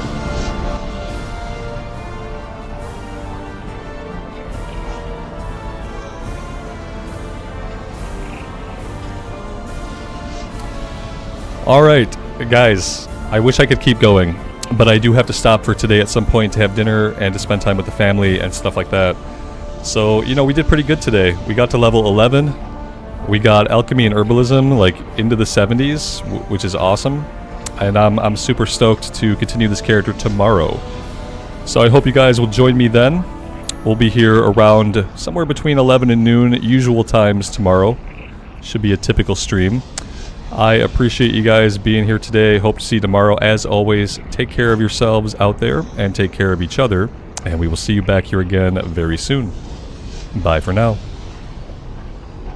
Alright, guys, I wish I could keep going, but I do have to stop for today at some point to have dinner and to spend time with the family and stuff like that. So, you know, we did pretty good today. We got to level 11. We got Alchemy and Herbalism, like, into the 70s, which is awesome. And I'm super stoked to continue this character tomorrow. So I hope you guys will join me then. We'll be here around somewhere between 11 and noon, usual times tomorrow. Should be a typical stream. I appreciate you guys being here today. Hope to see you tomorrow. As always, take care of yourselves out there and take care of each other. And we will see you back here again very soon. Bye for now.